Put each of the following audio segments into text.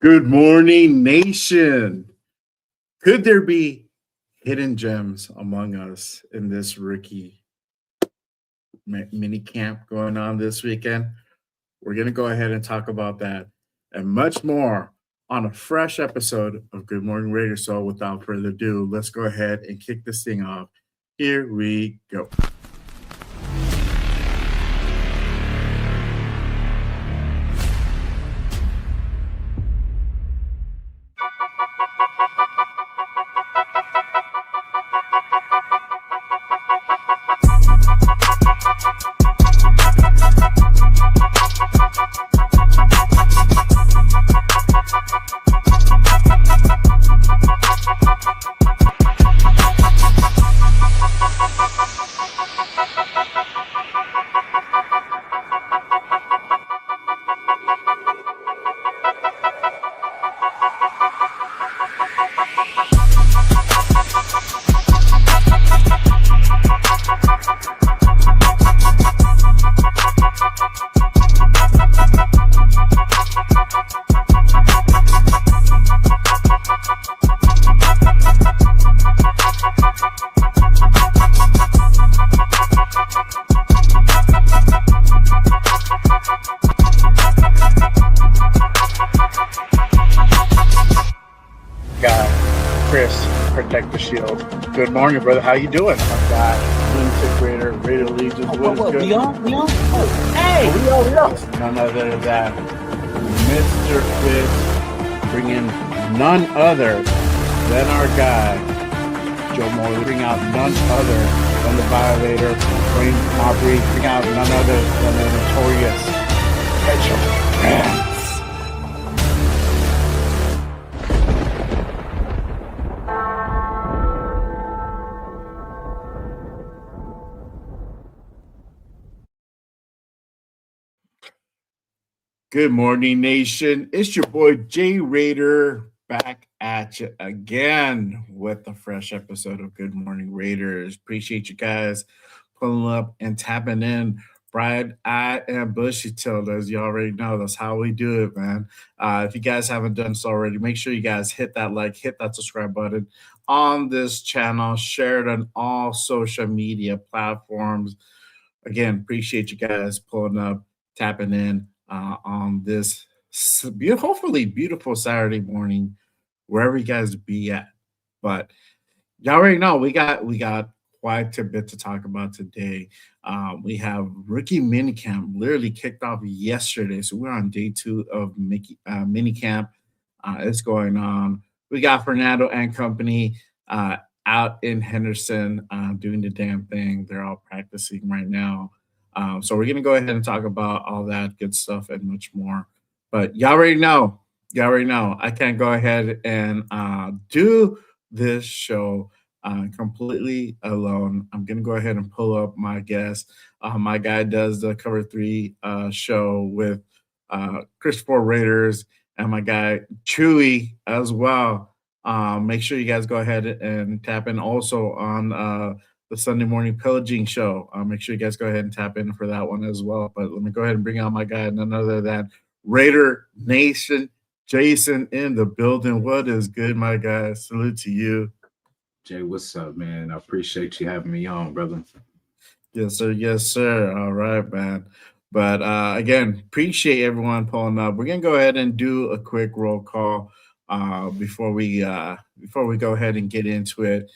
Good morning, nation. Could there be hidden gems among us in this rookie mini camp going on this weekend? We're going to go ahead and talk about that and much more on a fresh episode of Good Morning Raiders. So, without further ado, let's go ahead and kick this thing off. Here we go. Protect the shield. Good morning, brother. How you doing? My God, lunatic Raider Legion. What is good? We on? Oh, hey! We on. None other than Mr. Fitz, bringing none other than our guy, Joe Moore. Bring out none other than the Violator, Wayne Maubrey. Bring out none other than the notorious Petro. Good morning, nation. It's your boy Jay Raider back at you again with a fresh episode of Good Morning Raiders. Appreciate you guys pulling up and tapping in. Bright Eye and Bushy Tailed, as you already know. That's how we do it, man. If you guys haven't done so already, make sure you guys hit that like, hit that subscribe button on this channel, share it on all social media platforms. Again, appreciate you guys pulling up, tapping in on this hopefully beautiful Saturday morning, wherever you guys be at. But y'all already know we got quite a bit to talk about today. We have rookie minicamp literally kicked off yesterday, so we're on day 2 of minicamp. It's going on. We got Fernando and company out in Henderson doing the damn thing. They're all practicing right now. So we're going to go ahead and talk about all that good stuff and much more. But y'all already know. I can't go ahead and do this show completely alone. I'm going to go ahead and pull up my guest. My guy does the Cover 3 show with Chris 4 Raiders and my guy Chewy as well. Make sure you guys go ahead and tap in also on the Sunday Morning Pillaging Show. Make sure you guys go ahead and tap in for that one as well. But let me go ahead and bring out my guy, none other than Raider Nation, Jasin in the building. What is good, my guy? Salute to you. Jay, what's up, man? I appreciate you having me on, brother. Yes, sir. Yes, sir. All right, man. But again, appreciate everyone pulling up. We're gonna go ahead and do a quick roll call before we go ahead and get into it.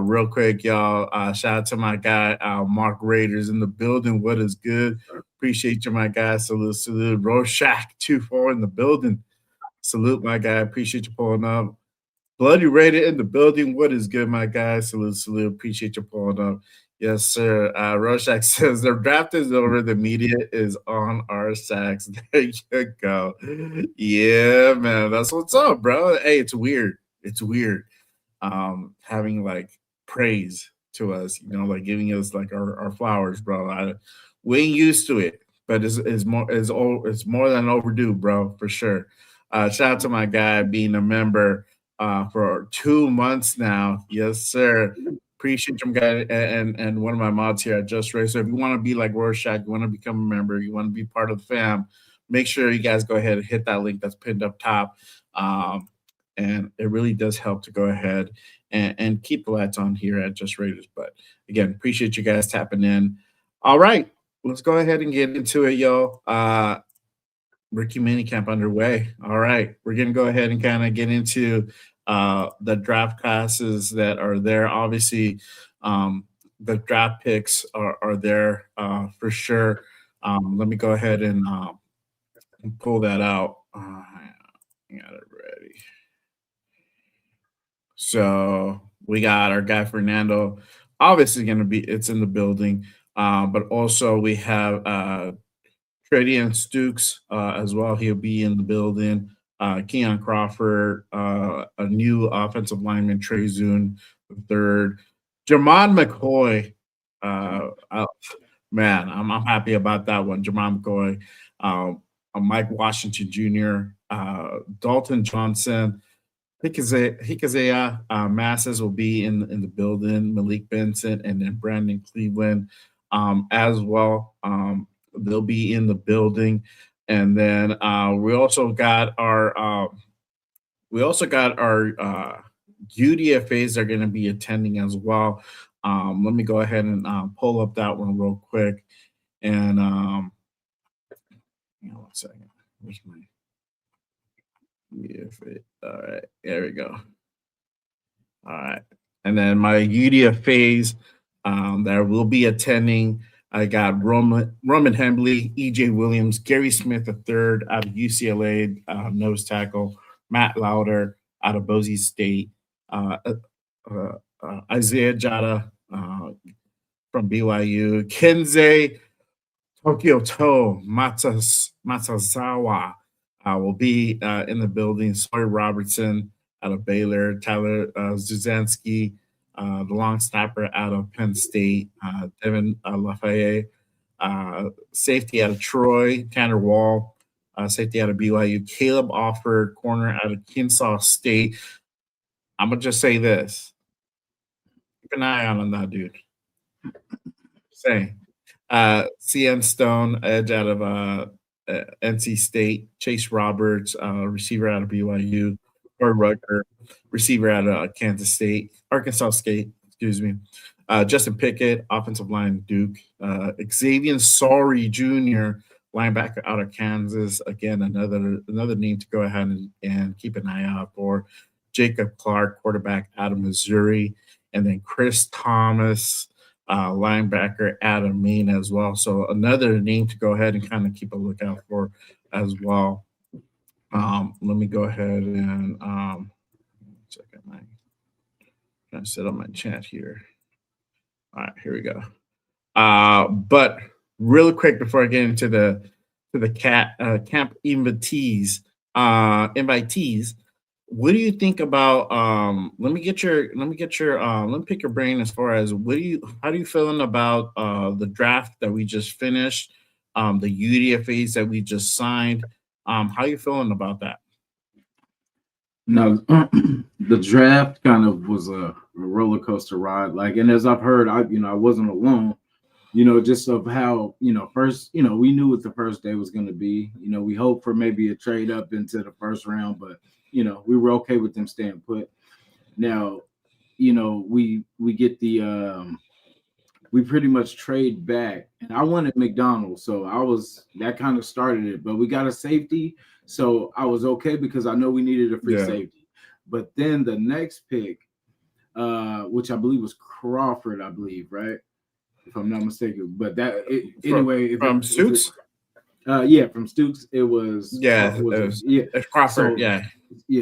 Real quick, y'all. Shout out to my guy Mark Raiders in the building. What is good? Appreciate you, my guy. Salute. Rorschach 2-4 in the building. Salute, my guy. Appreciate you pulling up. Bloody Raider in the building. What is good, my guy? Salute. Appreciate you pulling up. Yes, sir. Rorschach says the draft is over. The media is on our sacks. There you go. Yeah, man. That's what's up, bro. Hey, it's weird. Having like praise to us, like giving us like our flowers, bro. We ain't used to it, but it's more than overdue, bro, for sure. Shout out to my guy being a member for 2 months now. Yes, sir. Appreciate you, guy, and one of my mods here at Just Race. So if you want to be like Rorschach, you want to become a member, you want to be part of the fam, make sure you guys go ahead and hit that link that's pinned up top. And it really does help to go ahead and keep the lights on here at Just Raiders. But again, appreciate you guys tapping in. All right, let's go ahead and get into it, y'all. Rookie Minicamp underway. All right, we're gonna go ahead and kind of get into the draft classes that are there. Obviously, the draft picks are there for sure. Let me go ahead and pull that out. I got it ready. So we got our guy Fernando. Obviously, it's in the building. But also we have Tredian Stukes as well. He'll be in the building. Keon Crawford, a new offensive lineman, Trey Zune, the third. Jamon McCoy. Man, I'm happy about that one. Jamon McCoy. Mike Washington Jr., Dalton Johnson, Hikazea Masses will be in the building, Malik Benson, and then Brandon Cleveland as well. They'll be in the building. And then we also got our UDFAs are going to be attending as well. Let me go ahead and pull up that one real quick. And hang on 1 second. Where's my UDFA? All right, there we go. All right. And then my UDFAs that will be attending, I got Roman Hembley, EJ Williams, Gary Smith III out of UCLA, nose tackle, Matt Lauder out of Boise State, Isaiah Jada from BYU, Kenzei Tokyo To Matsuzawa will be in the building, Sawyer Robertson out of Baylor, Tyler Zuzanski, the long snapper out of Penn State, Devin Lafayette, safety out of Troy, Tanner Wall, safety out of BYU, Caleb Offord, corner out of Kennesaw State. I'm going to just say this. Keep an eye on that dude. Saying. CN Stone, edge out of NC State, Chase Roberts, receiver out of BYU, or Rucker, receiver out of Arkansas State, excuse me. Justin Pickett, offensive line, Duke. Xavier Sorry Jr., linebacker out of Kansas. Again, another name to go ahead and keep an eye out for. Jacob Clark, quarterback out of Missouri. And then Chris Thomas, linebacker out of Maine as well. So another name to go ahead and kind of keep a lookout for as well. Let me go ahead and check out my trying to set up my chat here. All right, here we go. But really quick before I get into the camp invitees, what do you think about let me pick your brain as far as how do you feeling about the draft that we just finished, the UDFAs that we just signed? How are you feeling about that? No, the draft kind of was a roller coaster ride. Like, and as I've heard, I wasn't alone, just of how, first, we knew what the first day was going to be. We hoped for maybe a trade up into the first round, but we were okay with them staying put. Now, we get the we pretty much trade back, and I wanted McDonald, so that kind of started it. But we got a safety, so I was okay because I know we needed a free safety. But then the next pick, which I believe was Crawford, right? If I'm not mistaken. But from Stukes. From Stukes, it was Crawford.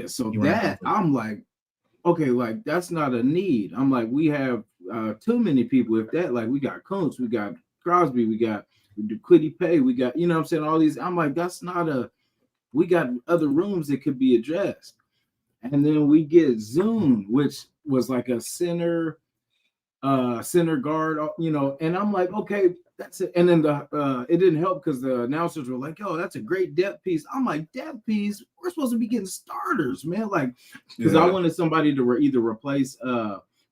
So that I'm like, okay, like that's not a need. I'm like, we have too many people. If that, like, we got Kuntz, we got Crosby, we got Quiddy Pay, we got, I'm saying, all these. I'm like, that's not we got other rooms that could be addressed. And then we get Zune, which was like a center guard, and I'm like, okay, that's it. And then it didn't help because the announcers were like, "Oh, that's a great depth piece." I'm like, depth piece? We're supposed to be getting starters, man. Like, because I wanted somebody to either replace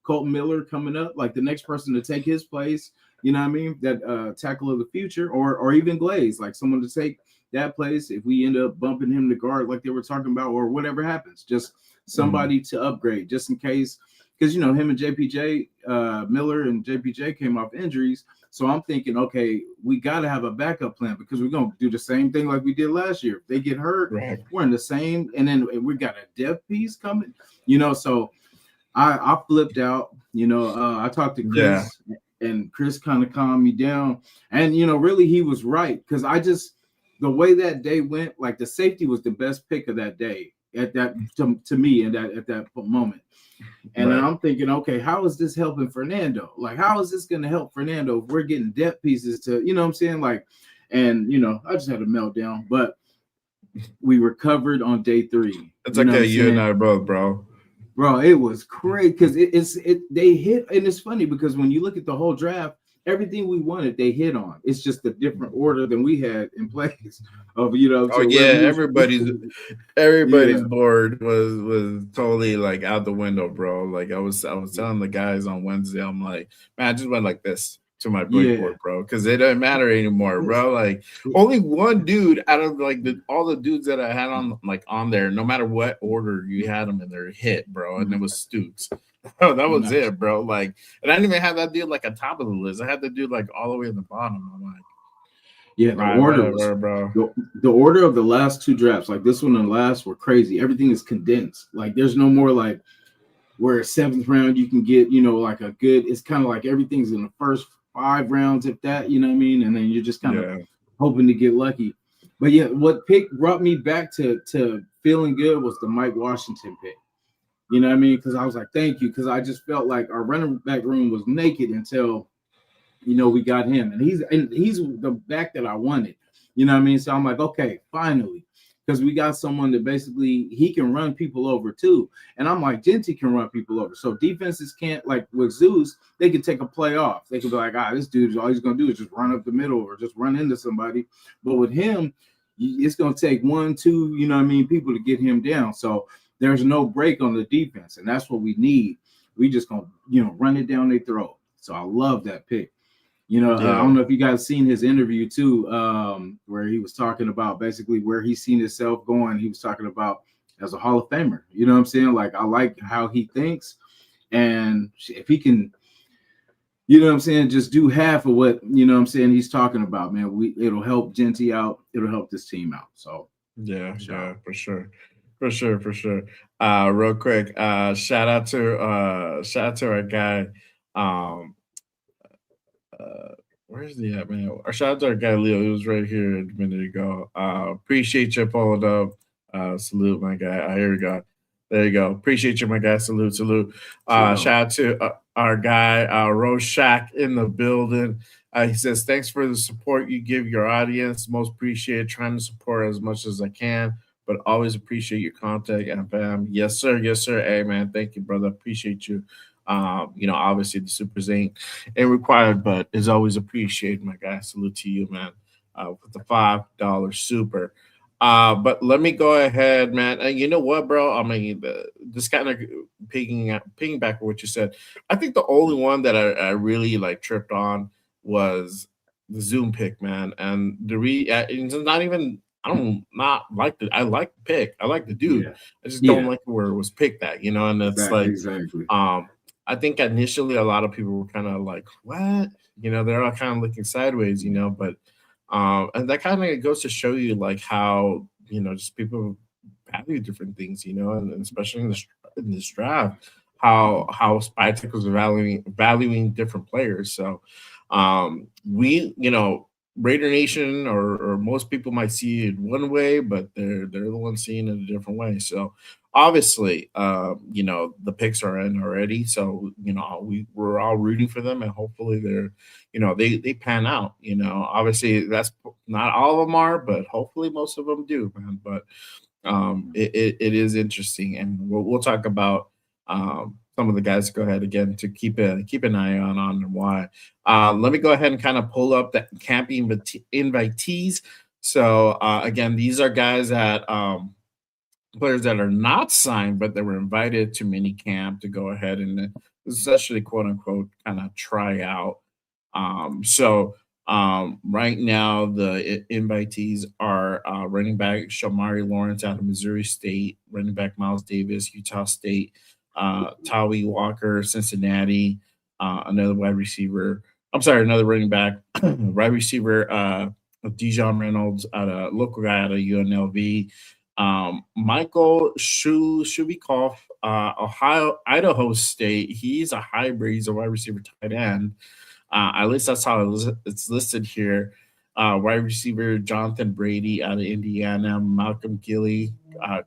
Colton Miller coming up, like the next person to take his place. You know what I mean? That tackle of the future, or even Glaze, like someone to take that place, if we end up bumping him to guard like they were talking about, or whatever happens, just somebody to upgrade just in case. Because, you know, him and JPJ, Miller and JPJ came off injuries. So I'm thinking, okay, we got to have a backup plan because we're going to do the same thing like we did last year. If they get hurt, Right. we're in the same. And then we got a depth piece coming, you know. So I flipped out, you know. I talked to Chris, and Chris kind of calmed me down. And, you know, really he was right, because the way that day went, like the safety was the best pick of that day at that to me at that moment. And then I'm thinking, okay, how is this helping Fernando? Like, how is this going to help Fernando if we're getting depth pieces to, you know what I'm saying? Like, and, you know, I just had a meltdown, but we recovered on day 3. It's okay. You and I both, bro. Bro, it was great because they hit. And it's funny because when you look at the whole draft, everything we wanted, they hit on. It's just a different order than we had in place. Of, you know, oh yeah, everybody's board was totally like out the window, bro. Like I was telling the guys on Wednesday, I'm like, man, I just went like this to my big board, bro, because it doesn't matter anymore, bro. Like only one dude out of like all the dudes that I had on there, no matter what order you had them in their hit, bro, and it was Stooks. Bro, that was it, bro. Like, and I didn't even have that dude like at top of the list. I had the dude like all the way in the bottom. I'm like, yeah, the order of the last 2 drafts, like this one and last, were crazy. Everything is condensed. Like, there's no more like where 7th round you can get, you know, like a good. It's kind of like everything's in the first 5 rounds, if that, you know what I mean, and then you're just kind of hoping to get lucky. But yeah, what pick brought me back to feeling good was the Mike Washington pick. You know what I mean? Because I was like, thank you, because I just felt like our running back room was naked until, you know, we got him. And he's the back that I wanted. You know what I mean? So I'm like, okay, finally. Because we got someone that basically, he can run people over too. And I'm like, Genty can run people over. So defenses can't, like with Zeus, they can take a play off. They can be like, this dude, all he's going to do is just run up the middle or just run into somebody. But with him, it's going to take 1, 2, you know what I mean, people to get him down. So there's no break on the defense, and that's what we need. We just gonna, you know, run it down their throat. So I love that pick. You know, I don't know if you guys seen his interview too, where he was talking about basically where he's seen himself going. He was talking about as a Hall of Famer. You know what I'm saying? Like, I like how he thinks, and if he can, you know what I'm saying, just do half of what, you know what I'm saying, he's talking about, man, it'll help Genty out. It'll help this team out. So yeah, for sure. For sure. Real quick, shout out to our guy. Where's he at, man? Or shout out to our guy Leo. He was right here a minute ago. Appreciate you pulling up. Salute, my guy. Here we go. There you go. Appreciate you, my guy. Salute. Shout out to our guy Roshak in the building. He says, thanks for the support you give your audience. Most appreciated. Trying to support as much as I can, but always appreciate your contact and fam. Yes, sir. Hey, man. Thank you, brother. Appreciate you. You know, obviously the supers ain't required, but is always appreciated, my guy. Salute to you, man. With the $5 super. But let me go ahead, man. You know what, bro? I mean, this kind of picking back what you said. I think the only one that I really like tripped on was the Zoom pick, man. And it's not even. I like the pick. I like the dude. Yeah. I just don't like where it was picked at, you know. And it's exactly. I think initially a lot of people were kind of like, "What?" You know, they're all kind of looking sideways, you know. But and that kind of goes to show you like how, you know, just people value different things, you know, and especially in this draft, how Spytek was valuing different players. So we, you know, Raider Nation or most people might see it one way, but they're the ones seeing it a different way. So obviously, you know, the picks are in already. So, you know, we're all rooting for them, and hopefully they're, you know, they pan out. You know, obviously that's not all of them are, but hopefully most of them do, man. But it is interesting, and we'll talk about some of the guys. Go ahead again to keep an eye on and why. Let me go ahead and kind of pull up the camp invitees. So again, these are guys that players that are not signed, but they were invited to minicamp to go ahead and essentially quote unquote kind of try out. So Right now, the invitees are running back Shamari Lawrence out of Missouri State, running back Miles Davis, Utah State, Tawi Walker, Cincinnati, another wide receiver. I'm sorry, another running back, wide receiver, Dijon Reynolds, local guy out of UNLV. Michael Shubikoff, Idaho State. He's a hybrid. He's a wide receiver tight end. At least that's how it's listed here. Wide receiver Jonathan Brady out of Indiana, Malcolm Gilly,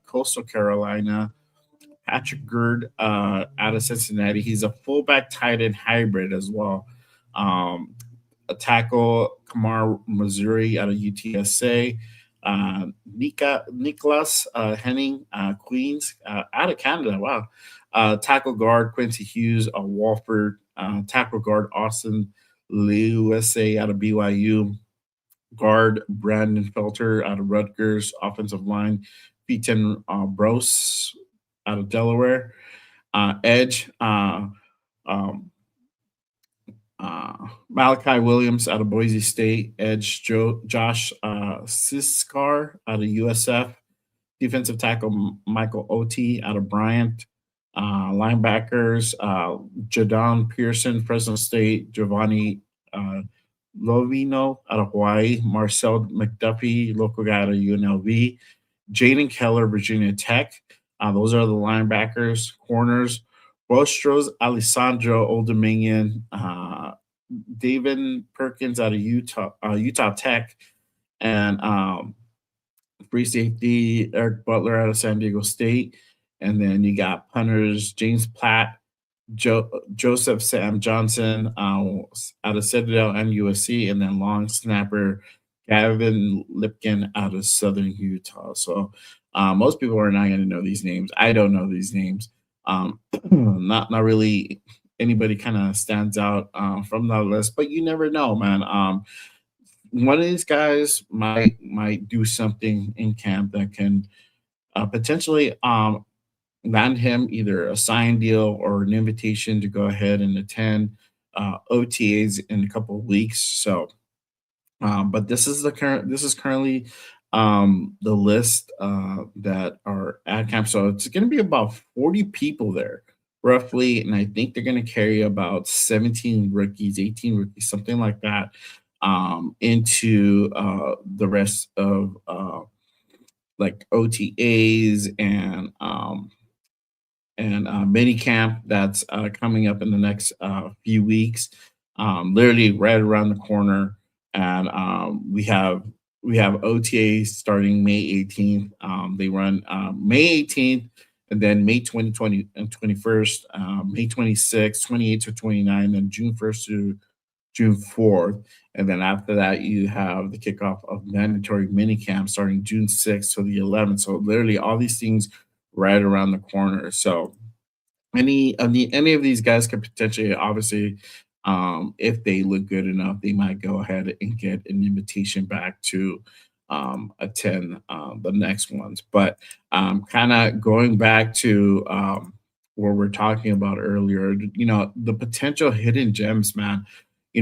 Coastal Carolina, Patrick Gerd out of Cincinnati. He's a fullback tight end hybrid as well. A tackle Kamar Missouri out of UTSA. Nicholas Henning Queens out of Canada. Wow. Tackle guard Quincy Hughes of Walford. Tackle guard Austin USA out of BYU. Guard Brandon Felter out of Rutgers. Offensive line Peyton Brose out of Delaware. Edge um, Malachi Williams out of Boise State. Edge Josh Siskar out of USF. Defensive tackle Michael Oti out of Bryant. Linebackers Jadon Pearson, Fresno State. Giovanni Lovino out of Hawaii. Marcel McDuffie, local guy out of UNLV. Jaden Keller, Virginia Tech. Those are the linebackers. Corners Bostros Alessandro, Old Dominion. David Perkins out of Utah Tech. And free safety Eric Butler out of San Diego State. And then you got punters James Platt, Joseph Sam Johnson out of Citadel and USC, and then long snapper Gavin Lipkin out of Southern Utah. So most people are not going to know these names. I don't know these names. Not really anybody kind of stands out from that list, but you never know, man. One of these guys might do something in camp that can potentially land him either a sign deal or an invitation to go ahead and attend OTAs in a couple of weeks. So, but this is currently the list that are at camp. So it's going to be about 40 people there roughly, and I think they're going to carry about 17 rookies, 18 rookies, something like that, into the rest of like OTAs and mini camp that's coming up in the next few weeks. Literally right around the corner, and we have OTAs starting May 18th. They run May 18th, and then May 2020 and 21st, May 26th, 28th to 29th, and June 1st to June 4th. And then after that, you have the kickoff of mandatory minicamp starting June 6th to the 11th. So literally all these things right around the corner. So any of these guys could potentially, obviously, if they look good enough, they might go ahead and get an invitation back to attend the next ones. But kind of going back to what we're talking about earlier, the potential hidden gems, man.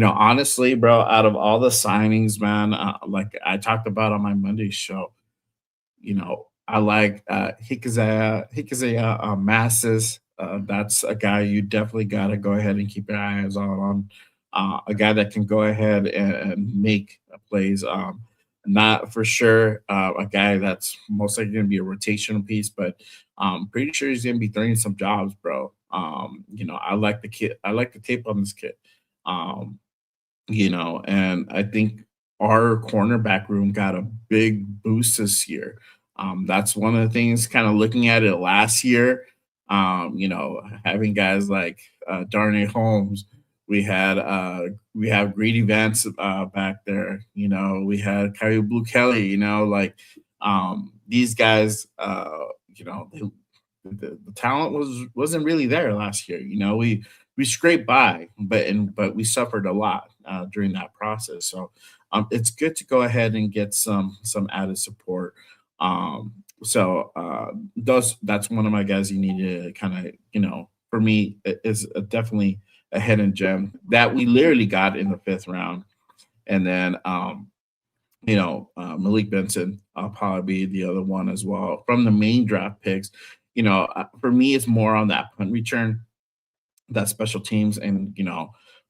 Honestly, bro, out of all the signings, man, like I talked about on my Monday show, I like Hikazaya Masses. That's a guy you definitely got to go ahead and keep your eyes on. A guy that can go ahead and make plays. Not for sure a guy that's most likely going to be a rotational piece, but pretty sure he's going to be throwing some jobs, bro. I like the kid. I like the tape on this kid. And I think our cornerback room got a big boost this year. That's one of the things kind of looking at it last year, having guys like Darnay Holmes. We have Greedy Vance back there. We had Kyle Blue Kelly, these guys, the talent wasn't really there last year. We scraped by, but we suffered a lot during that process. So it's good to go ahead and get some added support. That's one of my guys you need to kind of, for me, is definitely a hidden gem that we literally got in the 5th round. and then Malik Benson, I'll probably be the other one as well from the main draft picks. For me, it's more on that punt return, that special teams, and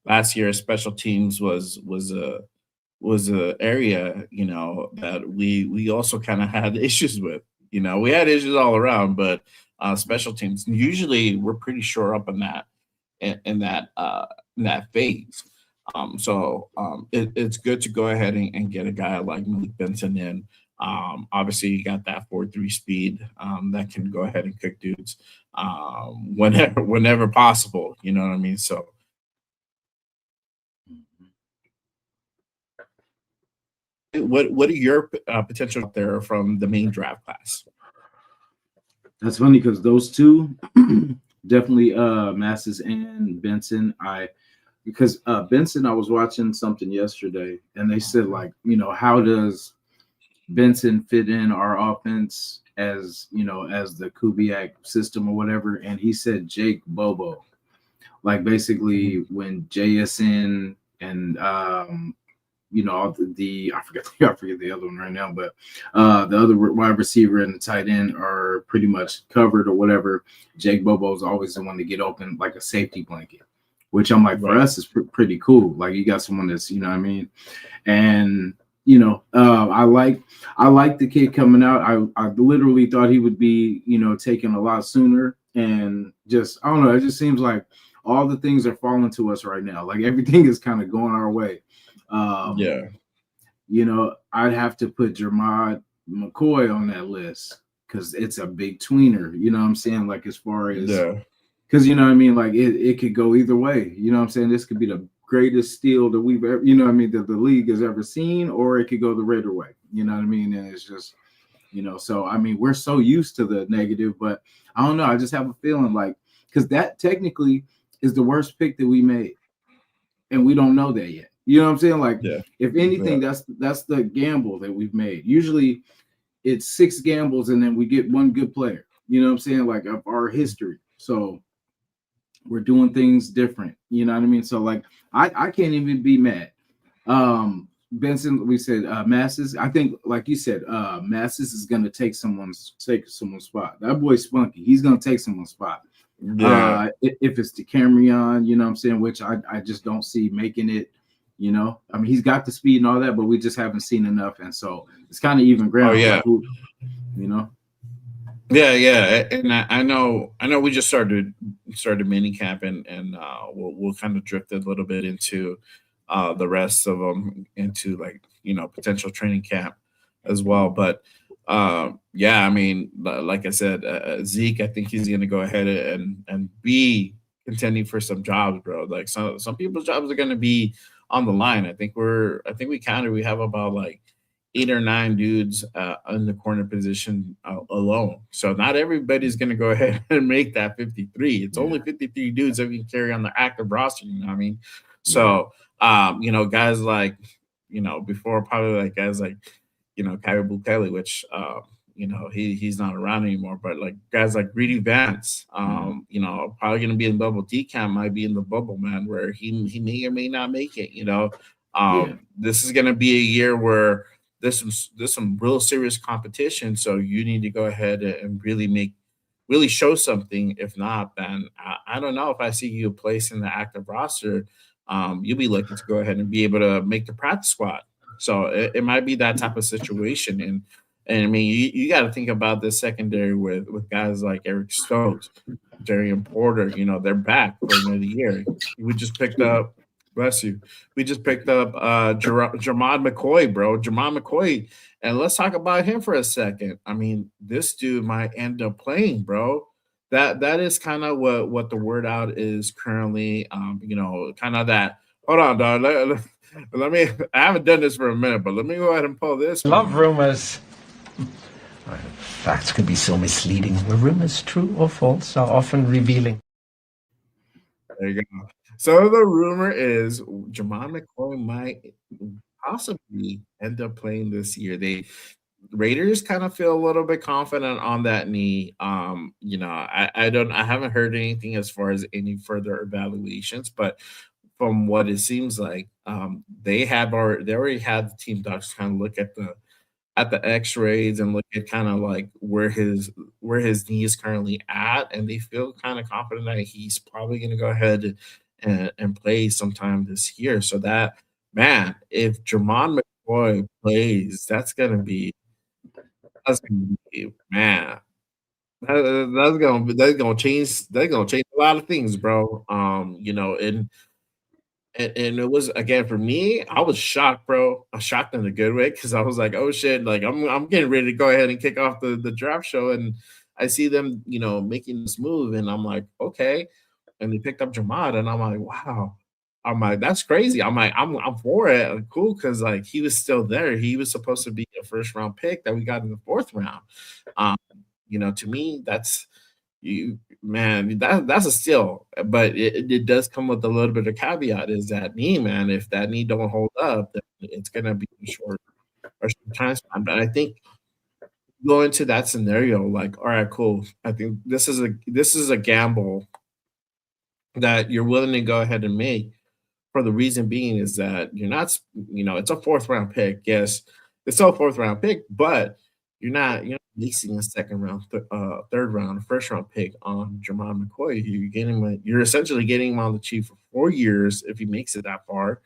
last year special teams was a area that we also kind of had issues with. We had issues all around, but special teams usually we're pretty sure up in that in that phase. It's good to go ahead and get a guy like Malik Benson in. Obviously, you got that 4.3 speed that can go ahead and cook dudes whenever possible. You know what I mean? So what are your potential out there from the main draft class? That's funny because those two definitely Masses and Benson. Because Benson, I was watching something yesterday and they said, like, how does Benson fit in our offense as the Kubiak system or whatever? And he said Jake Bobo. Like basically when Jasin and I forget the other one right now, but the other wide receiver and the tight end are pretty much covered or whatever. Jake Bobo is always the one to get open like a safety blanket, which I'm like, for us is pretty cool. Like you got someone that's, what I mean? And I like the kid coming out. I literally thought he would be, taken a lot sooner, and just I don't know. It just seems like all the things are falling to us right now. Like everything is kind of going our way. I'd have to put Jermod McCoy on that list because it's a big tweener. You know what I'm saying? Like as far as because what I mean, like it could go either way. You know what I'm saying? This could be the greatest steal that we've ever, that the league has ever seen, or it could go the Raider way. You know what I mean? And it's just, so I mean, we're so used to the negative, but I don't know. I just have a feeling like because that technically is the worst pick that we made, and we don't know that yet. You know what I'm saying? Like, if anything, that's the gamble that we've made. Usually, it's 6 gambles and then we get one good player. You know what I'm saying? Like of our history. So we're doing things different. You know what I mean? So like, I can't even be mad. Benson, we said Masses. I think, like you said, Masses is gonna take someone's spot. That boy Spunky, he's gonna take someone's spot. If it's DeCamerion, you know what I'm saying, which I just don't see making it. I mean, he's got the speed and all that, but we just haven't seen enough, and so it's kind of even ground. Yeah, like, and I know we just started minicamp, and we'll kind of drift a little bit into the rest of them into like potential training camp as well, but I mean, like I said, Zeke, I think he's going to go ahead and be contending for some jobs, bro. Like some people's jobs are going to be on the line. I think we have about like 8 or 9 dudes in the corner position alone. So not everybody's going to go ahead and make that 53. It's only 53 dudes that we can carry on the active roster. You know what I mean? So, guys like, before probably like guys like, Kyrie Kelly, which, he's not around anymore, but like guys like Greedy Vance, probably going to be in bubble. DCAM might be in the bubble, man, where he may or may not make it, This is going to be a year where there's some real serious competition. So you need to go ahead and really show something. If not, then I don't know if I see you place in the active roster. You'll be looking to go ahead and be able to make the practice squad. So it might be that type of situation. And I mean, you got to think about the secondary with guys like Eric Stokes, Darian Porter. They're back for another year. We just picked up, bless you. We just picked up Jermod McCoy, bro. Jermod McCoy. And let's talk about him for a second. I mean, this dude might end up playing, bro. That is kind of what the word out is currently. Kind of that. Hold on, dog. Let me. I haven't done this for a minute, but let me go ahead and pull this. Love rumors. Facts can be so misleading. Were rumors true or false are often revealing. There you go. So the rumor is Jermod McCoy might possibly end up playing this year. The Raiders kind of feel a little bit confident on that knee. I haven't heard anything as far as any further evaluations, but from what it seems like, they already had the team docs kind of look at the X-rays and look at kind of like where his knee is currently at, and they feel kind of confident that he's probably going to go ahead and play sometime this year. So that man, if Jermon McCoy plays, that's gonna be man. That's gonna change a lot of things, bro. And it was again for me, I was shocked, bro. I was shocked in a good way because I was like, oh shit, like I'm getting ready to go ahead and kick off the draft show. And I see them, making this move, and I'm like, okay. And they picked up Jamad, and I'm like, wow. I'm like, that's crazy. I'm like, I'm for it. Cool, because like he was still there. He was supposed to be a first round pick that we got in the fourth round. Um, to me, that's you man, that's a steal, but it does come with a little bit of caveat is that knee, man, if that knee don't hold up, then it's gonna be a short time span. But I think go into that scenario, like, all right, cool. I think this is a gamble that you're willing to go ahead and make for the reason being is that you're not, it's a fourth round pick. Yes, it's still a fourth round pick, but you're not leasing a second round, third round, first round pick on Jermon McCoy. You're essentially getting him on the cheap for 4 years if he makes it that far.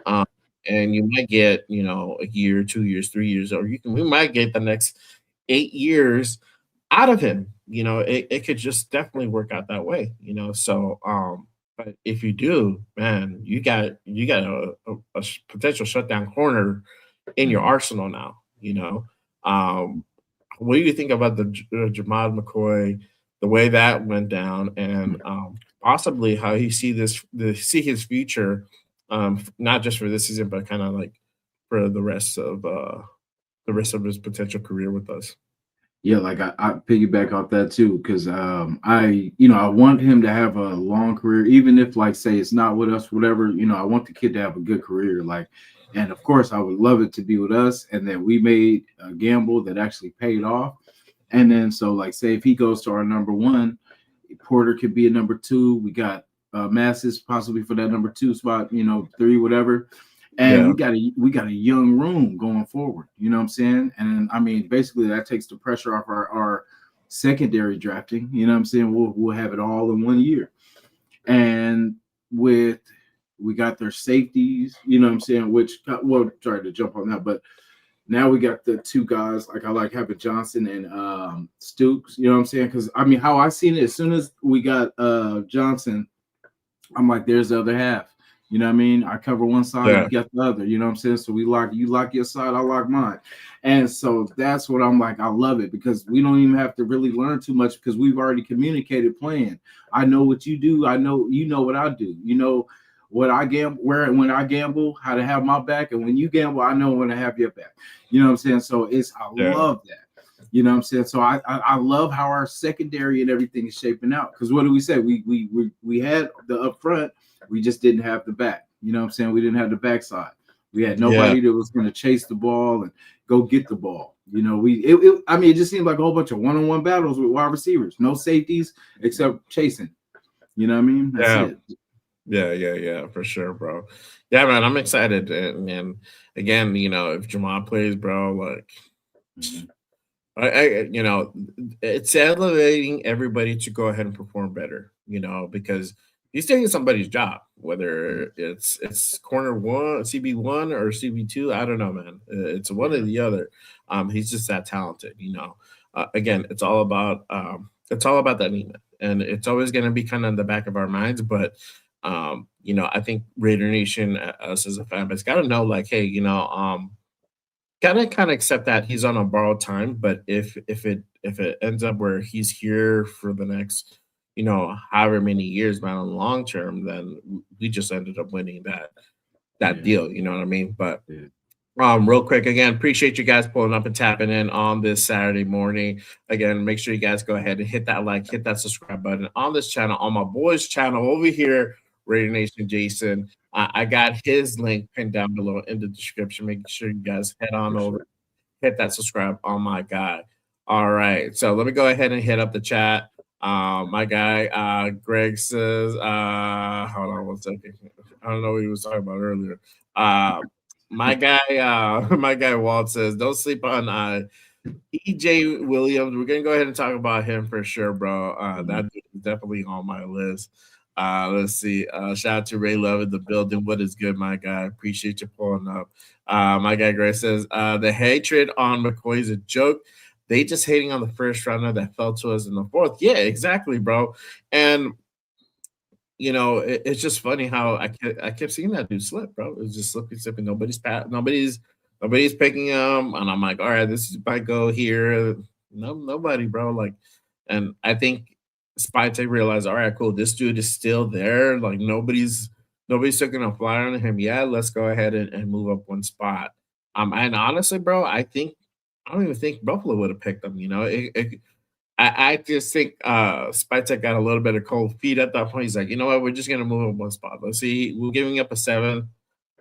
Um, and you might get, a year, 2 years, 3 years, or we might get the next 8 years out of him. It could just definitely work out that way, So, but if you do, man, you got a potential shutdown corner in your arsenal now. What do you think about the Jamad McCoy, the way that went down, and possibly how you see his future, not just for this season, but kind of like for the rest of his potential career with us? Yeah, like I piggyback off that too, because I want him to have a long career, even if like say it's not with us, whatever. I want the kid to have a good career, like, and of course I would love it to be with us, and then we made a gamble that actually paid off, and then so like say if he goes to our number one, Porter could be a number two. We got Masses possibly for that number two spot, three, whatever. And Yeah. we got a young room going forward. You know what I'm saying? And I mean, basically that takes the pressure off our secondary drafting. You know what I'm saying? We'll have it all in 1 year. And we got their safeties, you know what I'm saying, which sorry to jump on that, but now we got the two guys, like I like having Johnson and Stooks, you know what I'm saying? Because I mean, how I seen it, as soon as we got Johnson, I'm like, there's the other half. You know what I mean? I cover one side, Yeah. you got the other. You know what I'm saying? So you lock your side, I lock mine. And so that's what I'm like. I love it because we don't even have to really learn too much because we've already communicated playing. I know what you do. I know you know what I do. You know what I gamble, when I gamble, how to have my back. And when you gamble, I know when to have your back. You know what I'm saying? So I love that. You know what I'm saying? So I love how our secondary and everything is shaping out. Because what do we say? We had the up front. We just didn't have the back. You know what I'm saying? We didn't have the backside. We had nobody that was going to chase the ball and go get the ball. It just seemed like a whole bunch of one-on-one battles with wide receivers. No safeties except chasing. You know what I mean? That's it. Yeah, for sure, bro. Yeah, man, I'm excited. And again, if Jamal plays, bro, like it's elevating everybody to go ahead and perform better, because he's taking somebody's job, whether it's corner one, CB1 or CB2. I don't know, man. It's one or the other. He's just that talented, Again, it's all about that Neiman, and it's always going to be kind of in the back of our minds. But I think Raider Nation, us as a fan base, got to know, like, hey, gotta kind of accept that he's on a borrowed time. But if it ends up where he's here for the next, however many years, man, on long term, then we just ended up winning that deal. You know what I mean? But real quick, again, appreciate you guys pulling up and tapping in on this Saturday morning. Again, make sure you guys go ahead and hit that like, hit that subscribe button on this channel, on my boy's channel over here, Raider Nation Jason. I got his link pinned down below in the description. Make sure you guys head on over, hit that subscribe on my guy. All right, so let me go ahead and hit up the chat. My guy, Greg says, hold on one second. I don't know what he was talking about earlier. Uh, my guy, my guy Walt says, don't sleep on EJ Williams. We're gonna go ahead and talk about him for sure, bro. That dude is definitely on my list. Let's see. Shout out to Ray Love in the building. What is good, my guy? Appreciate you pulling up. My guy Gray says the hatred on McCoy is a joke. They just hating on the first runner that fell to us in the fourth. Yeah, exactly, bro. And it's just funny how I kept seeing that dude slip, bro. It was just slipping. Nobody's picking him, and I'm like, all right, this is my go here. No, nobody, bro. Like, and I think Spytech realized, all right, cool, this dude is still there. Like, nobody's taking a flyer on him. Yeah, let's go ahead and move up one spot. And honestly, bro, I don't even think Buffalo would have picked him. I just think Spytek got a little bit of cold feet at that point. He's like, you know what, we're just gonna move up one spot. Let's see, we're giving up a 7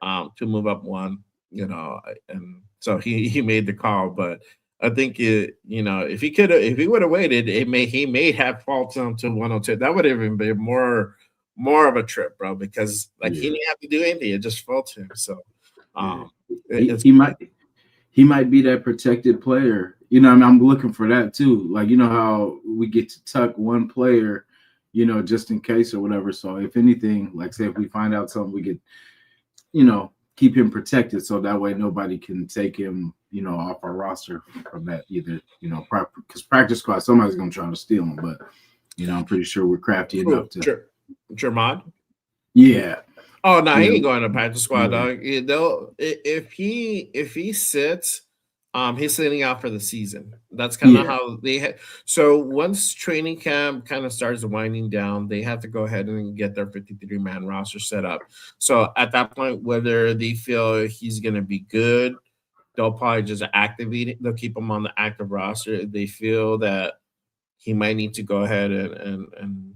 to move up one, and so he made the call. But I think if he would have waited, he may have fallen down to 102. That would have even been more of a trip, bro, because like he didn't have to do anything, it just fell to him. So he might be that protected player. I'm looking for that too. Like, how we get to tuck one player, just in case or whatever. So if anything, like say if we find out something, we could, keep him protected so that way nobody can take him, off our roster from that either, because practice squad, somebody's gonna try to steal him. But I'm pretty sure we're crafty enough to Jermod. Yeah. Oh no, he ain't going to practice squad, dog. If he sits, he's sitting out for the season. That's kind of how they so once training camp kind of starts winding down, they have to go ahead and get their 53-man roster set up. So at that point, whether they feel he's gonna be good, they'll probably just activate it. They'll keep him on the active roster. If they feel that he might need to go ahead and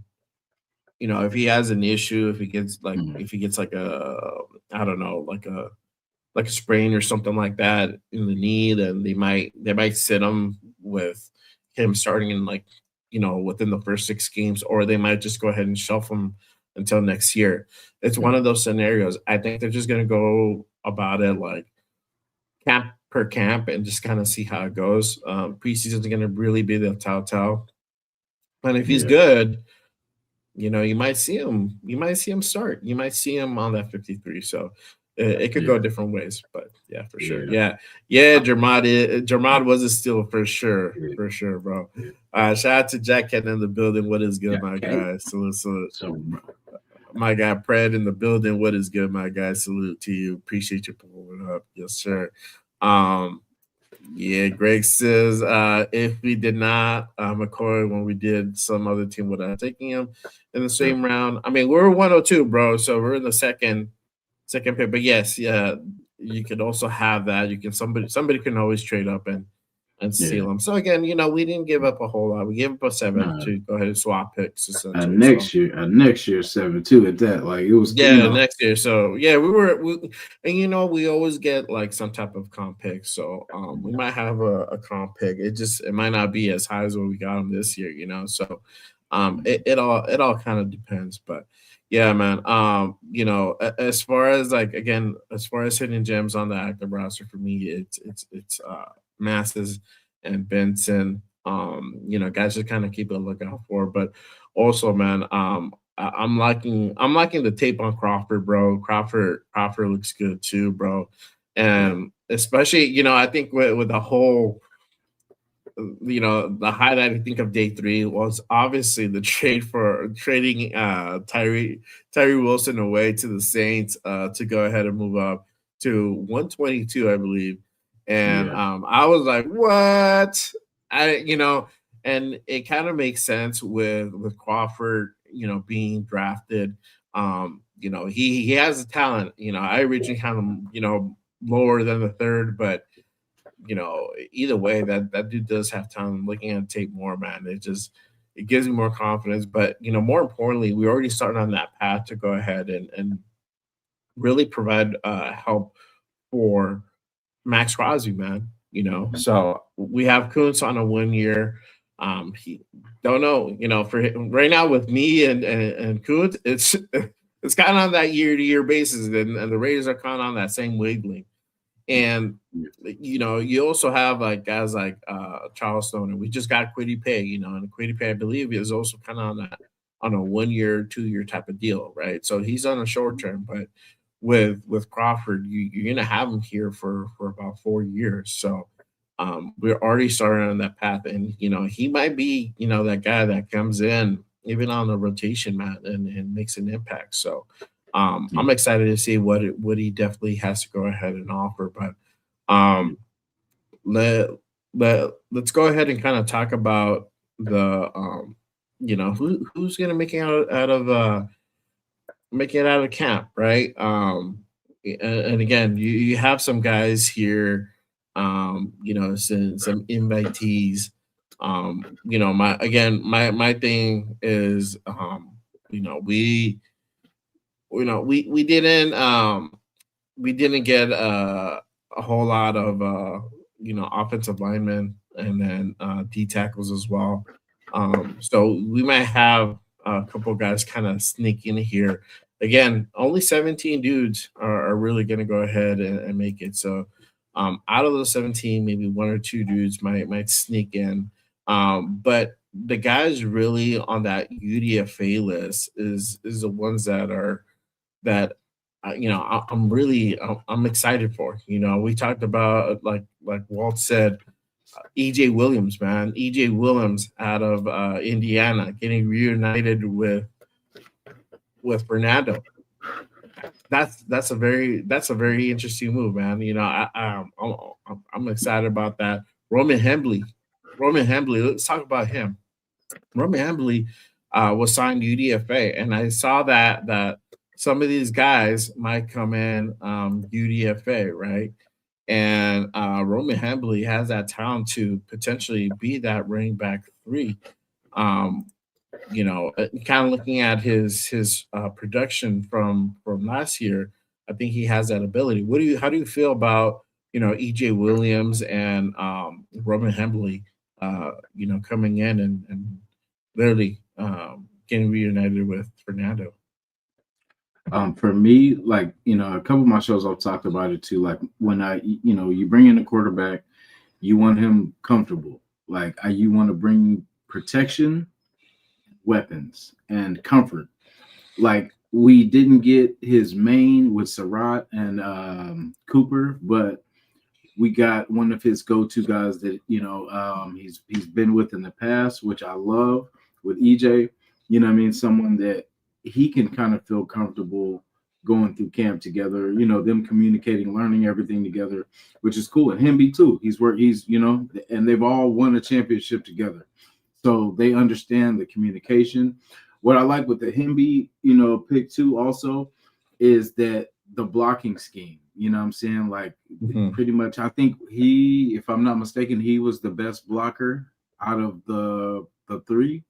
if he has an issue, if he gets like a I don't know, like a sprain or something like that in the knee, then they might sit him with him starting in within the first 6 games, or they might just go ahead and shelf him until next year. It's one of those scenarios. I think they're just gonna go about it like camp per camp and just kind of see how it goes. Preseason is gonna really be the telltale. And if he's good, you might see him. You might see him start. You might see him on that 53. So it could go different ways. But yeah, for sure. Yeah. Jermod was a steal for sure, bro. Shout out to Jack Ken in the building. What is good, my guy? Salute. My guy Pred in the building. What is good, my guy? Salute to you. Appreciate you pulling up. Yes, sir. Yeah, Greg says if we did not McCoy when we did, some other team would have taken him in the same round. I mean, we're 102, bro, so we're in the second pick. But yes, you could also have that. You can somebody can always trade up and steal him. So again, we didn't give up a whole lot. We gave up a 7 to go ahead and swap picks. Next year 7 too. At that, like it was next year. So yeah, we always get like some type of comp pick. So we might have a comp pick. It might not be as high as what we got him this year. So it all kind of depends. But yeah, man. As far as hitting gems on the active roster for me, it's Masses and Benson, guys to kind of keep a lookout for. But also, man, I'm liking the tape on Crawford, bro. Crawford looks good too, bro. And especially, I think with the whole, the highlight I think of day 3 was obviously the trading Tyree Wilson away to the Saints to go ahead and move up to 122, I believe. And I was like, what? And it kind of makes sense with Crawford, being drafted. He has the talent. I originally had him, lower than the 3rd, but either way, that dude does have talent. Looking at tape more, man, it gives me more confidence. But more importantly, we already started on that path to go ahead and really provide help for Max Crosby, man. So we have Kuntz on a 1 year. He don't know, for right now with me and Kunt, it's kind of on that year-to-year basis, and the Raiders are kind of on that same wavelength. And you also have like guys like Charleston, and we just got Kwity Paye, and Kwity Paye, I believe, is also kind of on a 1 year, 2 year type of deal, right? So he's on a short term, but with Crawford, you're gonna have him here for about 4 years. So we're already starting on that path, and he might be that guy that comes in even on the rotation, mat, and makes an impact. So I'm excited to see what he definitely has to go ahead and offer. But let's go ahead and kind of talk about the who's gonna make it out of camp, right? And again, you have some guys here, some invitees. My thing is, we didn't get a whole lot of offensive linemen, and then D tackles as well. So we might have a couple guys kind of sneak in here. Again, only 17 dudes are really going to go ahead and make it. So out of those 17, maybe one or two dudes might sneak in. But the guys really on that UDFA list is the ones that I'm excited for. We talked about, like Walt said, EJ Williams, man. EJ Williams out of Indiana getting reunited with Fernando. That's a very interesting move, man. I'm excited about that. Roman Hembley. Let's talk about him. Roman Hembley was signed UDFA, and I saw that some of these guys might come in UDFA, right? And Roman Hembley has that talent to potentially be that running back 3. Kind of looking at his production from last year, I think he has that ability. How do you feel about EJ Williams and Roman Hembley, coming in and literally getting reunited with Fernando? For me, like, a couple of my shows I've talked about it too. Like when you bring in a quarterback, you want him comfortable. Like you want to bring protection, weapons, and comfort. Like we didn't get his main with Surratt and Cooper, but we got one of his go-to guys that he's been with in the past, which I love, with EJ. Someone that he can kind of feel comfortable going through camp together, them communicating, learning everything together, which is cool. And Hemby too. And they've all won a championship together. So they understand the communication. What I like with the Hemby, pick too also is that the blocking scheme, like pretty much, I think if I'm not mistaken, he was the best blocker out of the 3.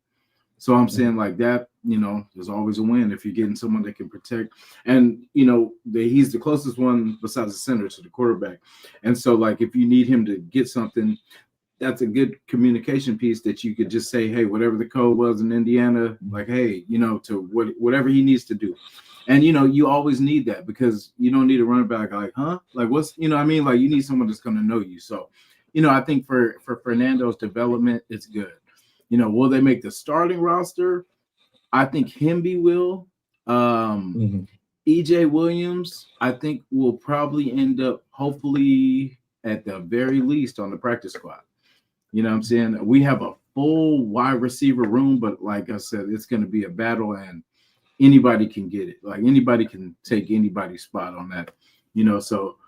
So I'm saying like that, there's always a win if you're getting someone that can protect. And, he's the closest one besides the center to the quarterback. And so, like, if you need him to get something, that's a good communication piece that you could just say, hey, whatever the code was in Indiana, like, hey, to whatever he needs to do. And, you always need that, because you don't need a running back like, huh? Like, what's, Like, you need someone that's going to know you. So, I think for Fernando's development, it's good. Will they make the starting roster? I think Hemby will. EJ Williams, I think, will probably end up, hopefully, at the very least, on the practice squad. You know what I'm saying? We have a full wide receiver room, but like I said, it's going to be a battle, and anybody can get it. Like, anybody can take anybody's spot on that. So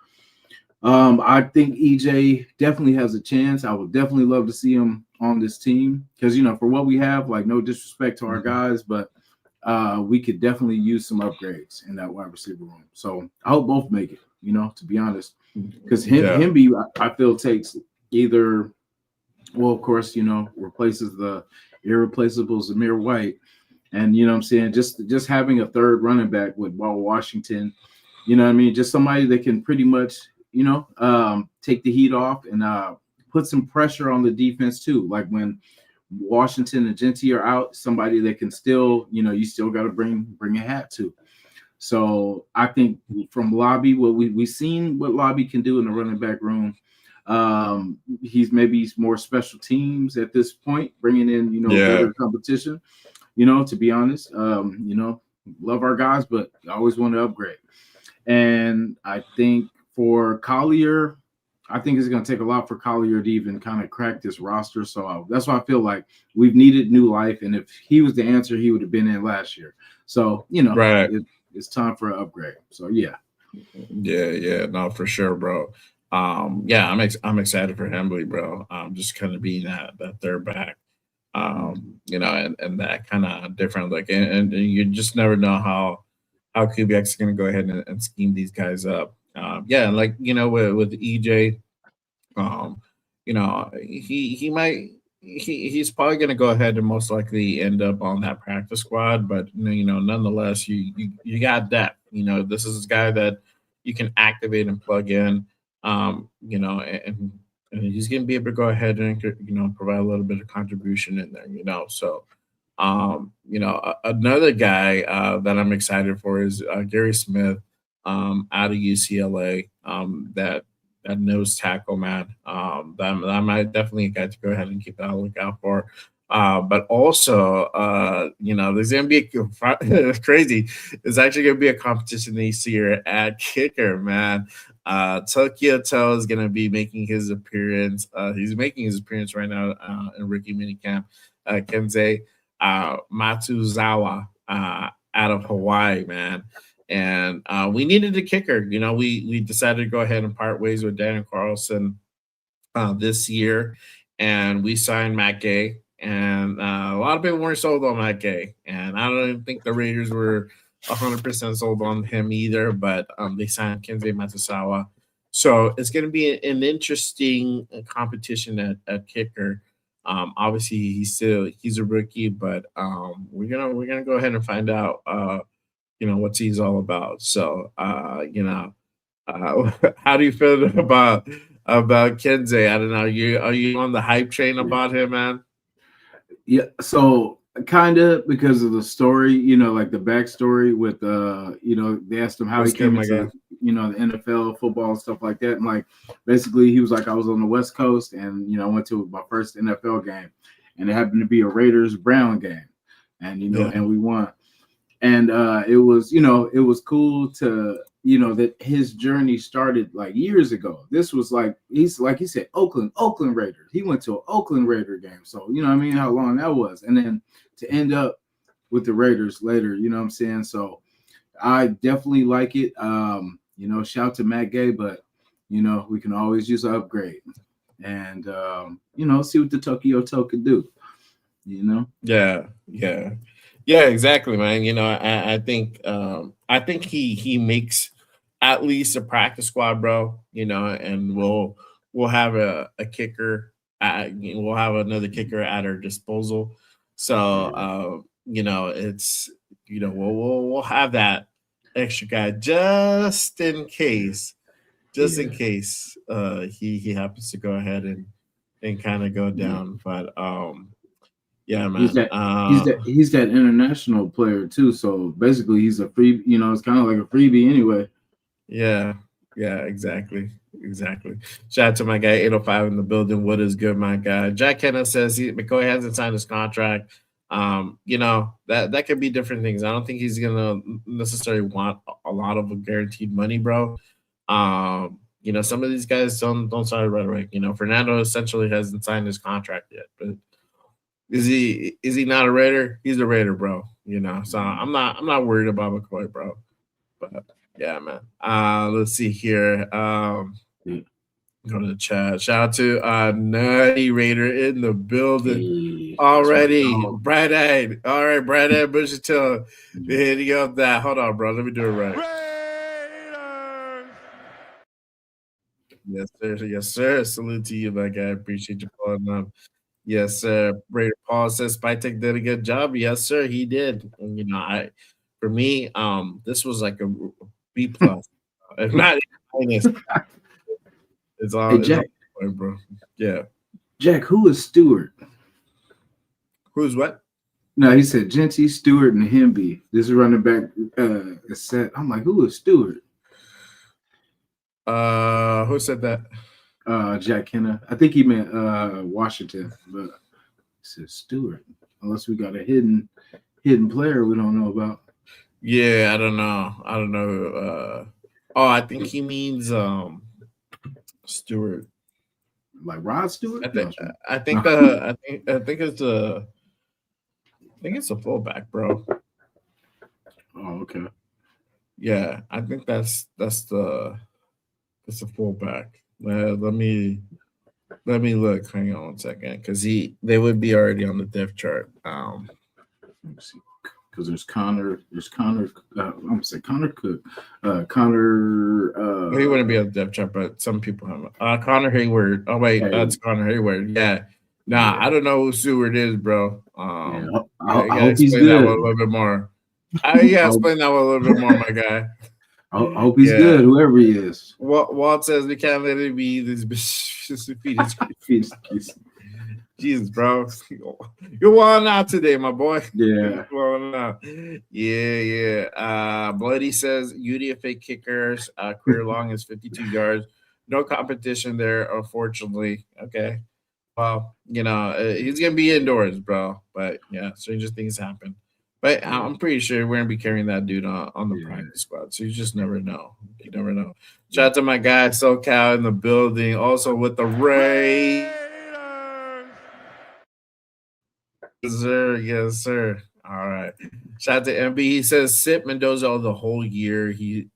I think EJ definitely has a chance. I would definitely love to see him on this team, because for what we have, like, no disrespect to our guys, but we could definitely use some upgrades in that wide receiver room. So I hope both make it, to be honest, because Hemby, I feel, takes either, well, of course, replaces the irreplaceable Zamir White, and what I'm saying, just having a third running back with Washington, just somebody that can pretty much take the heat off and put some pressure on the defense too. Like when Washington and Genty are out, somebody that can still, you still got to bring a hat to. So I think from Lobby, what we've seen what Lobby can do in the running back room. He's maybe more special teams at this point, bringing in better competition. To be honest, love our guys, but I always want to upgrade. And I think for Collier, I think it's going to take a lot for Collier to even kind of crack this roster. So that's why I feel like we've needed new life. And if he was the answer, he would have been in last year. So, right. It's time for an upgrade. So, yeah. Yeah. No, for sure, bro. I'm excited for Hembley, bro. Just kind of being that third back, and that kind of different look. And you just never know how Kubiak's going to go ahead and scheme these guys up. Like with EJ, he might he's probably going to go ahead and most likely end up on that practice squad, but nonetheless, you got depth. This is a guy that you can activate and plug in. And he's going to be able to go ahead and provide a little bit of contribution in there. So. Another guy that I'm excited for is Gary Smith out of UCLA. That nose tackle, man. That might definitely a guy to go ahead and keep that lookout for. But also, there's going to be crazy. There's actually going to be a competition this year at kicker, man. Tokyo Toe is going to be making his appearance. He's making his appearance right now in Rookie Minicamp. Kenzei Matsuzawa out of Hawaii, man. And we needed a kicker. We decided to go ahead and part ways with Daniel Carlson this year, and we signed Matt Gay. And a lot of people weren't sold on Matt Gay, and I don't even think the Raiders were 100% sold on him either. But they signed Kenzei Matsuzawa, so it's going to be an interesting competition at kicker. Obviously he's a rookie, but we're gonna go ahead and find out what he's all about. So how do you feel about Kenzei? I don't know. Are you on the hype train about him, man? Yeah, so kind of because of the story, like the backstory with they asked him how he came into the NFL football and stuff like that. And like basically he was like, I was on the West Coast and I went to my first NFL game and it happened to be a Raiders Brown game. And and we won. And it was cool to that his journey started like years ago. This was like he said, Oakland Raiders. He went to an Oakland Raider game. So how long that was. And then to end up with the Raiders later, you know what I'm saying? So I definitely like it. Shout to Matt Gay, but we can always use an upgrade. And see what the Tokyo Toe could do. Yeah, exactly, man. I think he makes at least a practice squad, bro. And we'll have a kicker. We'll have another kicker at our disposal. So it's we'll have that extra guy just in case, in case he happens to go ahead and kind of go down. But yeah, man. He's that international player too. So basically, he's a free. It's kind of like a freebie anyway. Yeah, exactly. Shout out to my guy 805 in the building. What is good, my guy? Jack Kenna says McCoy hasn't signed his contract. That could be different things. I don't think he's gonna necessarily want a lot of guaranteed money, bro. Some of these guys don't sign right away. Fernando essentially hasn't signed his contract yet, but. Is he not a Raider? He's a Raider, bro. So I'm not worried about McCoy, bro. But yeah, man. Let's see here. Go to the chat. Shout out to Nutty Raider in the building already. Bright eyed. All right, bright eyed Bushy Tail. Hitting up that. Hold on, bro. Let me do it right. Raiders! Yes, sir. Salute to you, my guy. Appreciate you pulling up. Yes, sir. Raider Paul says Spytek did a good job. Yes, sir, he did. And for me, this was like a B plus. If not minus. It's all, hey, Jack, bro. Yeah. Jack, who is Stewart? Who's what? No, he said Genty, Stewart, and Hemby. This is running back is set. I'm like, who is Stewart? Who said that? Jack Kenna. I think he meant Washington, but he said Stewart. Unless we got a hidden player we don't know about. Yeah, I don't know. I think he means Stewart. Like Rod Stewart? I think it's a fullback, bro. Oh, okay. Yeah, I think that's a fullback. Let me look. Hang on one second, because they would be already on the depth chart. Let me see. Because there's Connor. I'm gonna say Connor Cook. Connor. He wouldn't be on the depth chart, but some people have. Connor Hayward. Oh wait, that's Connor Hayward. Yeah. Nah, I don't know who Stewart is, bro. I I hope he's good. That one a little bit more. Explain that one a little bit more, my guy. I hope he's good, whoever he is. Walt says we can't let it be this Jesus, bro. You're walling out today, my boy. Yeah. Walling out. Yeah. Bloody says UDFA kickers, career long is 52 yards. No competition there, unfortunately. Okay. Well, he's gonna be indoors, bro. But yeah, stranger things happen. But I'm pretty sure we're gonna be carrying that dude on the practice squad. So you just never know. You never know. Shout out to my guy SoCal in the building, also with the Raiders. Yes, sir. All right. Shout out to MB. He says sit Mendoza the whole year. He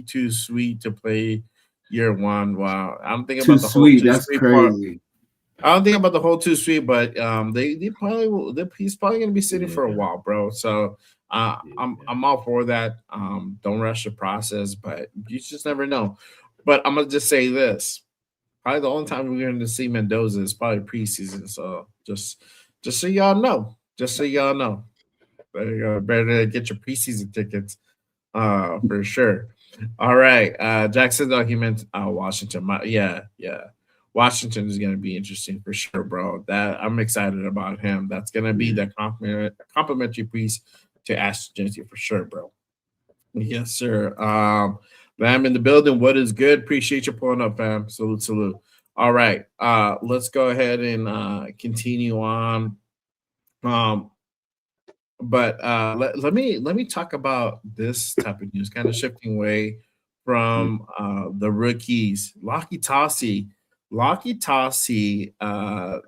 too sweet to play year one. Wow. I'm thinking too about the sweet. Whole too That's sweet crazy. Part. I don't think about the whole too sweet, but they probably will. He's probably gonna be sitting for a while, bro. So I'm all for that. Don't rush the process, but you just never know. But I'm gonna just say this: probably the only time we're going to see Mendoza is probably preseason. So just so y'all know, better get your preseason tickets, for sure. All right, Jackson though he meant Washington. Yeah. Washington is going to be interesting for sure, bro. That I'm excited about him. That's going to be the complimentary piece to Ashton Genty for sure, bro. Yes, sir. Lamb in the building. What is good? Appreciate you pulling up, fam. Salute. All right. Let's go ahead and continue on. But let me talk about this type of news, kind of shifting away from the rookies. Lockie Tossie,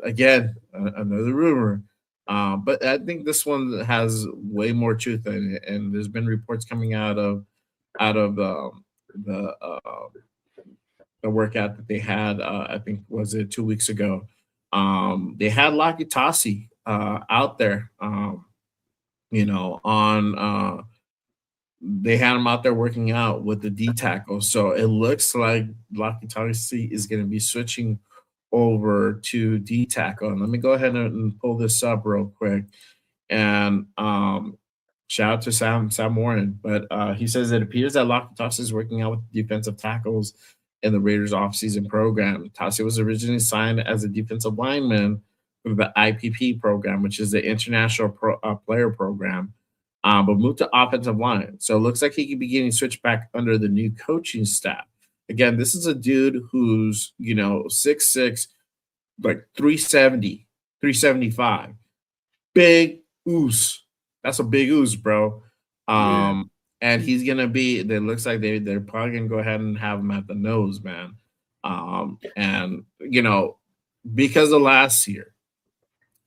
again, another rumor. But I think this one has way more truth in it, and there's been reports coming out of the workout that they had. I think was it 2 weeks ago. They had Lockie Tossie out there. They had him out there working out with the D tackle. So it looks like Lockie Tossie is going to be switching over to D tackle. And let me go ahead and pull this up real quick. And shout out to Sam Warren. But he says it appears that Lockie Tossie is working out with defensive tackles in the Raiders offseason program. Tossie was originally signed as a defensive lineman for the IPP program, which is the International Player Program. But moved to offensive line. So it looks like he could be getting switched back under the new coaching staff. Again, this is a dude who's, 6'6", like 370, 375. Big oos. That's a big oos, bro. And he's going to be, it looks like they're probably going to go ahead and have him at the nose, man. And, because of last year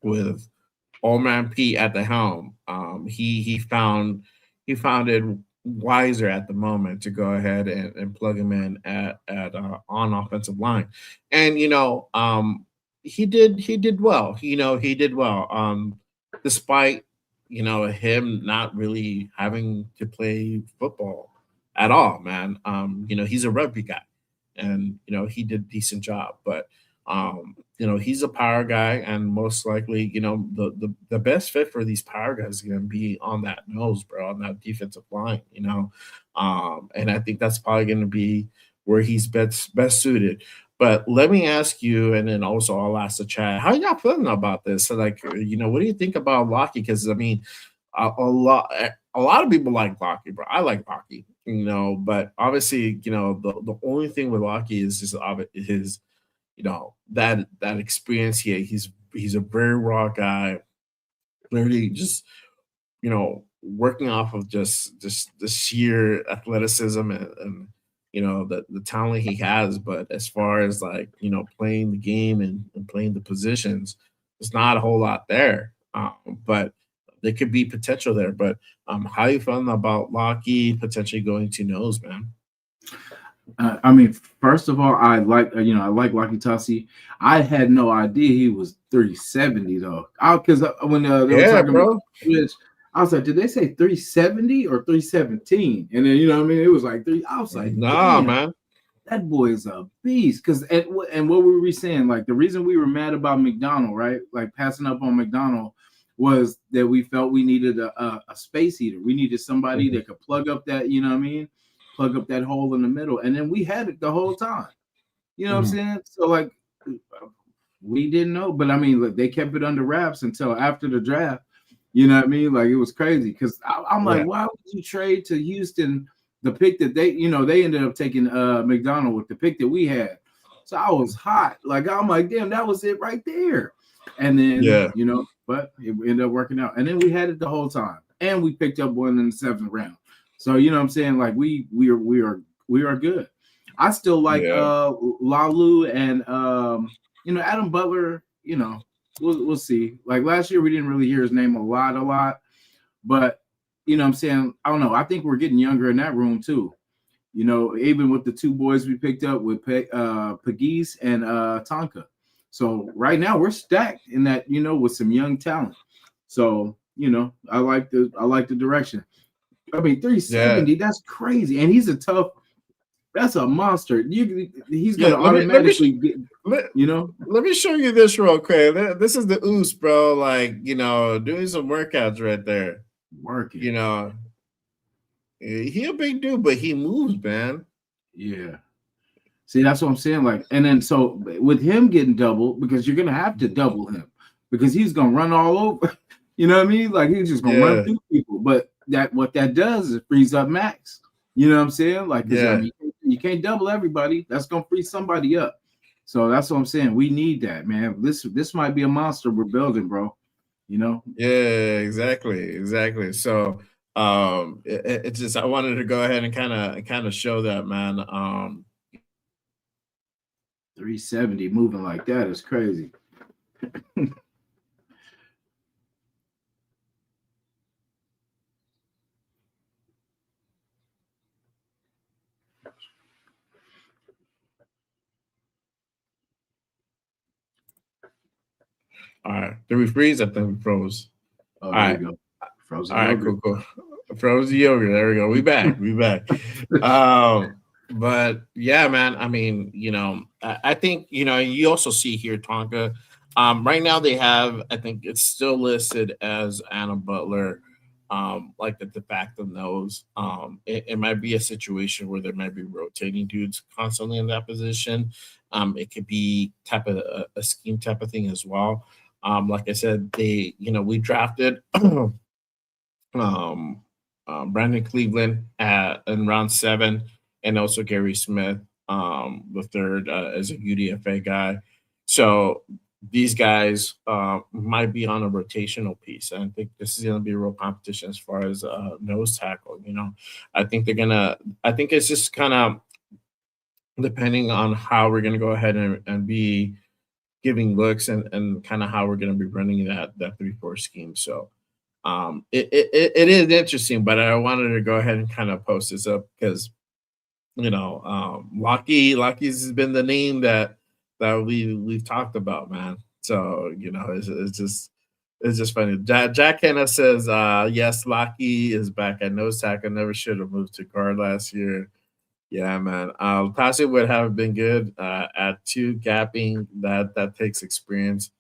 with Old Man Pete at the helm, he found it wiser at the moment to go ahead and plug him in at on offensive line, and he did well. He did well, despite him not really having to play football at all, man. He's a rugby guy, and he did a decent job, but he's a power guy, and most likely, the best fit for these power guys is going to be on that nose, bro, on that defensive line, and I think that's probably going to be where he's best suited. But let me ask you, and then also I'll ask the chat, how y'all feeling about this? So, like, what do you think about Locky? Because I mean, a lot of people like Locky, bro. I like Locky, but obviously, the only thing with Locky is just his, that experience here. He's a very raw guy, clearly just working off of just the sheer athleticism and the talent he has. But as far as like playing the game and playing the positions, there's not a whole lot there. But there could be potential there. But how you feeling about Lockheed potentially going to nose, man? I mean, first of all, I like I like Lucky Tassi. I had no idea he was 370 though. Because when they were Yeah, talking about bro. Twitch, I was like, did they say 370 or 317? And then what I mean, it was like three. I was like, Nah, damn, man. that boy is a beast. Because and what were we saying? Like the reason we were mad about McDonald, right? Like passing up on McDonald was that we felt we needed a space heater. We needed somebody that could plug up that, what I mean? Plug up that hole in the middle. And then we had it the whole time. You know what I'm saying? So like we didn't know, but I mean, look, they kept it under wraps until after the draft. You know what I mean? Like it was crazy because I'm like, why would you trade to Houston the pick that they ended up taking McDonald with the pick that we had. So I was hot. Like I'm like, damn, that was it right there. And then but it ended up working out. And then we had it the whole time. And we picked up one in the 7th round. So you know what I'm saying? Like we are good. I still like Lalu and Adam Butler, we'll see. Like last year we didn't really hear his name a lot, but you know what I'm saying? I don't know. I think we're getting younger in that room too. Even with the two boys we picked up with Pagis and Tonka. So right now we're stacked in that, with some young talent. So, I like the direction. I mean, 370, that's crazy. And he's that's a monster. He's gonna automatically get, Let me show you this real quick. This is the ooze, bro. Like, doing some workouts right there. Working. He a big dude, but he moves, man. Yeah. See, that's what I'm saying. Like, and then so with him getting doubled, because you're gonna have to double him because he's gonna run all over. You know what I mean? Like he's just gonna run through people. But what that does is it frees up Max. You know what I'm saying? Like, I mean, you can't double everybody. That's gonna free somebody up. So that's what I'm saying. We need that, man. This might be a monster we're building, bro. Yeah, exactly. So it's just I wanted to go ahead and kind of show that, man. 370 moving like that is crazy. All right. Did we freeze? I think we froze. Oh, there you go. Frozen. All right, cool. Frozen yogurt. There we go. We back. But yeah, man. I mean, I think you also see here Tonka. Right now they have, I think it's still listed as Anna Butler, like the de facto nose. It might be a situation where there might be rotating dudes constantly in that position. It could be type of a scheme type of thing as well. Like I said, we drafted Brandon Cleveland in round 7, and also Gary Smith, the third, as a UDFA guy. So these guys might be on a rotational piece. And I think this is going to be a real competition as far as nose tackle. I think it's just kind of depending on how we're going to go ahead and be giving looks and kind of how we're going to be running that 3-4 scheme. So it is interesting, but I wanted to go ahead and kind of post this up because Locky's has been the name that we've talked about, man. So it's just funny. Jack Hanna says yes, Locky is back at nose tackle. Never should have moved to guard last year. Yeah, man. Passing would have been good at 2 gapping. That takes experience.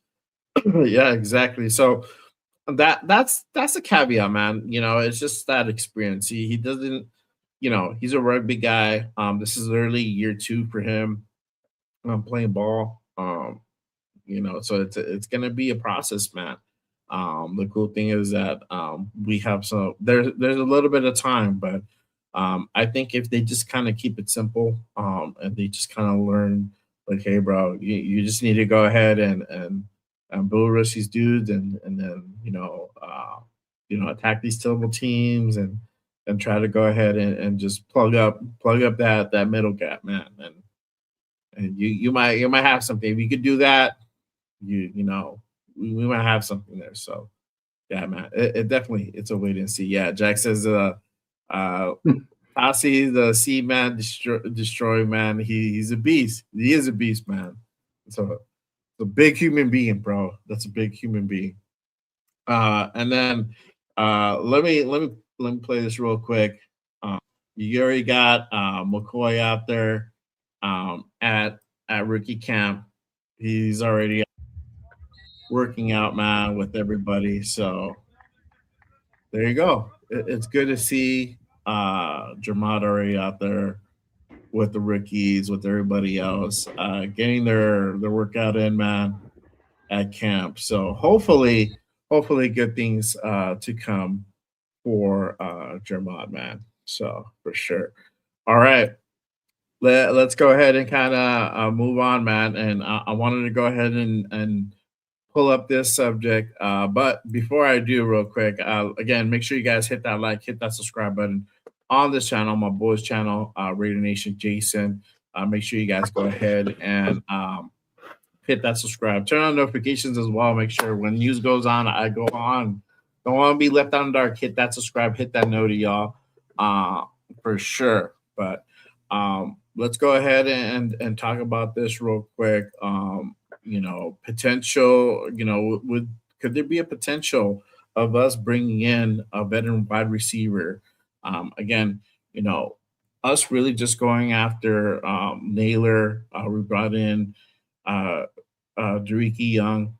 Yeah, exactly. So that's a caveat, man. It's just that experience. He doesn't. He's a rugby guy. This is literally year 2 for him. playing ball. So it's gonna be a process, man. The cool thing is that we have there's a little bit of time, but I think if they just kind of keep it simple, and they just kind of learn, like, hey, bro, you just need to go ahead and bull rush these dudes, and then attack these terrible teams, and try to go ahead and just plug up that middle gap, man, and you might have something. If you could do that, we might have something there. So yeah, man, it definitely, it's a wait and see. Yeah, Jack says Tassi, the sea man, destroy man. He's a beast. He is a beast, man. So a big human being, bro. That's a big human being. And then let me play this real quick. Um, you already got McCoy out there at rookie camp. He's already working out, man, with everybody. So there you go. It's good to see Jermad already out there with the rookies, with everybody else, getting their workout in, man, at camp. So hopefully good things to come for Jermad, man. So for sure. All right. Let's go ahead and kind of move on, man. And I wanted to go ahead and pull up this subject. But before I do, real quick, again, make sure you guys hit that like, hit that subscribe button on this channel, my boys' channel, Raider Nation Jason. Make sure you guys go ahead and hit that subscribe. Turn on notifications as well. Make sure when news goes on, I go on. Don't want to be left out in the dark. Hit that subscribe, hit that noti, y'all, for sure. But let's go ahead and talk about this real quick. Potential, could there be a potential of us bringing in a veteran wide receiver? Again, us really just going after Naylor. We brought in Dariki Young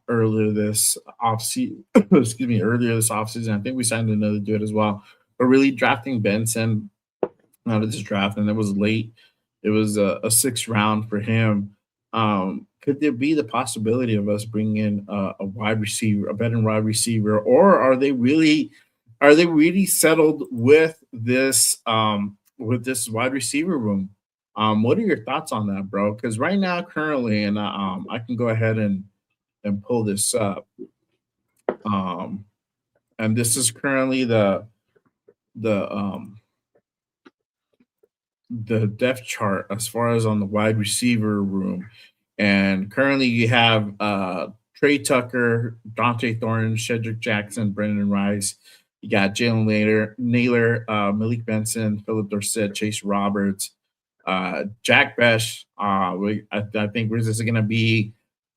earlier this offseason. Excuse me, earlier this offseason. I think we signed another dude as well. But really drafting Benson out of this draft, and it was late. It was a sixth round for him. Could there be the possibility of us bringing in a wide receiver, a veteran wide receiver, or are they really settled with this wide receiver room? What are your thoughts on that, bro? Because right now, currently, and I can go ahead and pull this up. And this is currently the depth chart as far as on the wide receiver room. And currently you have Trey Tucker, Dante Thornton, Shedrick Jackson, Brendan Rice. You got Jalen Naylor, Malik Benson, Philip Dorsett, Chase Roberts, Jack Besh. I think this is going to be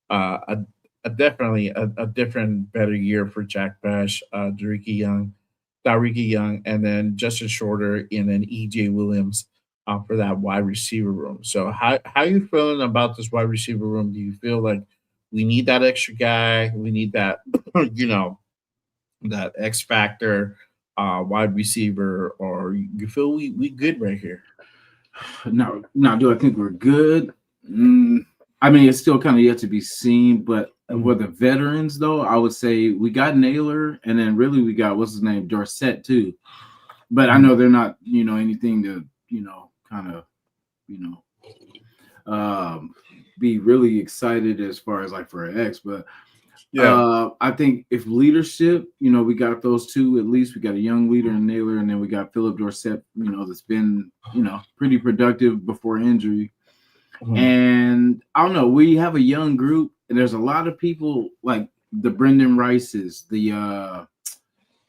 definitely a different, better year for Jack Besh, Dariki Young, and then Justin Shorter, and then EJ Williams for that wide receiver room. So how are you feeling about this wide receiver room? Do you feel like we need that extra guy? We need that, that X factor wide receiver, or you feel we good right here? No. Do I think we're good? I mean, it's still kind of yet to be seen, but with the veterans, though, I would say we got Naylor, and then really we got, what's his name, Dorsett, too. But I know they're not, anything to, kind of, be really excited as far as like for an X. But yeah, I think if leadership, we got those two at least. We got a young leader in Naylor, and then we got Philip Dorsett, that's been, pretty productive before injury. And I don't know, we have a young group, and there's a lot of people like the Brendan Rices, the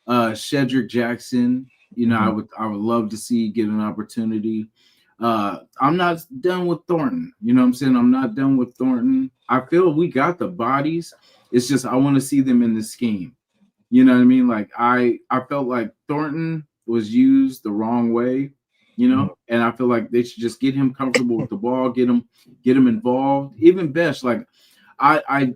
Shedrick Jackson. I would love to see get an opportunity. I'm not done with Thornton. You know what I'm saying? I'm not done with Thornton. I feel we got the bodies. It's just I want to see them in the scheme. You know what I mean? Like I felt like Thornton was used the wrong way, and I feel like they should just get him comfortable with the ball, get him involved. Even Besh, like I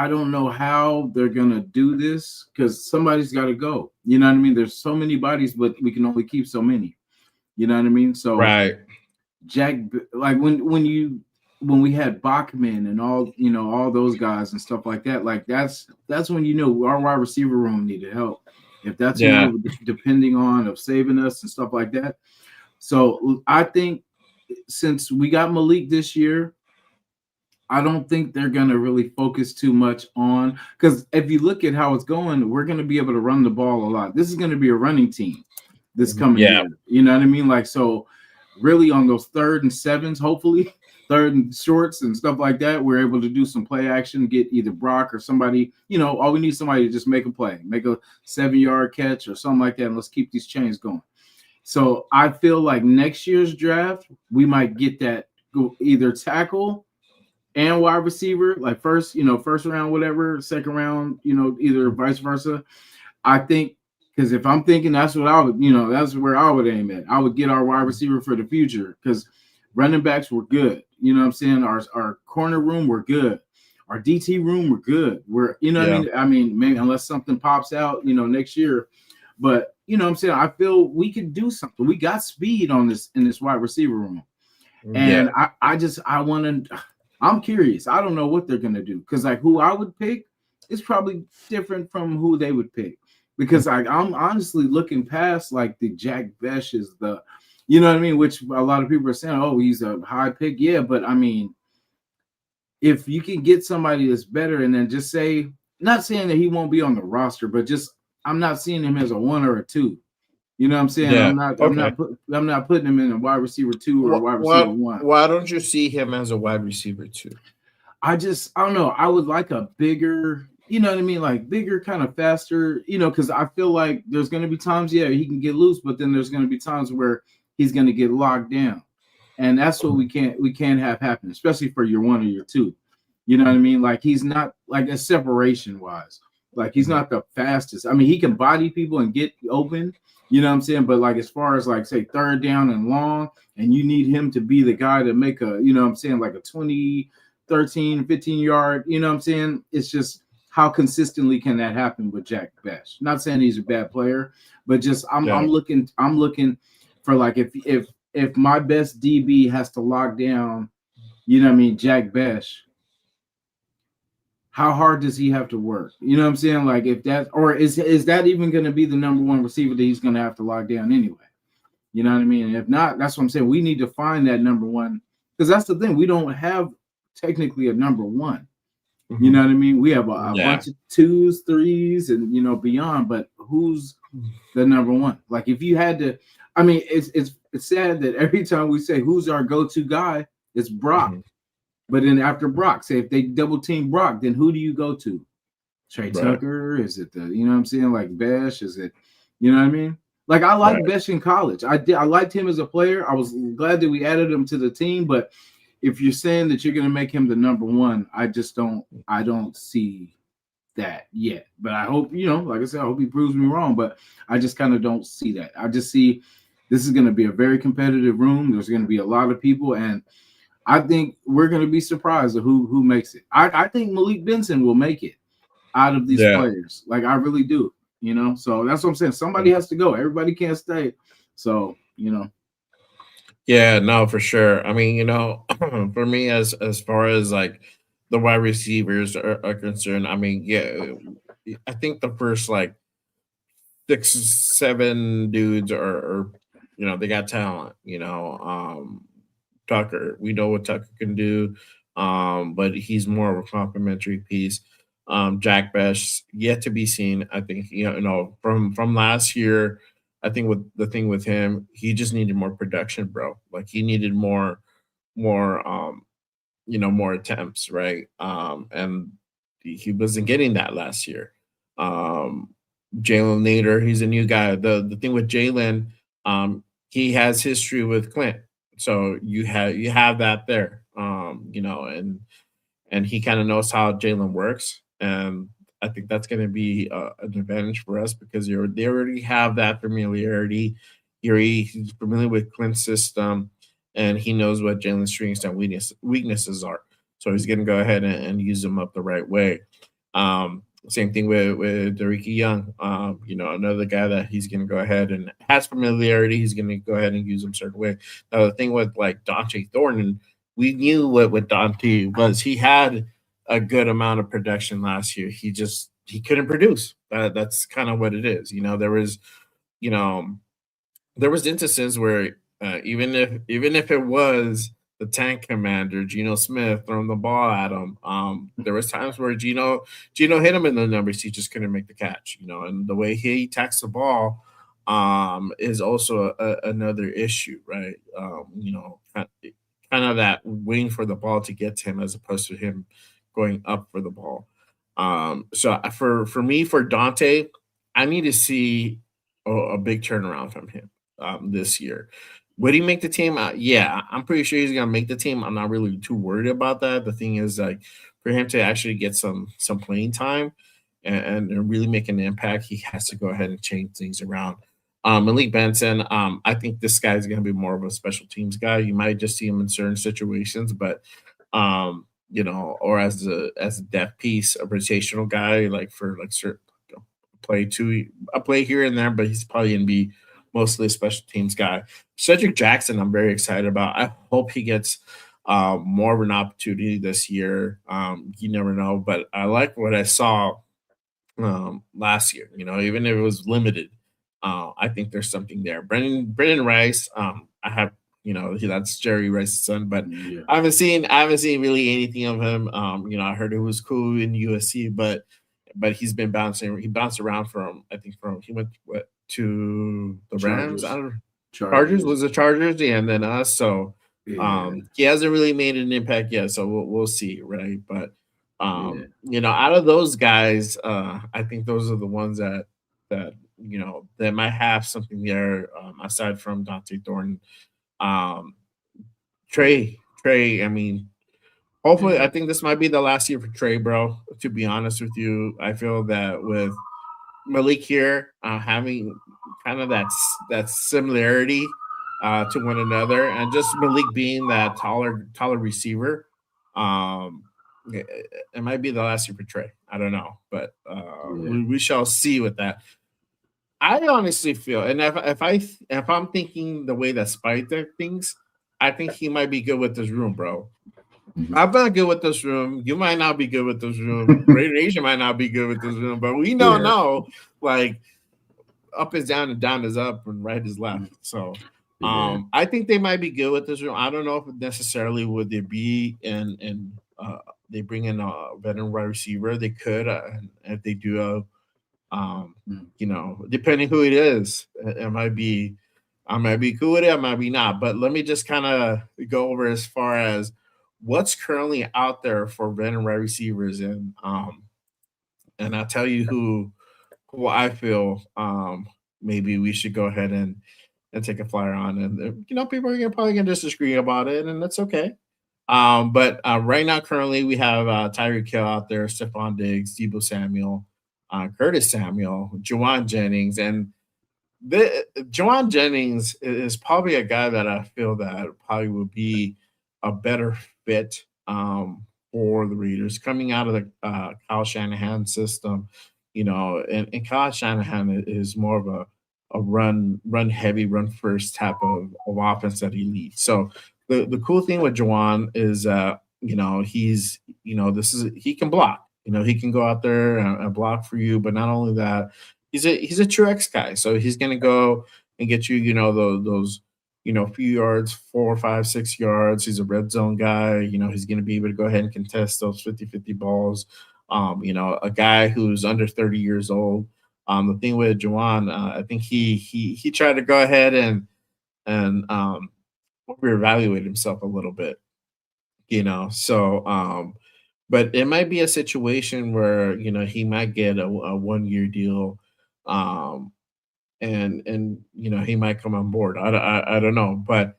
don't know how they're gonna do this because somebody's got to go. You know what I mean? There's so many bodies, but we can only keep so many. You know what I mean? So right, Jack, like when you when we had Bachman and all those guys and stuff like that, like that's when our wide receiver room needed help. If that's who we Yeah. were depending on of saving us and stuff like that. So I think since we got Malik this year, I don't think they're going to really focus too much on, because if you look at how it's going, we're going to be able to run the ball a lot. This is going to be a running team this coming Yeah. year. You know what I mean? Like, so really on those 3rd and 7s, hopefully 3rd and shorts and stuff like that, we're able to do some play action, get either Brock or somebody, all we need somebody to just make a play, make a 7-yard catch or something like that. And let's keep these chains going. So I feel like next year's draft, we might get that either tackle and wide receiver, like first round, whatever, second round, either vice versa. I think, because if I'm thinking, that's what I would, that's where I would aim at. I would get our wide receiver for the future, because running backs were good. You know what I'm saying? Our corner room were good. Our DT room were good. What I mean, maybe unless something pops out, next year. But you know what I'm saying? I feel we could do something. We got speed in this wide receiver room. And I'm curious. I don't know what they're gonna do, because like who I would pick is probably different from who they would pick, because I'm honestly looking past like the Jack Besh is the, you know what I mean, which a lot of people are saying, oh, he's a high pick. Yeah, but I mean, if you can get somebody that's better, and then just say, not saying that he won't be on the roster, but just I'm not seeing him as a 1 or a 2. You know what I'm saying? Yeah. I'm not putting him in a wide receiver 2 or a wide receiver 1. Why don't you see him as a wide receiver 2? I don't know. I would like a bigger, you know what I mean? Like bigger, kind of faster, because I feel like there's going to be times, he can get loose, but then there's going to be times where he's going to get locked down. And that's what we can't have happen, especially for your 1 or your 2. You know what I mean? Like he's not like a separation wise, like he's not the fastest. I mean, he can body people and get open, you know what I'm saying? But like, as far as like say 3rd down and long, and you need him to be the guy to make a, you know what I'm saying, like a 20, 13, 15-yard, you know what I'm saying? It's just how consistently can that happen with Jack Besh? Not saying he's a bad player, but just I'm looking for like if my best DB has to lock down, you know what I mean, Jack Besh, how hard does he have to work? You know what I'm saying? Like if that, or is that even going to be the number 1 receiver that he's going to have to lock down anyway? You know what I mean? And if not, that's what I'm saying. We need to find that number 1, because that's the thing. We don't have technically a number 1. You know what I mean? We have a bunch of 2s, 3s, and beyond. But who's the number 1? Like if you had to, I mean, it's sad that every time we say who's our go-to guy, it's Brock. But then after Brock, say if they double team Brock, then who do you go to? Trey Tucker? Is it the, you know what I'm saying, like Besh? Is it, you know what I mean? Like I liked Besh in college. I liked him as a player. I was glad that we added him to the team. But if you're saying that you're going to make him the number 1, I don't see that yet. But I hope, like I said, I hope he proves me wrong. But I just kind of don't see that. I just see this is going to be a very competitive room. There's going to be a lot of people, and I think we're going to be surprised at who makes it. I think Malik Benson will make it out of these players. Like I really do, So that's what I'm saying. Somebody has to go. Everybody can't stay. So, Yeah, no, for sure. I mean, for me, as far as like the wide receivers are concerned, I mean, I think the first like 6, 7 dudes are they got talent. Tucker, we know what Tucker can do, but he's more of a complementary piece. Jack Besh yet to be seen. I think from last year. I think with the thing with him, he just needed more production, bro. Like he needed more more attempts, right? And he wasn't getting that last year. Jalen Nader, he's a new guy. The thing with Jalen, he has history with Clint, so you have that there, and he kind of knows how Jalen works, and I think that's going to be an advantage for us because they already have that familiarity. He's familiar with Clint's system, and he knows what Jalen's strengths and weaknesses are. So he's going to go ahead and use them up the right way. Same thing with Rookie Young. Another guy that he's going to go ahead and has familiarity. He's going to go ahead and use them a certain way. Now, the thing with like Dante Thornton, we knew what Dante was. He had a good amount of production last year. He couldn't produce. That's kind of what it is. You know, there was instances where even if it was the tank commander Geno Smith throwing the ball at him, there was times where Geno hit him in the numbers. He just couldn't make the catch. And the way he attacks the ball is also another issue, right? Kind of that waiting for the ball to get to him as opposed to him going up for the ball. So for me, for Dante, I need to see a big turnaround from him this year. Would he make the team? Yeah, I'm pretty sure he's gonna make the team. I'm not really too worried about that. The thing is, like, for him to actually get some playing time and really make an impact, he has to go ahead and change things around. Malik Benson, I think this guy is going to be more of a special teams guy. You might just see him in certain situations, but or as a depth piece, a rotational guy, like for like certain a play here and there, but he's probably going to be mostly a special teams guy. Cedric Jackson, I'm very excited about. I hope he gets more of an opportunity this year. You never know, but I like what I saw last year. Even if it was limited, I think there's something there. Brendan Rice, I have that's Jerry Rice's son, but Yeah. I haven't seen really anything of him. I heard it was cool in USC, but he's been bouncing. He bounced around he went to the Rams. Chargers. I don't know. Chargers was the Chargers, yeah, and then us. So Yeah. he hasn't really made an impact yet. So we'll see, right? But out of those guys, I think those are the ones that that might have something there aside from Dante Thornton. Trey, I mean, hopefully, I think this might be the last year for Trey, bro. To be honest with you, I feel that with Malik here having kind of that similarity to one another, and just Malik being that taller receiver, it might be the last year for Trey. I don't know, but we shall see with that. I honestly feel, and if I'm thinking the way that Spike thinks, I think he might be good with this room, bro. I'm not good with this room. You might not be good with this room. Raider Nation might not be good with this room, but we don't know. Like, up is down and down is up and right is left. So I think they might be good with this room. I don't know if necessarily would they be and they bring in a veteran wide receiver. They could, if they do depending who it is, it might be. I might be cool with it. I might be not. But let me just kind of go over as far as what's currently out there for veteran wide receivers, and I'll tell you who I feel maybe we should go ahead and take a flyer on. And people are probably gonna disagree about it, and that's okay. But right now, currently, we have Tyreek Hill out there, Stephon Diggs, Debo Samuel, Curtis Samuel, Juwan Jennings, and Juwan Jennings is probably a guy that I feel that probably would be a better fit for the Raiders coming out of the Kyle Shanahan system. And Kyle Shanahan is more of a run heavy, run first type of offense that he leads. So the cool thing with Juwan is he's he can block. He can go out there and block for you, but not only that, he's a true X guy. So he's gonna go and get you, those few yards, 4, 5, 6 yards. He's a red zone guy. He's gonna be able to go ahead and contest those 50-50 balls. A guy who's under 30 years old. The thing with Juwan, I think he tried to go ahead and reevaluate himself a little bit. So but it might be a situation where he might get a 1-year deal, and he might come on board. I don't know, but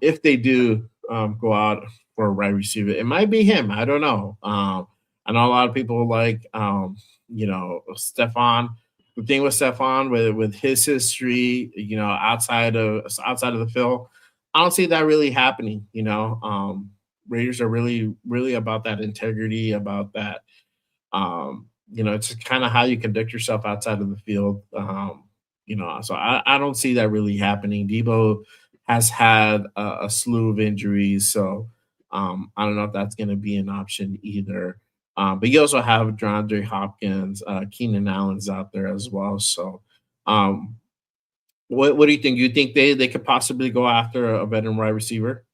if they do go out for a wide receiver, it might be him. I don't know. I know a lot of people like Stephon. The thing with Stephon, with his history, outside of the field, I don't see that really happening. Raiders are really, really about that integrity, about that. It's kind of how you conduct yourself outside of the field. So I don't see that really happening. Debo has had a slew of injuries, so I don't know if that's going to be an option either. But you also have DeAndre Hopkins, Keenan Allen's out there as well. So, um, what do you think? You think they could possibly go after a veteran wide receiver?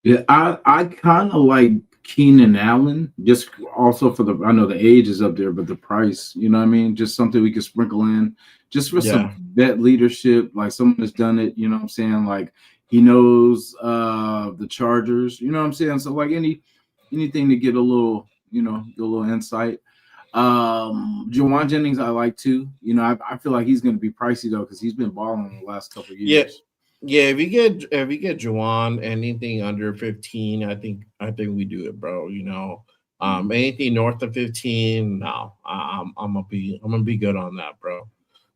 Yeah, I kind of like Keenan Allen, just also for the I know the age is up there, but the price, you know what I mean? Just something we could sprinkle in just for some Yeah, vet leadership, like someone that's done it, you know what I'm saying? Like he knows the Chargers, you know what I'm saying? So like anything to get a little, get a little insight. Jawan Jennings, I like too. You know, I feel like he's going to be pricey though because he's been balling the last couple of yeah, years. yeah. If you get Juwan anything under 15, I think we do it, bro. Anything north of 15, no, I'm gonna be good on that, bro.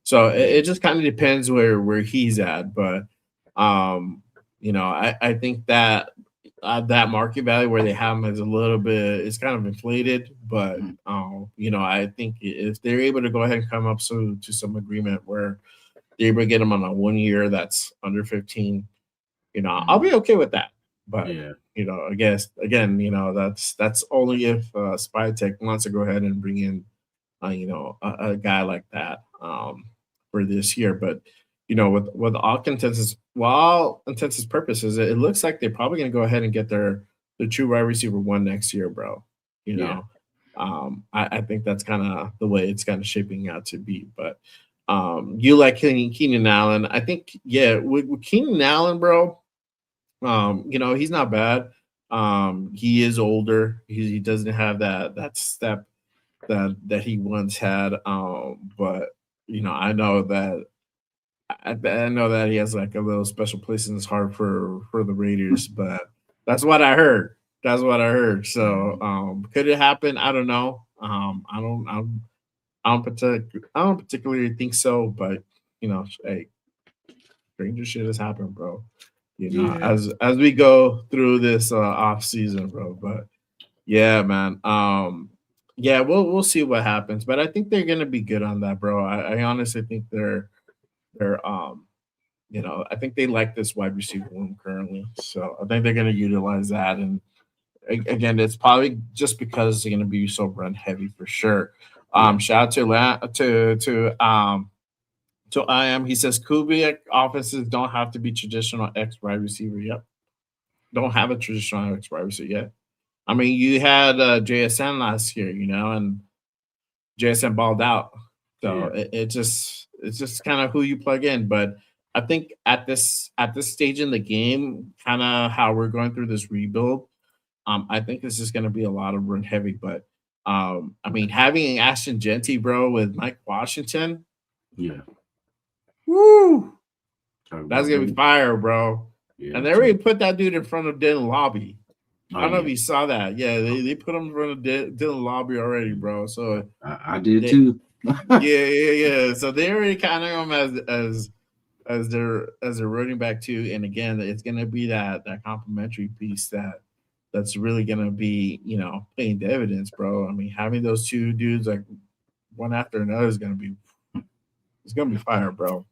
So it just kind of depends where he's at, but um, I think that that market value where they have him is a little bit it's kind of inflated, but Mhm. I think if they're able to go ahead and come up to some agreement where they're able to get him on a 1 year that's under 15, I'll be okay with that. But Yeah, I guess again, that's only if Spytech wants to go ahead and bring in a guy like that for this year. But with all intents and purposes, it looks like they're probably going to go ahead and get their true wide receiver one next year, bro. You yeah. know, I think that's kind of the way it's kind of shaping out to be. But you like Keenan Allen? I think yeah, with Keenan Allen, bro. He's not bad. He is older. He doesn't have that step that he once had. But I know that he has like a little special place in his heart for the Raiders. But that's what I heard. That's what I heard. So could it happen? I don't know. I don't particularly think so. But hey, stranger shit has happened, bro. Yeah. As we go through this off season, bro. But yeah, man. Yeah, we'll see what happens, but I think they're gonna be good on that, bro. I honestly think they're I think they like this wide receiver room currently, so I think they're gonna utilize that. And again, it's probably just because they're gonna be so run heavy for sure. Yeah. Shout out to I am. He says Kubiak offenses don't have to be traditional X wide receiver. Yep, don't have a traditional X wide receiver yet. I mean, you had JSN last year, and JSN balled out. So Yeah. it's just kind of who you plug in. But I think at this stage in the game, kind of how we're going through this rebuild, I think this is going to be a lot of run heavy. But I mean, having Ashton Genty, bro, with Mike Washington, Yeah. woo, Talk that's about gonna be that. fire, bro. Yeah. And they already put that dude in front of Dylan Lobby. Oh I don't know if yeah. you saw that. Yeah, they put him in front of Dylan Lobby already, bro. So I did they, too. yeah. So they already kind of him as their running back too. And again, it's gonna be that complimentary piece that's really gonna be paying dividends, bro. I mean, having those two dudes like one after another is gonna be it's gonna be fire, bro.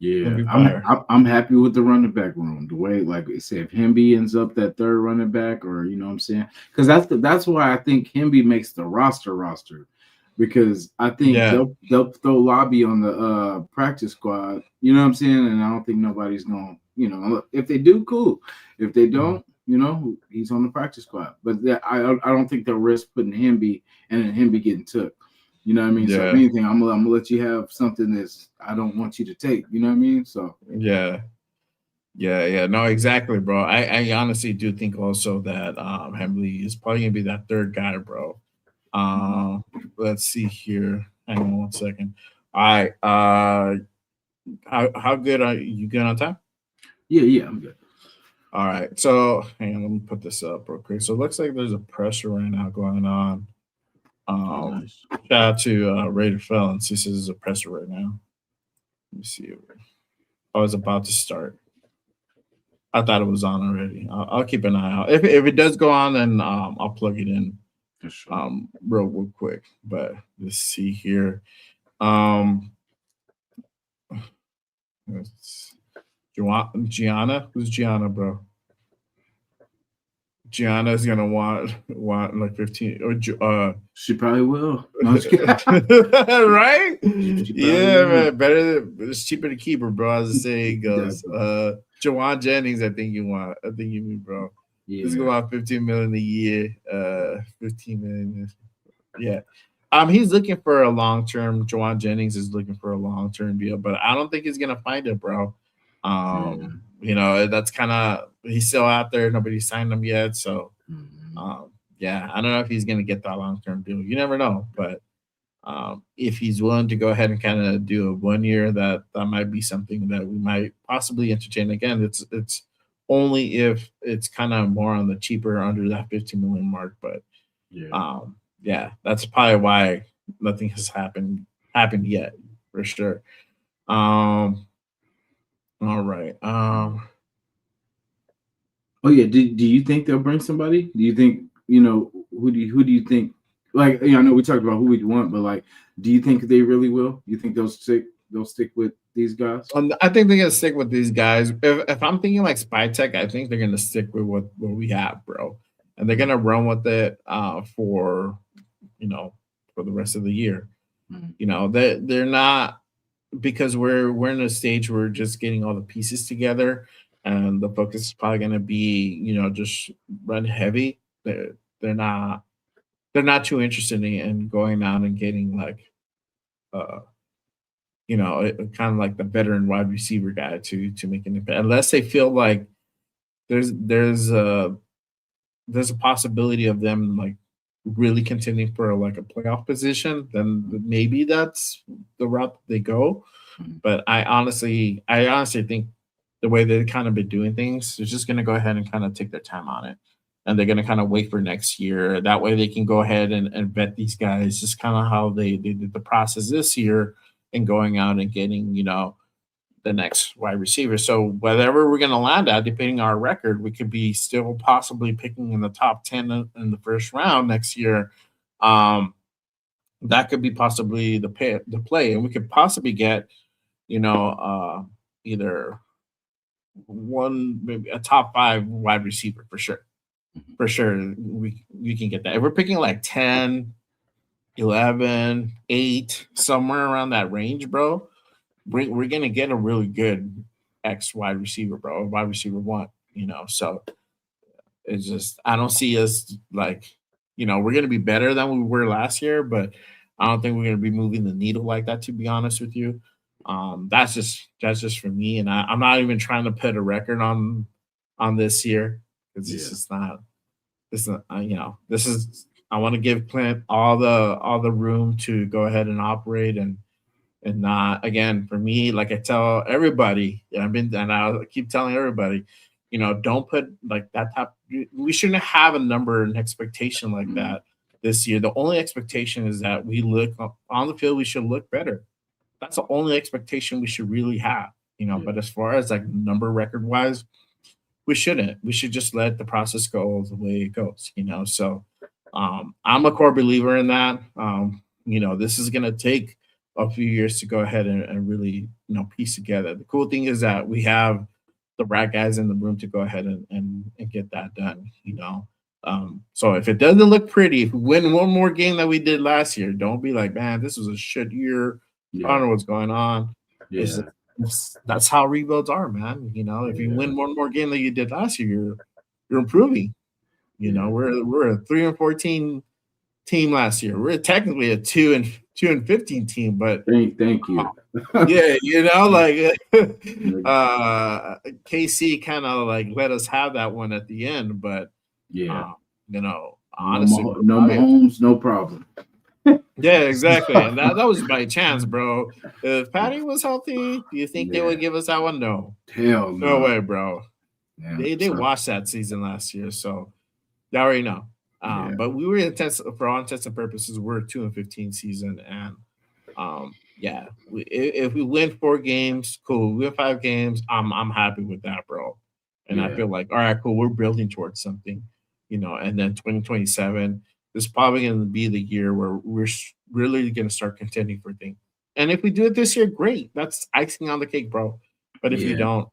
It's gonna Yeah, be I'm fire. I'm I'm happy with the running back room. The way, like I said, if Hemby ends up that third running back, or you know what I'm saying, because that's why I think Hemby makes the roster, because I think Yeah, they'll throw Lobby on the practice squad. You know what I'm saying, and I don't think nobody's going. If they do, cool. If they don't, he's on the practice squad. But I don't think they'll risk putting Hemby and then Hemby getting took. You know what I mean? So if yeah, anything, I'm gonna let you have something that's I don't want you to take. You know what I mean? So yeah. Yeah. No, exactly, bro. I honestly do think also that Hemley is probably gonna be that third guy, bro. Uh, let's see here. Hang on one second. All right. How good are you? Good on time? yeah, I'm good. All right. So hang on. Let me put this up real quick. So it looks like there's a pressure right now going on. Oh, Um, nice. shout out to Raider Felons. He says there's a pressure right now. Let me see. I was about to start. I thought it was on already. I'll keep an eye out. If it does go on, then I'll plug it in For sure. real quick. But let's see here. Um, Gianna, who's Gianna, bro? Gianna's gonna want like 15 or She probably will. No, I'm just kidding. right? She Yeah, probably will. man. Better it's cheaper to keep her, bro. As the saying goes. Definitely. Jawan Jennings, I think you want. I think you mean, bro. Let's go Yeah. out 15 million a year. 15 million. Yeah. He's looking for a long term. Jawan Jennings is looking for a long term deal, but I don't think he's gonna find it, bro. Yeah. You know, that's kind of he's still out there. Nobody signed him yet, so Mhm. yeah, I don't know if he's gonna get that long term deal. You never know, but if he's willing to go ahead and kind of do a 1 year, that might be something that we might possibly entertain. Again, it's only if it's kind of more on the cheaper under that 15 million mark, but Yeah. yeah, that's probably why nothing has happened yet for sure. All right. Oh yeah. Do you think they'll bring somebody? Do you think who do you think? Like, I know we talked about who we want, but like, do you think they really will? You think they'll stick with these guys? I think they're gonna stick with these guys. If I'm thinking like Spy Tech, I think they're gonna stick with what we have, bro, and they're gonna run with it for you know for the rest of the year. Mhm. You know they're not because we're in a stage where we're just getting all the pieces together, and the focus is probably gonna be just run heavy. They're not too interested in going out and getting like uh kind of like the veteran wide receiver guy to make an impact unless they feel like there's there's a possibility of them like really contending for like a playoff position, then maybe that's the route they go. Mhm. But I honestly think the way they've kind of been doing things, they're just going to go ahead and kind of take their time on it, and they're going to kind of wait for next year. That way, they can go ahead and vet these guys, just kind of how they did the process this year, and going out and getting the next wide receiver. So whatever we're going to land at, depending on our record, we could be still possibly picking in the top 10 in the first round next year. Um, that could be possibly the play, and we could possibly get either one maybe a top 5 wide receiver for sure. For sure, we can get that. If we're picking like 10, 11, 8, somewhere around that range, bro, we're gonna get a really good X wide receiver, bro, wide receiver one. So it's just I don't see us like we're gonna be better than we were last year, but I don't think we're gonna be moving the needle like that. To be honest with you, that's just for me, and I'm not even trying to put a record on this year because Yeah. this is this is I want to give Clint all the room to go ahead and operate and not again for me like I tell everybody and I keep telling everybody don't put like that top we shouldn't have a number and expectation like Mhm. that this year. The only expectation is that we look on the field, we should look better. That's the only expectation we should really have. Yeah. But as far as like number record wise, we shouldn't. We should just let the process go the way it goes. So I'm a core believer in that. This is gonna take a few years to go ahead and really, piece together. The cool thing is that we have the right guys in the room to go ahead and get that done. So if it doesn't look pretty, if we win one more game that we did last year, don't be like, man, this was a shit year. I don't Yeah. know what's going on. It's Yeah. that's how rebuilds are, man. If you Yeah. win one more game that you did last year, you're improving. Yeah. We're a 3-14 team last year. We're technically a 2-15 team, but Thank you. yeah, like Like, KC kind of like let us have that one at the end, but yeah. No, honestly, we're no probably Mahomes, no problem. yeah, exactly, and that was by chance, bro. If Patty was healthy, do you think they Yeah. would give us that one? No, Hell no no. way, bro. Yeah. They So, watched that season last year, so they already know. yeah. But we were for all intents and purposes, we're a 2-15 season, and yeah, if we win 4 games, cool. We win 5 games, I'm happy with that, bro. And I Yeah. feel like, all right, cool, we're building towards something, And then 2027 is probably going to be the year where we're really going to start contending for things. And if we do it this year, great. That's icing on the cake, bro. But if we Yeah. don't,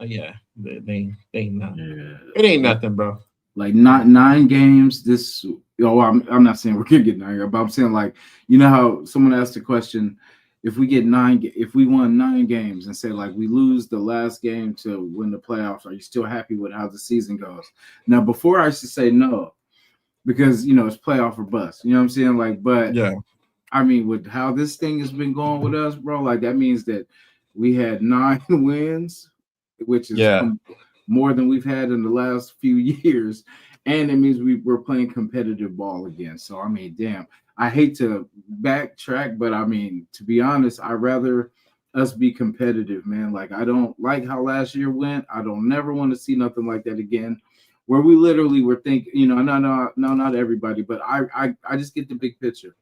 yeah, they ain't nothing. Yeah. It ain't nothing, bro. Like not 9 games. This. Oh, I'm not saying we're gonna get 9, but I'm saying like you know how someone asked the question, if we won 9 games and say like we lose the last game to win the playoffs, are you still happy with how the season goes? Now, before I used to say no because it's playoff or bust. You know what I'm saying? Like, but Yeah. I mean, with how this thing has been going with us, bro, like that means that we had 9 wins, which is more than we've had in the last few years. And it means we're playing competitive ball again. So, I mean, damn, I hate to backtrack, but I mean, to be honest, I'd rather us be competitive, man. Like, I don't like how last year went. I don't never want to see nothing like that again, where we literally were thinking, no, not everybody, but I just get the big picture.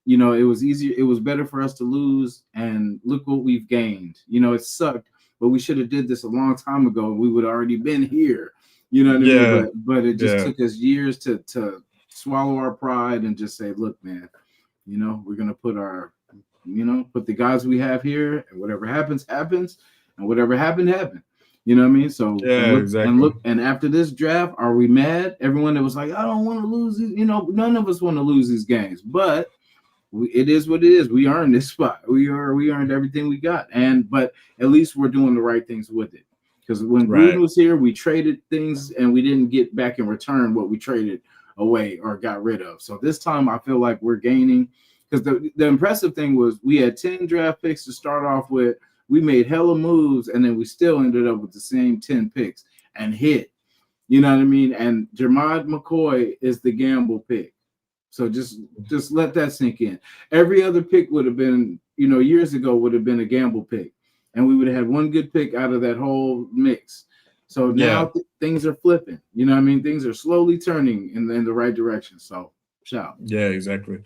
It was easier. It was better for us to lose, and look what we've gained. It sucked, but we should have did this a long time ago. We would have already been here. You know what I mean? But it just took us years to swallow our pride and just say, look, man, we're gonna put put the guys we have here, and whatever happens, happens, and whatever happened, happened. You know what I mean? So and after this draft, are we mad? Everyone that was like, I don't want to lose it. None of us want to lose these games, but it is what it is. We earned this spot. We earned everything we got, but at least we're doing the right things with it. Because when Gruden was here, we traded things and we didn't get back in return what we traded away or got rid of. So this time, I feel like we're gaining. Because the impressive thing was we had 10 draft picks to start off with. We made hella moves, and then we still ended up with the same 10 picks and hit. You know what I mean? And Jermod McCoy is the gamble pick. So just let that sink in. Every other pick would have been, years ago would have been a gamble pick, and we would have had one good pick out of that whole mix. So now things are flipping. You know what I mean? Things are slowly turning in the right direction. So shout. Yeah, exactly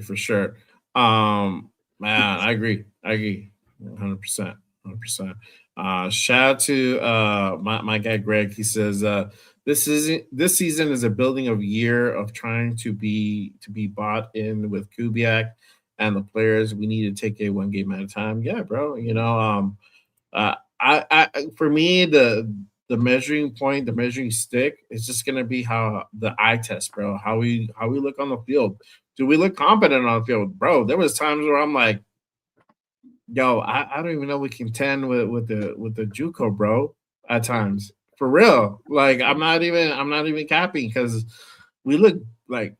for sure. Man, I agree. 100%. Shout out to my guy Greg. He says this season is a building of year of trying to be bought in with Kubiak and the players. We need to take it one game at a time. Yeah, bro. I for me the measuring point, the measuring stick is just gonna be how the eye test, bro. How we look on the field. Do we look competent on the field, bro? There was times where I'm like, yo, I don't even know we contend with the JUCO, bro. At times, for real. Like I'm not even capping because we look like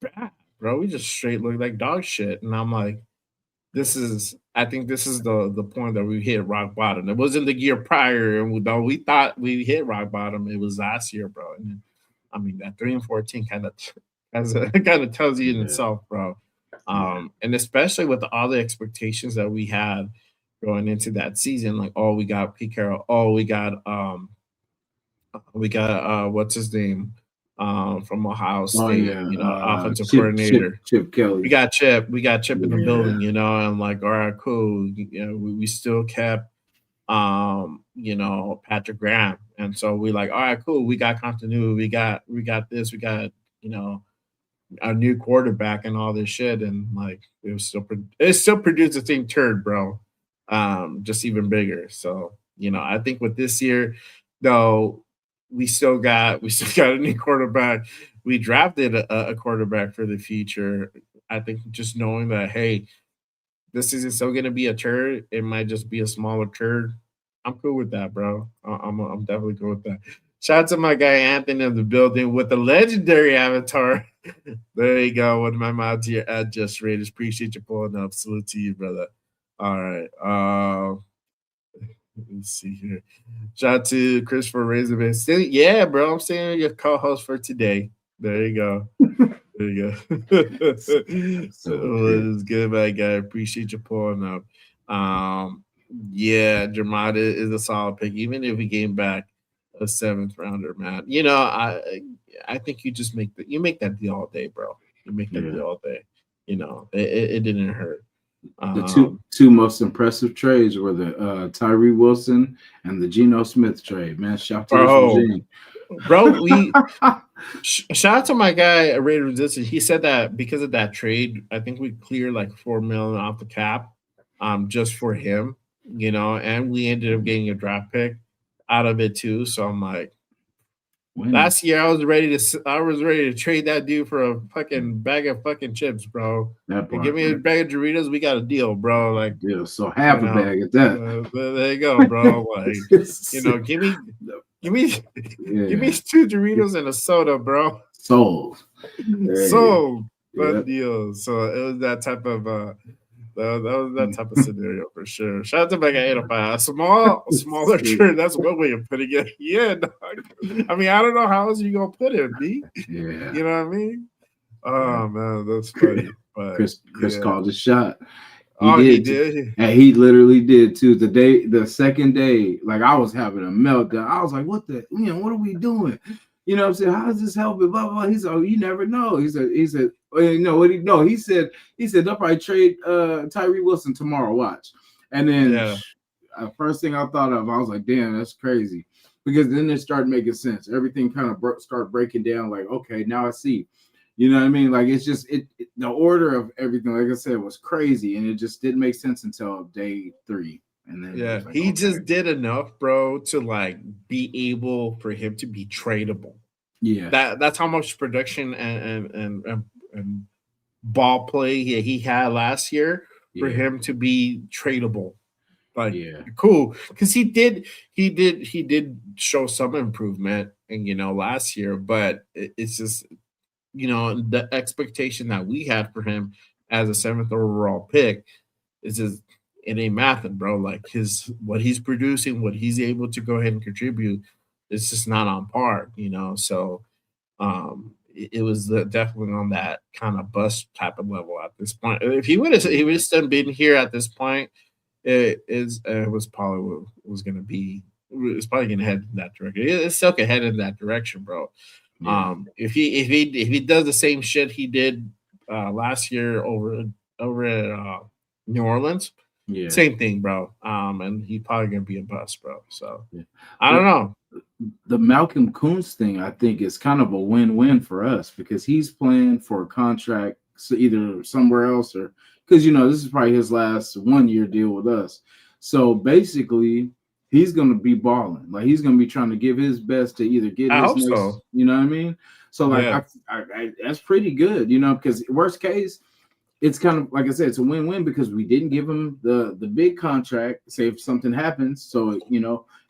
bad, bro. We just straight look like dog shit, and I'm like, I think this is the point that we hit rock bottom. It wasn't the year prior, and though we thought we hit rock bottom, it was last year, bro. And I mean that 3-14 kind of tells you in itself, bro. And especially with all the expectations that we had going into that season, like, oh, we got Pete Carroll, oh, we got what's his name from Ohio State, offensive coordinator Chip Kelly. We got Chip in the building, and like, all right, cool. We still kept Patrick Graham, and so we like, all right, cool. We got continuity. We got this. We got a new quarterback and all this shit, and like it still produced the same turd, bro. Just even bigger. So I think with this year, though, we still got a new quarterback. We drafted a quarterback for the future. I think just knowing that, hey, this isn't still going to be a turd. It might just be a smaller turd. I'm cool with that, bro. I'm definitely cool with that. Shout out to my guy Anthony in the building with the legendary avatar. There you go. One of my mods here at Just Raiders. Appreciate you pulling up. Salute to you, brother. All right. Let me see here. Shout out to Christopher Razorback. Yeah, bro. I'm saying your co-host for today. There you go. There you go. So it's good, my guy. Appreciate you pulling up. Yeah, Jermada is a solid pick, even if we came back a 7th rounder, man. I think you just make that deal all day, bro. You make that deal all day. It didn't hurt. The two most impressive trades were the Tyree Wilson and the Geno Smith trade. Man, shout out to bro. Shout out to my guy Raider Resistance. He said that because of that trade, I think we cleared like $4 million off the cap, just for him. And we ended up getting a draft pick out of it too. So I'm like, Winning. Last year, I was ready to trade that dude for a fucking bag of fucking chips, bro. That And part. give me a bag of Doritos. We got a deal, bro. Like, Yeah, so half you a know, bag at that. there you go, bro. Like, give me, give me, give me Yeah. 2 Doritos and a soda, bro. Sold. Hey. So fun Yep. deal. So it was that type of that was that type of scenario for sure. Shout out to Mega 805. Smaller trade. That's one way of putting it. Yeah, dog. I mean, I don't know how else you gonna put it, B. Yeah. You know what I mean? Oh man, that's funny. But Chris yeah. called the shot. He did. And he literally did too. The second day, like I was having a meltdown. I was like, what are we doing? You know what I'm saying? How does this help it? Blah, blah, blah. He said, oh, you never know. He said, he said, they'll probably trade Tyree Wilson tomorrow. Watch. And then first thing I thought of, I was like, damn, that's crazy. Because then it started making sense. Everything kind of start breaking down, like, okay, now I see. You know what I mean? Like it's just the order of everything, like I said, was crazy, and it just didn't make sense until day 3. And then he just did enough, bro, to like be able for him to be tradable. Yeah, that's how much production and ball play he had last year for him to be tradable. Like cool, because he did show some improvement, and last year, but it's just the expectation that we had for him as a 7th overall pick is just it ain't mathing, bro. Like what he's producing, what he's able to go ahead and contribute, it's just not on par, So it was definitely on that kind of bust type of level at this point. If he would have still been here at this point, it was probably what was going to be. It's probably going to head in that direction. It still can head in that direction, bro. Yeah. If he does the same shit he did last year over at New Orleans, same thing, bro. And he's probably gonna be a bust, bro. So I don't know. The Malcolm Kuntz thing, I think, is kind of a win-win for us because he's playing for a contract either somewhere else or because this is probably his last 1-year deal with us. So basically, he's gonna be balling. Like he's gonna be trying to give his best to either get his next. So. You know what I mean? So like, I that's pretty good. Because worst case, it's kind of like I said, it's a win-win because we didn't give him the big contract. Say if something happens, so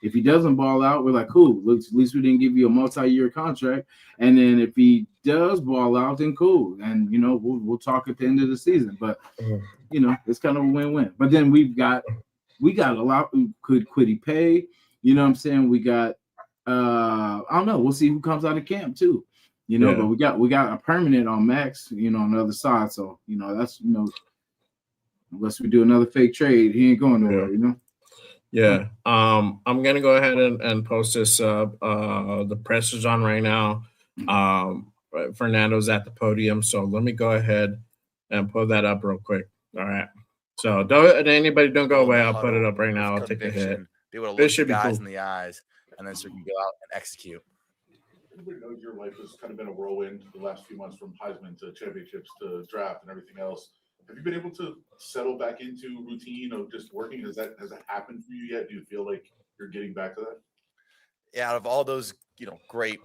if he doesn't ball out, we're like, cool. At least we didn't give you a multi-year contract. And then if he does ball out, then cool. And we'll talk at the end of the season. But it's kind of a win-win. But then we got a lot. Could he pay? You know what I'm saying? We got I don't know. We'll see who comes out of camp too. But we got a permanent on Max, on the other side. So, that's unless we do another fake trade, he ain't going nowhere, Yeah. I'm gonna go ahead and post this up. The pressure's on right now. Fernando's at the podium, so let me go ahead and pull that up real quick. All right. So don't go away. I'll put it up right now. I'll take a hit. Be able to look the guys in the eyes, and then so you can go out and execute. Everybody knows your life has kind of been a whirlwind the last few months, from Heisman to championships to draft and everything else. Have you been able to settle back into routine of just working? Has that happened for you yet? Do you feel like you're getting back to that? Yeah, out of all those, great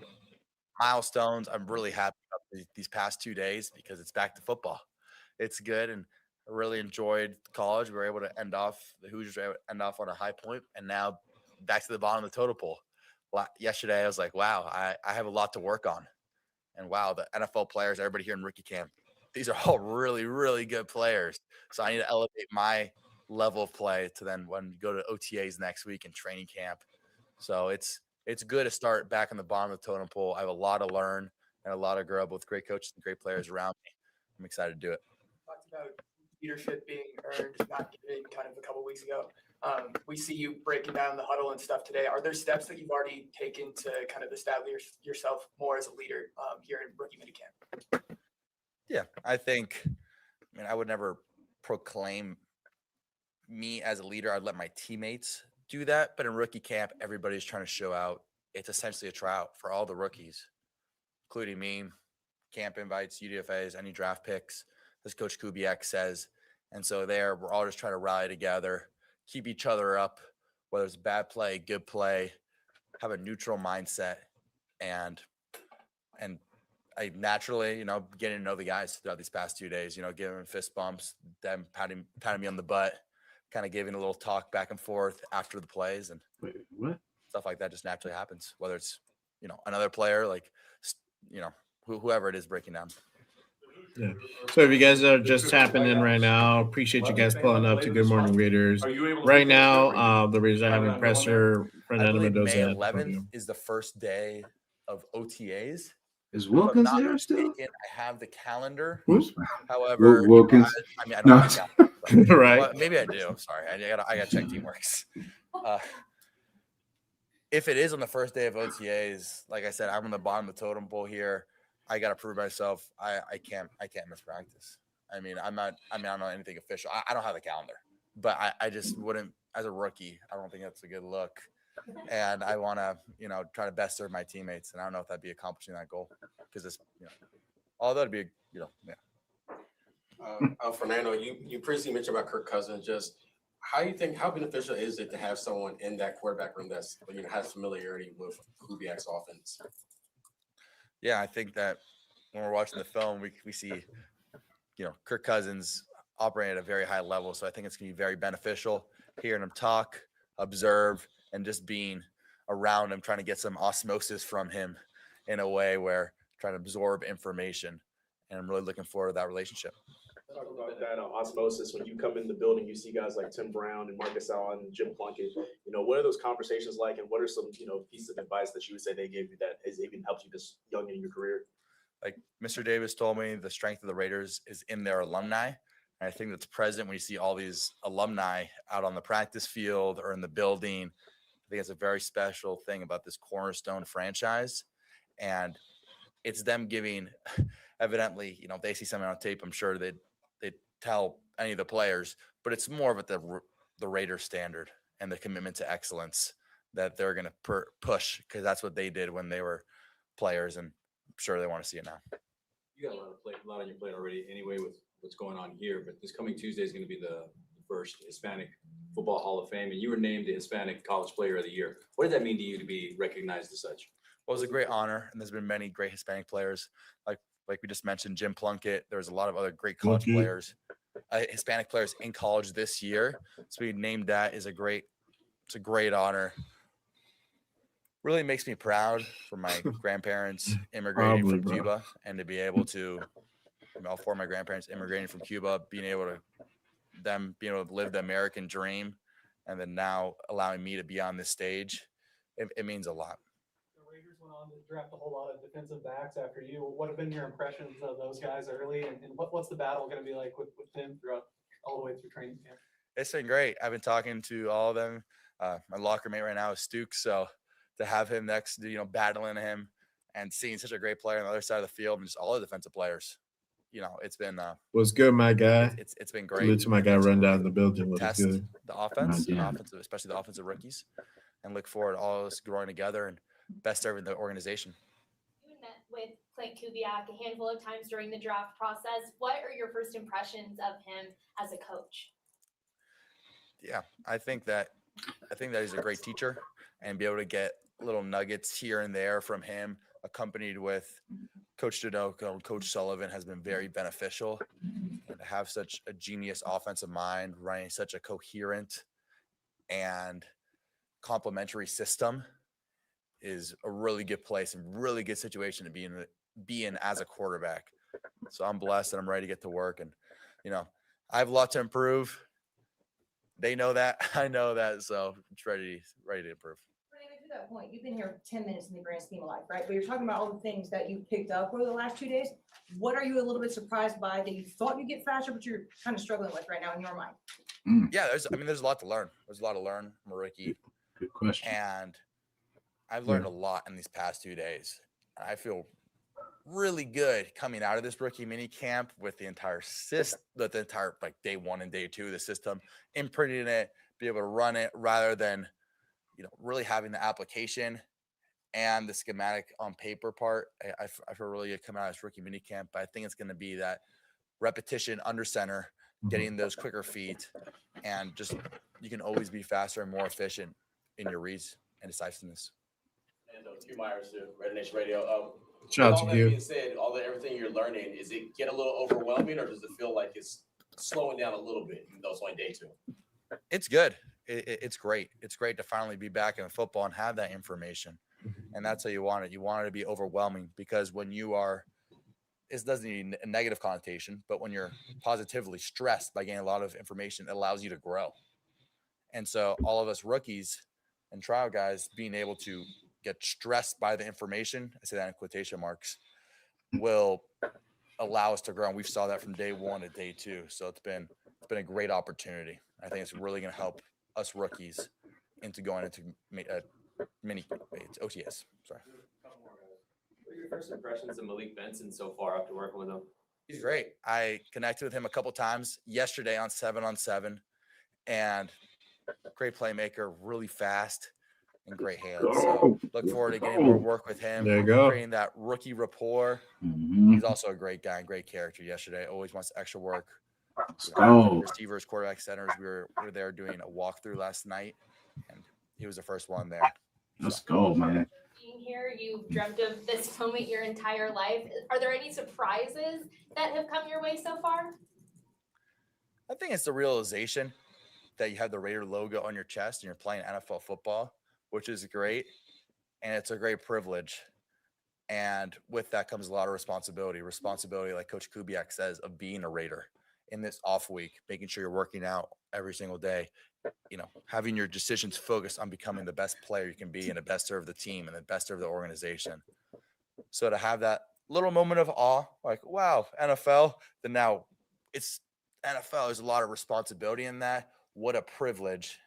milestones, I'm really happy about these past 2 days because it's back to football. It's good, and I really enjoyed college. We were able to end off the Hoosiers were able to end off on a high point, and now back to the bottom of the totem pole. Yesterday, I was like, wow, I have a lot to work on. And wow, the NFL players, everybody here in rookie camp, these are all really, really good players. So I need to elevate my level of play to then when we go to OTAs next week and training camp. So it's good to start back on the bottom of the totem pole. I have a lot to learn and a lot to grow up with great coaches and great players around me. I'm excited to do it. Talked about leadership being earned, not given kind of a couple weeks ago. We see you breaking down the huddle and stuff today. Are there steps that you've already taken to kind of establish yourself more as a leader here in Rookie Minicamp? Yeah, I would never proclaim me as a leader. I'd let my teammates do that. But in rookie camp, everybody's trying to show out. It's essentially a tryout for all the rookies, including me. Camp invites, UDFAs, any draft picks, as Coach Kubiak says. And so we're all just trying to rally together, keep each other up, whether it's bad play, good play, have a neutral mindset, and I naturally, getting to know the guys throughout these past 2 days, giving them fist bumps, them patting me on the butt, kind of giving a little talk back and forth after the plays, and Wait, what? stuff like that just naturally happens. Whether it's another player, like whoever it is breaking down. Yeah. So if you guys are just tapping in right now, appreciate you guys pulling up to Good Morning Raiders. Right now, the Raiders are having presser. I Fernando believe Mendoza May at the 11th podium. is the first day of OTAs. Is If I'm Wilkins not there still? mistaken, I have the calendar. Who's- However, Wilkins. I don't No. have the calendar. Right. Well, maybe I do. Sorry, I gotta check Teamworks. If it is on the first day of OTAs, like I said, I'm on the bottom of the totem pole here. I gotta prove myself. I can't miss practice. I don't know anything official. I don't have the calendar, but I just wouldn't, as a rookie, I don't think that's a good look. And I want to, try to best serve my teammates. And I don't know if that'd be accomplishing that goal, because it's, although it'd be, Fernando, you previously mentioned about Kirk Cousins. Just how beneficial is it to have someone in that quarterback room that's has familiarity with Kubiak's offense? Yeah, I think that when we're watching the film, we see, Kirk Cousins operating at a very high level. So I think it's going to be very beneficial hearing him talk, observe, and just being around him, trying to get some osmosis from him in a way where trying to absorb information. And I'm really looking forward to that relationship. Talk about that osmosis. When you come in the building, you see guys like Tim Brown and Marcus Allen and Jim Plunkett. What are those conversations like, and what are some pieces of advice that you would say they gave you that has even helped you this young in your career? Like Mr. Davis told me, the strength of the Raiders is in their alumni. And I think that's present when you see all these alumni out on the practice field or in the building. I think it's a very special thing about this cornerstone franchise. And it's them giving, evidently, if they see something on tape, I'm sure they'd tell any of the players, but it's more of at the Raiders standard and the commitment to excellence that they're going to push, because that's what they did when they were players, and I'm sure they want to see it now. You got a lot on your plate already anyway with what's going on here, but this coming Tuesday is going to be the first Hispanic Football Hall of Fame, and you were named the Hispanic College Player of the Year. What did that mean to you to be recognized as such? Well, it was a great honor, and there's been many great Hispanic players, like we just mentioned, Jim Plunkett. There's a lot of other great college players, Hispanic players in college this year. So we named that it's a great honor. Really makes me proud for my grandparents immigrating from Cuba, and to be able to, all four of my grandparents immigrating from Cuba, being able to live the American dream, and then now allowing me to be on this stage, it means a lot. Went on to draft a whole lot of defensive backs after you. What have been your impressions of those guys early, and what's the battle going to be like with them throughout all the way through training camp? It's been great. I've been talking to all of them. My locker mate right now is Stooks, so to have him next to, battling him and seeing such a great player on the other side of the field, and just all the defensive players, it's been What's good, my guy? It's been great. Salute to my guy run down the building. Test the offense, especially the offensive rookies, and look forward to all of us growing together and best serving the organization. You met with Clint Kubiak a handful of times during the draft process. What are your first impressions of him as a coach? Yeah, I think that he's a great teacher, and be able to get little nuggets here and there from him, accompanied with Coach Dinoco and Coach Sullivan, has been very beneficial. And to have such a genius offensive mind running such a coherent and complementary system is a really good place and really good situation to be in as a quarterback. So I'm blessed and I'm ready to get to work. And, I have a lot to improve. They know that. I know that. So it's ready to improve. To that point, you've been here 10 minutes in the grand scheme of life, right? But you're talking about all the things that you picked up over the last 2 days. What are you a little bit surprised by that you thought you'd get faster, but you're kind of struggling with right now in your mind? Yeah, there's a lot to learn. There's a lot to learn. I'm a rookie. Good question. And I've learned a lot in these past 2 days. I feel really good coming out of this rookie mini camp with the entire system, day one and day two of the system, imprinting it, be able to run it rather than, really having the application and the schematic on paper part. I feel really good coming out of this rookie mini camp, but I think it's going to be that repetition under center, getting those quicker feet, and just you can always be faster and more efficient in your reads and decisiveness. Q Myers to Red Nation Radio. Shout with out all to that you. being said, everything you're learning, is it get a little overwhelming, or does it feel like it's slowing down a little bit, even though it's only day 2? It's good. It's great. It's great to finally be back in football and have that information. And that's how you want it. You want it to be overwhelming, because when you are, it doesn't need a negative connotation, but when you're positively stressed by getting a lot of information, it allows you to grow. And so all of us rookies and trial guys being able to get stressed by the information, I say that in quotation marks, will allow us to grow. And we saw that from day 1 to day 2. So it's been a great opportunity. I think it's really going to help us rookies into going into it's OTS. Sorry. What are your first impressions of Malik Benson so far after working with him? He's great. I connected with him a couple times yesterday on 7-on-7, and great playmaker, really fast and great hands. So look forward to getting more work with him. There you go. Creating that rookie rapport. Mhm. He's also a great guy and great character. Yesterday, always wants extra work. Receivers, quarterback, centers. We were there doing a walkthrough last night, and he was the first one there. Let's go, man. Being here, you've dreamt of this moment your entire life. Are there any surprises that have come your way so far? I think it's the realization that you have the Raider logo on your chest and you're playing NFL football, which is great. And it's a great privilege. And with that comes a lot of responsibility. Responsibility, like Coach Kubiak says, of being a Raider in this off week, making sure you're working out every single day, having your decisions focused on becoming the best player you can be and the best serve the team and the best serve the organization. So to have that little moment of awe, like, wow, NFL, then now it's NFL. There's a lot of responsibility in that. What a privilege.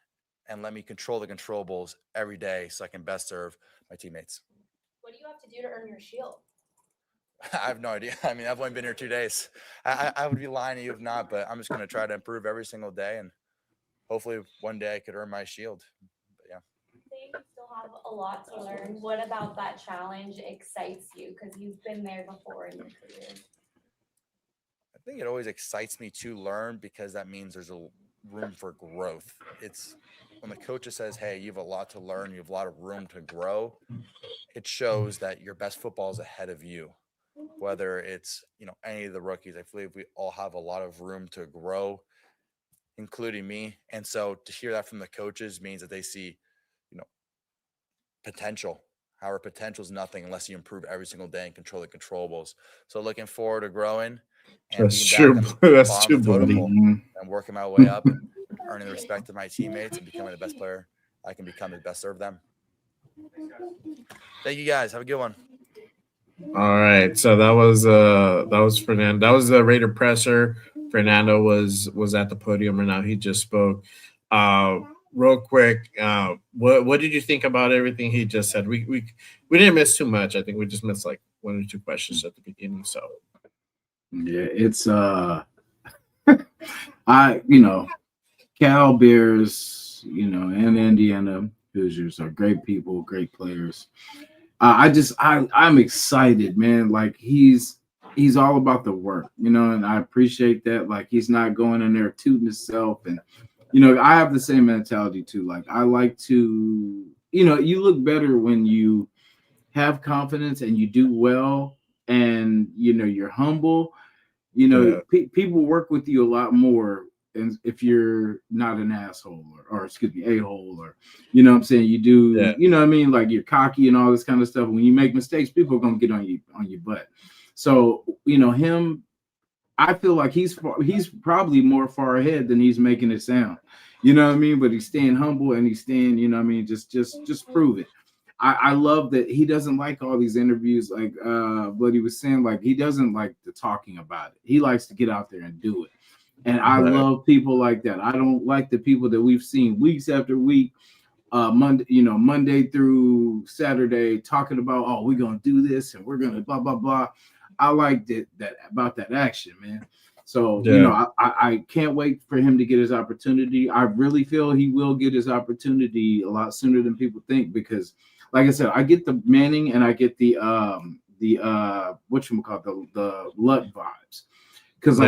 And let me control the controllables every day so I can best serve my teammates. What do you have to do to earn your shield? I have no idea. I mean, I've only been here 2 days. I would be lying to you if not, but I'm just going to try to improve every single day, and hopefully one day I could earn my shield. But yeah. Say you still have a lot to learn. What about that challenge excites you? Because you've been there before in your career. I think it always excites me to learn, because that means there's a room for growth. It's when the coach says, hey, you have a lot to learn, you have a lot of room to grow, it shows that your best football is ahead of you. Whether it's, any of the rookies, I believe we all have a lot of room to grow, including me. And so to hear that from the coaches means that they see, potential. However, potential is nothing unless you improve every single day and control the controllables. So looking forward to growing. And That's true. That's true, buddy. And working my way up and earning the respect of my teammates and becoming the best player I can become to best serve them. Thank you guys. Have a good one. All right. So that was Fernando. That was the Raider presser. Fernando was at the podium right now. He just spoke. Real quick, what did you think about everything he just said? We didn't miss too much. I think we just missed like 1 or 2 questions at the beginning. So yeah, it's Cal Bears, and Indiana Hoosiers are great people, great players. I'm excited, man. Like he's all about the work, and I appreciate that. Like he's not going in there tooting himself, and I have the same mentality too. Like I like to, you look better when you have confidence and you do well, and you're humble. People work with you a lot more, and if you're not an asshole or excuse me, a-hole, or what I'm saying, you do, what I mean, like you're cocky and all this kind of stuff. When you make mistakes, people are gonna get on your butt. So him, I feel like he's probably more far ahead than he's making it sound. What I mean? But he's staying humble and he's staying, just prove it. I love that he doesn't like all these interviews, like what he was saying, like he doesn't like the talking about it. He likes to get out there and do it. And I love people like that. I don't like the people that we've seen weeks after week, Monday through Saturday, talking about, oh, we're gonna do this and we're gonna blah blah blah. I like that about that action, man. So I can't wait for him to get his opportunity. I really feel he will get his opportunity a lot sooner than people think, because, like I said, I get the Manning and I get the whatchamacallit, the Luck vibes. Because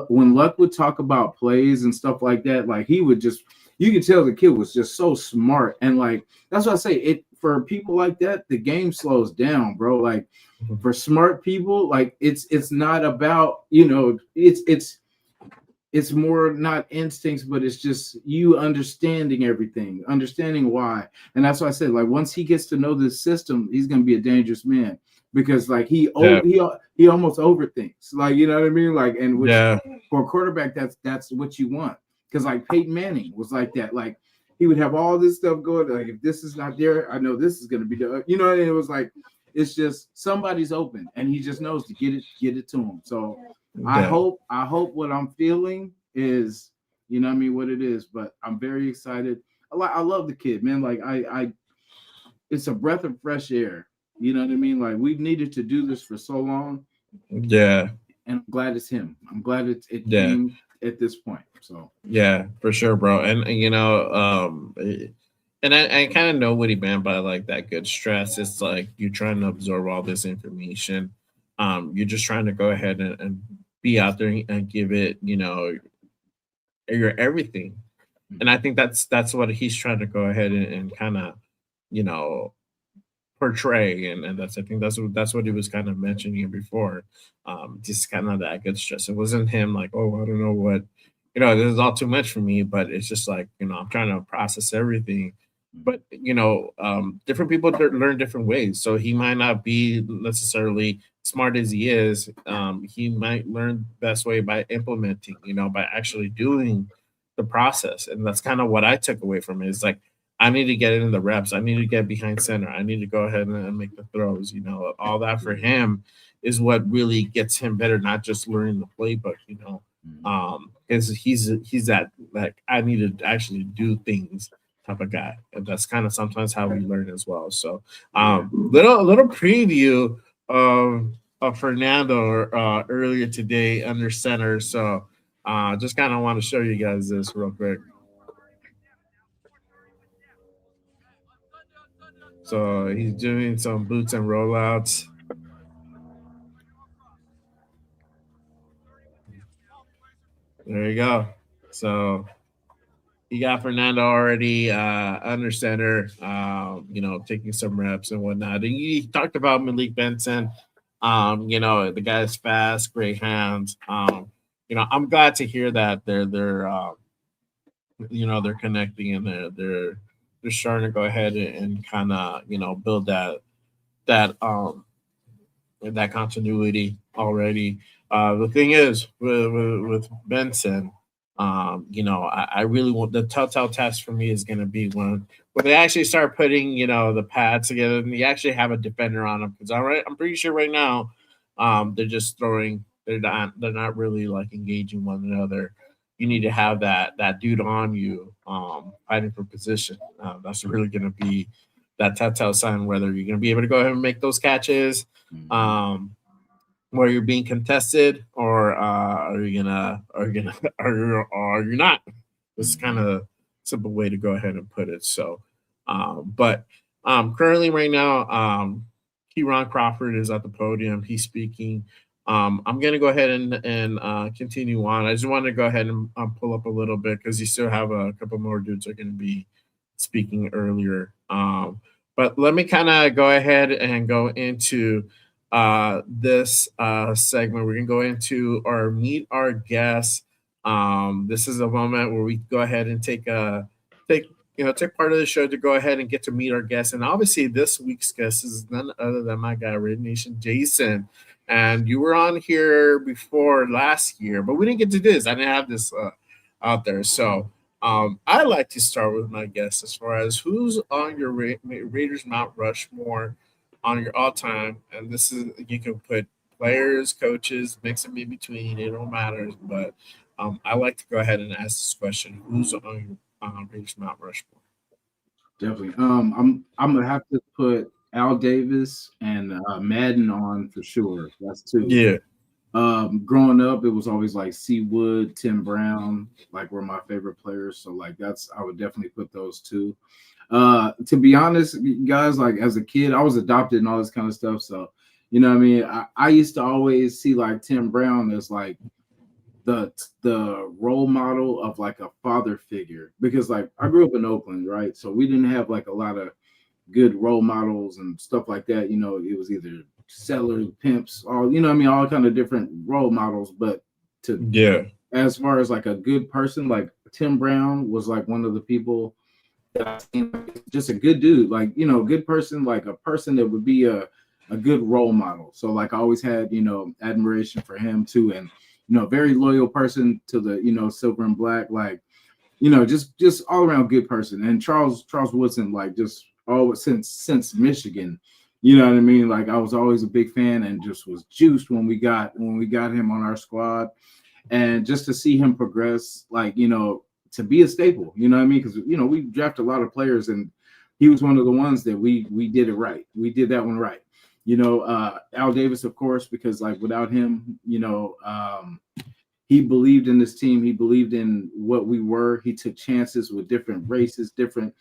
when Luck would talk about plays and stuff like that, like he would just, you could tell the kid was just so smart. And like, that's what I say, for people like that, the game slows down, bro. Like for smart people, like it's not about, it's more not instincts, but it's just you understanding everything, understanding why. And that's why I said, like, once he gets to know this system, he's gonna be a dangerous man because like he almost overthinks. Like, you know what I mean? Like, and which for a quarterback, that's what you want. Because like Peyton Manning was like that. Like he would have all this stuff going. Like if this is not there, I know this is gonna be there. You know, and it was like it's just somebody's open, and he just knows to get it to him. So I hope what I'm feeling is, you know what I mean, what it is. But I'm very excited. I love the kid, man. Like I it's a breath of fresh air. You know what I mean? Like we've needed to do this for so long. Yeah. And I'm glad it's him. I'm glad it came at this point. So yeah, for sure, bro. And and I kind of know what he meant by like that good stress. It's like you're trying to absorb all this information. You're just trying to go ahead and be out there and give it, your everything. And I think that's what he's trying to go ahead and kind of, you know, portray. And I think that's what he was kind of mentioning before. Just kind of that good stress. It wasn't him like, oh, I don't know what, this is all too much for me. But it's just like, I'm trying to process everything. But different people learn different ways. So he might not be necessarily smart as he is. He might learn best way by implementing, by actually doing the process. And that's kind of what I took away from it. Is like I need to get in the reps. I need to get behind center. I need to go ahead and make the throws. All that for him is what really gets him better, not just learning the playbook. Because he's that like I need to actually do things type of guy, and that's kind of sometimes how we learn as well. So, little preview of Fernando earlier today under center. So, just kind of want to show you guys this real quick. So he's doing some boots and rollouts. There you go. So you got Fernando already under center, taking some reps and whatnot. And he talked about Malik Benson. The guy's fast, great hands. I'm glad to hear that they're connecting and they're starting to go ahead and kind of build that continuity already. The thing is with Benson, I really want the telltale test for me is going to be when they actually start putting the pads together and you actually have a defender on them. Because I'm pretty sure right now, they're just throwing. They're not really like engaging one another. You need to have that dude on you, fighting for position. That's really going to be that telltale sign whether you're going to be able to go ahead and make those catches. Where you're being contested, or are you not? This is kind of simple way to go ahead and put it. So, but currently right now, Keyron Crawford is at the podium. He's speaking. I'm gonna go ahead and continue on. I just wanted to go ahead and pull up a little bit because you still have a couple more dudes that are gonna be speaking earlier. But let me kind of go ahead and go into this segment. We're gonna go into our meet our guests. This is a moment where we go ahead and take part of the show to go ahead and get to meet our guests. And obviously, this week's guest is none other than my guy, Red Nation Jasin. And you were on here before last year, but we didn't get to do this. I didn't have this out there, so. I like to start with my guests as far as who's on your Raiders Mount Rushmore on your all-time, and this is you can put players, coaches, mix them in between. It don't matter, but I like to go ahead and ask this question: who's on your Raiders Mount Rushmore? Definitely. I'm gonna have to put Al Davis and Madden on for sure. That's two. Yeah. Growing up, it was always like C. Wood, Tim Brown, like were my favorite players. So like I would definitely put those two. To be honest, guys, like as a kid, I was adopted and all this kind of stuff. So, you know what I mean? I used to always see like Tim Brown as like the role model of like a father figure because like I grew up in Oakland, right? So we didn't have like a lot of good role models and stuff like that. You know, it was either sellers, pimps, all all kind of different role models. But as far as like a good person, like Tim Brown was like one of the people that I seen, just a good dude, like good person, like a person that would be a good role model. So like I always had admiration for him too, and very loyal person to the silver and black, like just all around good person. And Charles Woodson, like just always since Michigan, you know what I mean? Like I was always a big fan and just was juiced when we got him on our squad, and just to see him progress, like to be a staple, you know what I mean? Because we draft a lot of players, and he was one of the ones that we did it right. We did that one right. Al Davis, of course, because like without him, he believed in this team. He believed in what we were. He took chances with different races, different,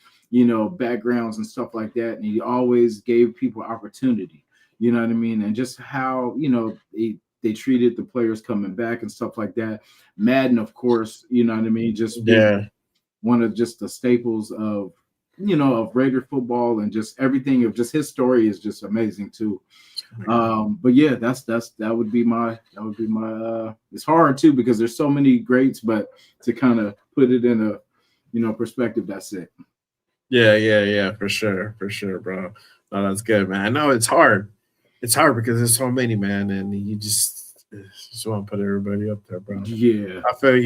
backgrounds and stuff like that. And he always gave people opportunity, you know what I mean? And just how, they treated the players coming back and stuff like that. Madden, of course, you know what I mean? Just one of just the staples of, of Raider football, and just everything of just his story is just amazing too. But yeah, that would be my it's hard too, because there's so many greats, but to kind of put it in a perspective, that's it. Yeah, for sure, bro. No, that's good, man. I know it's hard because there's so many, man, and you just want to put everybody up there, bro. Yeah, I feel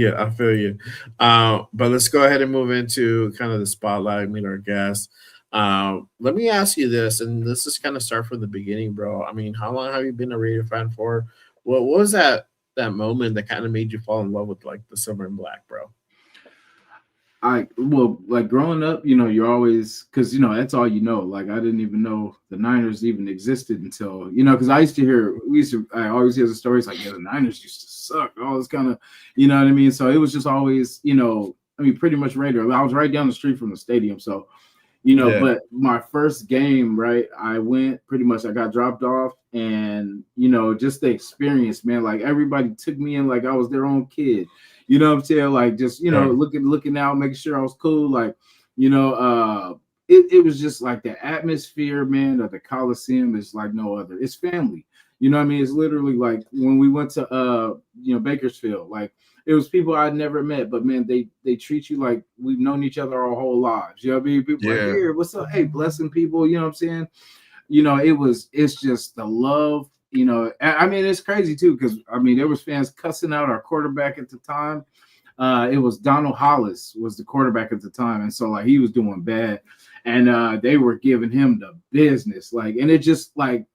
you. But let's go ahead and move into kind of the spotlight, meet our guests. Let me ask you this, and let's just kind of start from the beginning, bro. I mean, how long have you been a Raider fan for? What was that moment that kind of made you fall in love with like the silver and black, bro? Like growing up, you're always, because that's all like I didn't even know the Niners even existed until because I always hear the stories like, yeah, the Niners used to suck, all this kind of, you know what I mean? So it was just always, pretty much Raider. I was right down the street from the stadium, so but my first game, right, I got dropped off, and just the experience, man, like everybody took me in like I was their own kid. You know what I'm saying? Like just, looking out, making sure I was cool. Like, it was just like the atmosphere, man, of the Coliseum is like no other. It's family. You know what I mean? It's literally like when we went to Bakersfield, like it was people I'd never met, but man, they treat you like we've known each other our whole lives. You know what I mean? People like, here, what's up? Hey, blessing people, you know what I'm saying? It's just the love. I mean, it's crazy too, because there was fans cussing out our quarterback at the time. It was Donald Hollis was the quarterback at the time, and so like he was doing bad, and they were giving him the business, like, and it just like,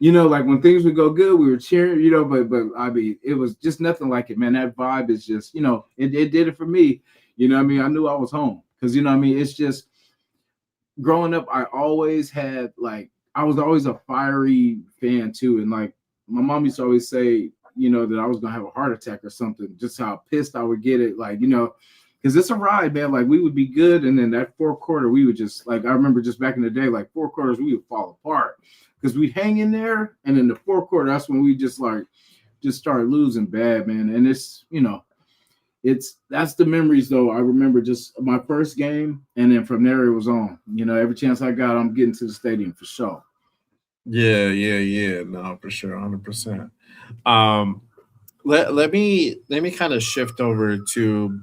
like when things would go good, we were cheering, but I mean, it was just nothing like it, man. That vibe is just, it did it for me. You know what I mean? I knew I was home, because what I mean? It's just growing up, I always had like, I was always a fiery fan too. And like my mom used to always say, that I was going to have a heart attack or something, just how pissed I would get it. Like, because it's a ride, man. Like we would be good. And then that fourth quarter, we would just like, I remember just back in the day, like four quarters, we would fall apart because we'd hang in there. And in the fourth quarter, that's when we just started losing bad, man. And it's, that's the memories though. I remember just my first game, and then from there it was on. Every chance I got, I'm getting to the stadium for sure. Yeah. No, for sure, 100%. Let me kind of shift over to,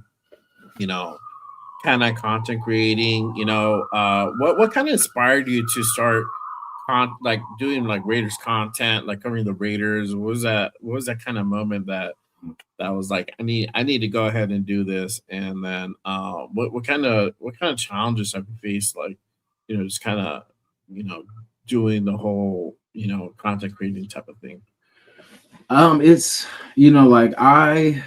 kind of content creating. What kind of inspired you to start like doing like Raiders content, like covering the Raiders? What was that kind of moment that was like, I need to go ahead and do this? And then what kind of challenges have you faced, like just kind of doing the whole content creating type of thing? It's like I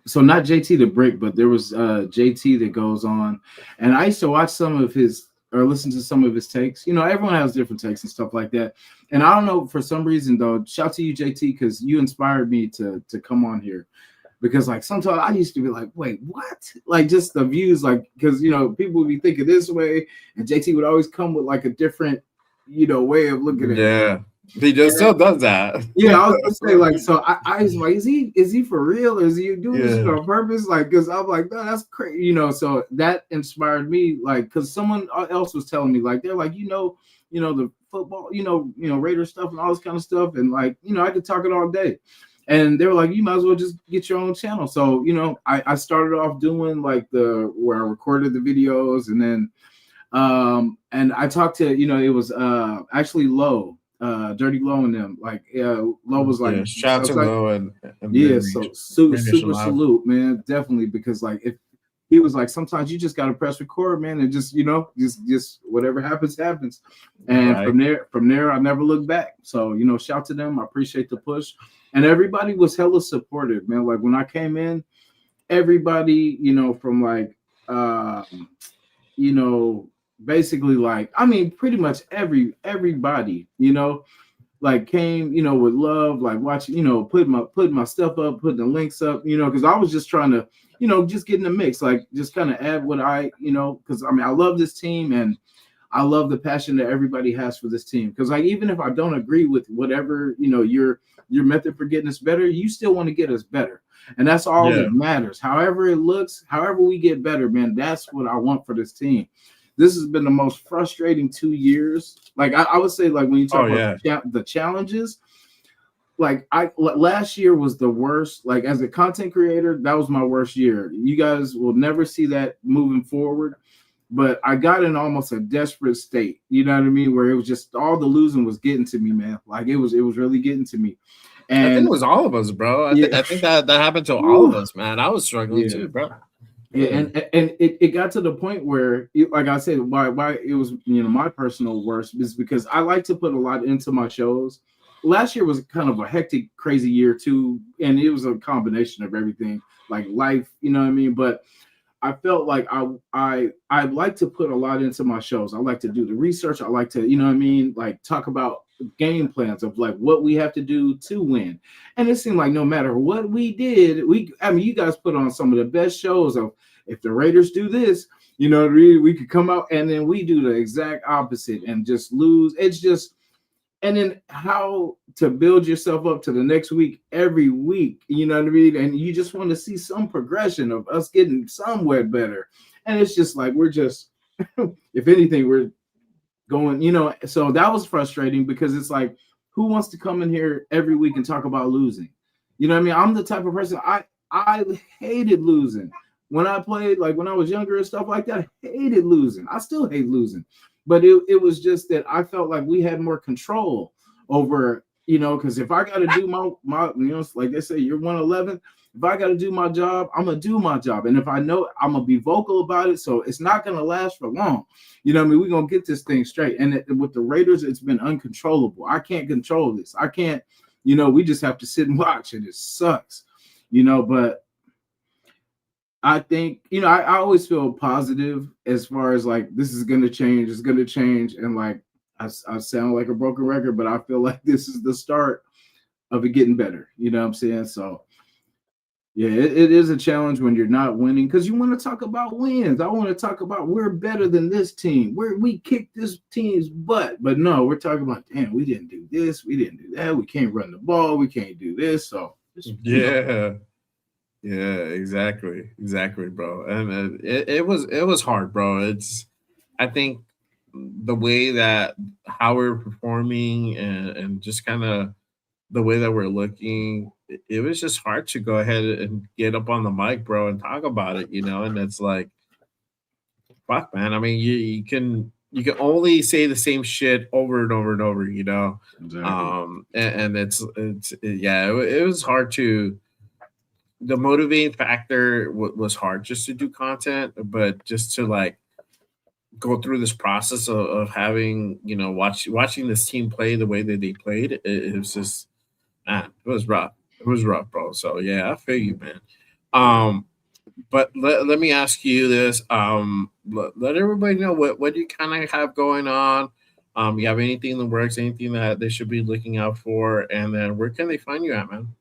so not JT the Brick, but there was JT that goes on, and I used to watch some of his or listen to some of his takes. Everyone has different takes and stuff like that. And I don't know, for some reason though, shout to you, JT, because you inspired me to come on here. Because like sometimes I used to be like, wait, what? Like just the views, like, because people would be thinking this way, and JT would always come with like a different, way of looking at it. He just still does that. Yeah, I was gonna say like, so I was like, is he for real? Or is he doing this shit on purpose? Like, because I'm like, no, that's crazy, you know. So that inspired me, like, because someone else was telling me, like, they're like, the football, Raider stuff and all this kind of stuff, and like, I could talk it all day. And they were like, you might as well just get your own channel. So, I started off doing like where I recorded the videos, and then and I talked to, it was actually Low, Dirty Low and them. Like Low was like, shout to like, Low and yeah, so super salute, man. Definitely, because like if he was like, sometimes you just gotta press record, man, and just just whatever happens. And from there I never looked back. So shout to them. I appreciate the push. And everybody was hella supportive, man. Like when I came in, everybody, from like basically like, I mean, pretty much everybody, like came, with love, like watching, putting my stuff up, putting the links up, because I was just trying to, just get in the mix, like just kind of add what because I mean, I love this team and I love the passion that everybody has for this team. Because like, even if I don't agree with whatever, your method for getting us better, you still want to get us better. And that's all that matters. However it looks, however we get better, man, that's what I want for this team. This has been the most frustrating 2 years. Like I would say, like when you talk about the challenges, like last year was the worst. Like as a content creator, that was my worst year. You guys will never see that moving forward. But I got in almost a desperate state. You know what I mean? Where it was just all the losing was getting to me, man. Like it was really getting to me. And I think it was all of us, bro. I think that happened to all of us, man. I was struggling too, bro. Yeah, and it got to the point where, like I said, why it was my personal worst is because I like to put a lot into my shows. Last year was kind of a hectic, crazy year too, and it was a combination of everything, like life, you know what I mean. But I felt like I like to put a lot into my shows. I like to do the research. I like to, like talk about game plans of like what we have to do to win. And it seemed like no matter what we did, you guys put on some of the best shows of if the Raiders do this, we could come out and then we do the exact opposite and just lose. It's just, and then how to build yourself up to the next week every week, you know what I mean? And you just want to see some progression of us getting somewhere better. And it's just like, we're just, if anything, we're going, so that was frustrating because it's like, who wants to come in here every week and talk about losing? You know what I mean? I'm the type of person, I hated losing. When I played, like when I was younger and stuff like that, I hated losing. I still hate losing. But it was just that I felt like we had more control over, because if I got to do my like they say, you're 111. If I got to do my job, I'm going to do my job. And if I know, I'm going to be vocal about it. So it's not going to last for long. You know what I mean? We're going to get this thing straight. And with the Raiders, it's been uncontrollable. I can't control this. I can't, we just have to sit and watch and it sucks, but I think, I always feel positive as far as like, this is going to change. It's going to change. And like, I sound like a broken record, but I feel like this is the start of it getting better. You know what I'm saying? So yeah, it is a challenge when you're not winning because you want to talk about wins. I want to talk about we're better than this team. We kicked this team's butt. But no, we're talking about, damn, we didn't do this. We didn't do that. We can't run the ball. We can't do this. So yeah, exactly, bro. And it was hard, bro. I think the way that how we're performing and just kind of the way that we're looking, it was just hard to go ahead and get up on the mic, bro, and talk about it, and it's like, fuck, man. I mean, you can only say the same shit over and over and over, Exactly. And it was hard to. The motivating factor was hard just to do content, but just to like go through this process of having, watching this team play the way that they played, it was just, man, it was rough. It was rough, bro. So yeah, I feel you, man. But let me ask you this. Let everybody know what you kind of have going on. You have anything in the works, anything that they should be looking out for, and then where can they find you at, man?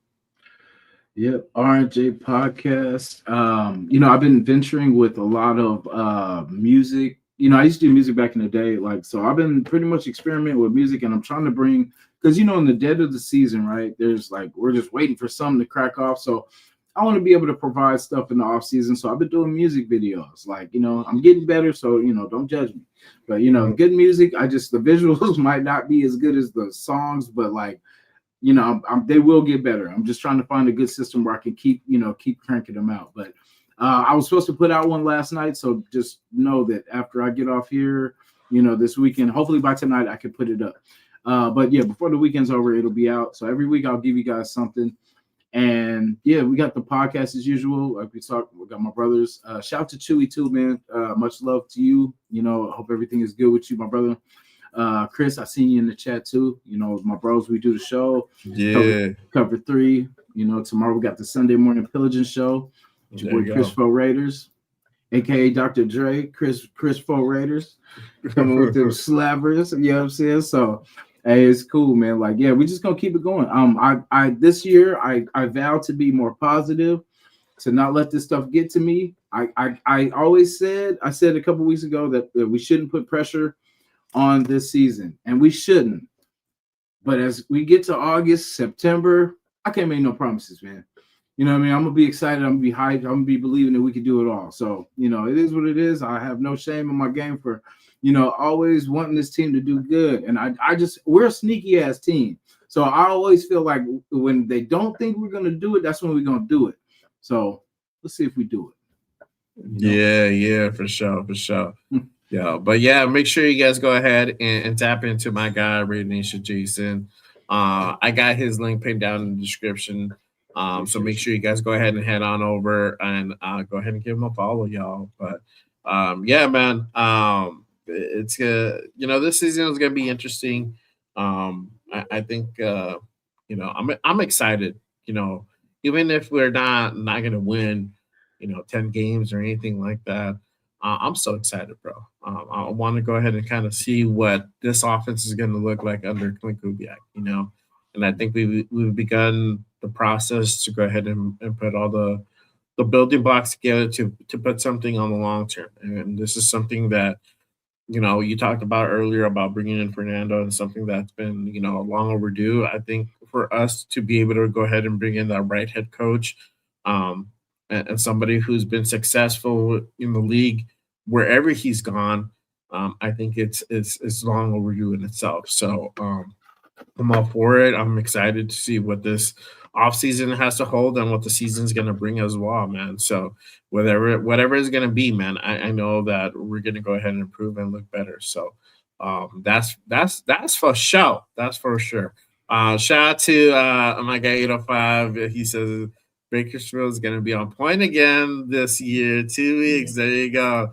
Yep, R&J podcast. I've been venturing with a lot of music. I used to do music back in the day, like, so I've been pretty much experimenting with music, and I'm trying to bring because in the dead of the season, right? There's like we're just waiting for something to crack off. So I want to be able to provide stuff in the off season. So I've been doing music videos. Like, I'm getting better. So, don't judge me. But, good music. The visuals might not be as good as the songs, but like, they will get better. I'm just trying to find a good system where I can keep cranking them out. But I was supposed to put out one last night. So just know that after I get off here, this weekend, hopefully by tonight, I can put it up. But yeah, before the weekend's over, it'll be out. So every week I'll give you guys something. And yeah, we got the podcast as usual. Like we got my brothers. Shout out to Chewy too, man. Much love to you. I hope everything is good with you, my brother. Chris, I seen you in the chat too. My bros, we do the show. Yeah. Cover 3. Tomorrow we got the Sunday morning pillaging show. With your boy Chris Fo Raiders, aka Dr. Dre, Chris Fo Raiders, coming with them slappers. You know what I'm saying? So hey, it's cool, man. Like, yeah, we just gonna keep it going. I this year I vow to be more positive, to not let this stuff get to me. I always said a couple weeks ago that we shouldn't put pressure on this season, and we shouldn't. But as we get to August, September, I can't make no promises, man. You know what I mean? I'm gonna be excited. I'm gonna be hyped. I'm gonna be believing that we can do it all. So, it is what it is. I have no shame in my game for always wanting this team to do good. And we're a sneaky ass team. So I always feel like when they don't think we're going to do it, that's when we're going to do it. So let's see if we do it. Yeah, for sure. Yeah, but yeah, make sure you guys go ahead and tap into my guy, Raider Nation Jasin. I got his link pinned down in the description. So make sure you guys go ahead and head on over and go ahead and give him a follow, y'all. But yeah, man. It's this season is gonna be interesting. I think I'm excited. Even if we're not gonna win, 10 games or anything like that, I'm so excited, bro. I want to go ahead and kind of see what this offense is gonna look like under Clint Kubiak. And I think we've begun the process to go ahead and put all the building blocks together to put something on the long term. And this is something that you talked about earlier about bringing in Fernando, and something that's been, long overdue. I think for us to be able to go ahead and bring in that right head coach, and somebody who's been successful in the league wherever he's gone, I think it's long overdue in itself. So I'm all for it. I'm excited to see what this offseason has to hold and what the season's going to bring as well, man. So whatever it's going to be, man, I know that we're going to go ahead and improve and look better. So that's for sure. That's for sure. Shout out to my guy 805. He says Bakersfield is going to be on point again this year. 2 weeks. There you go.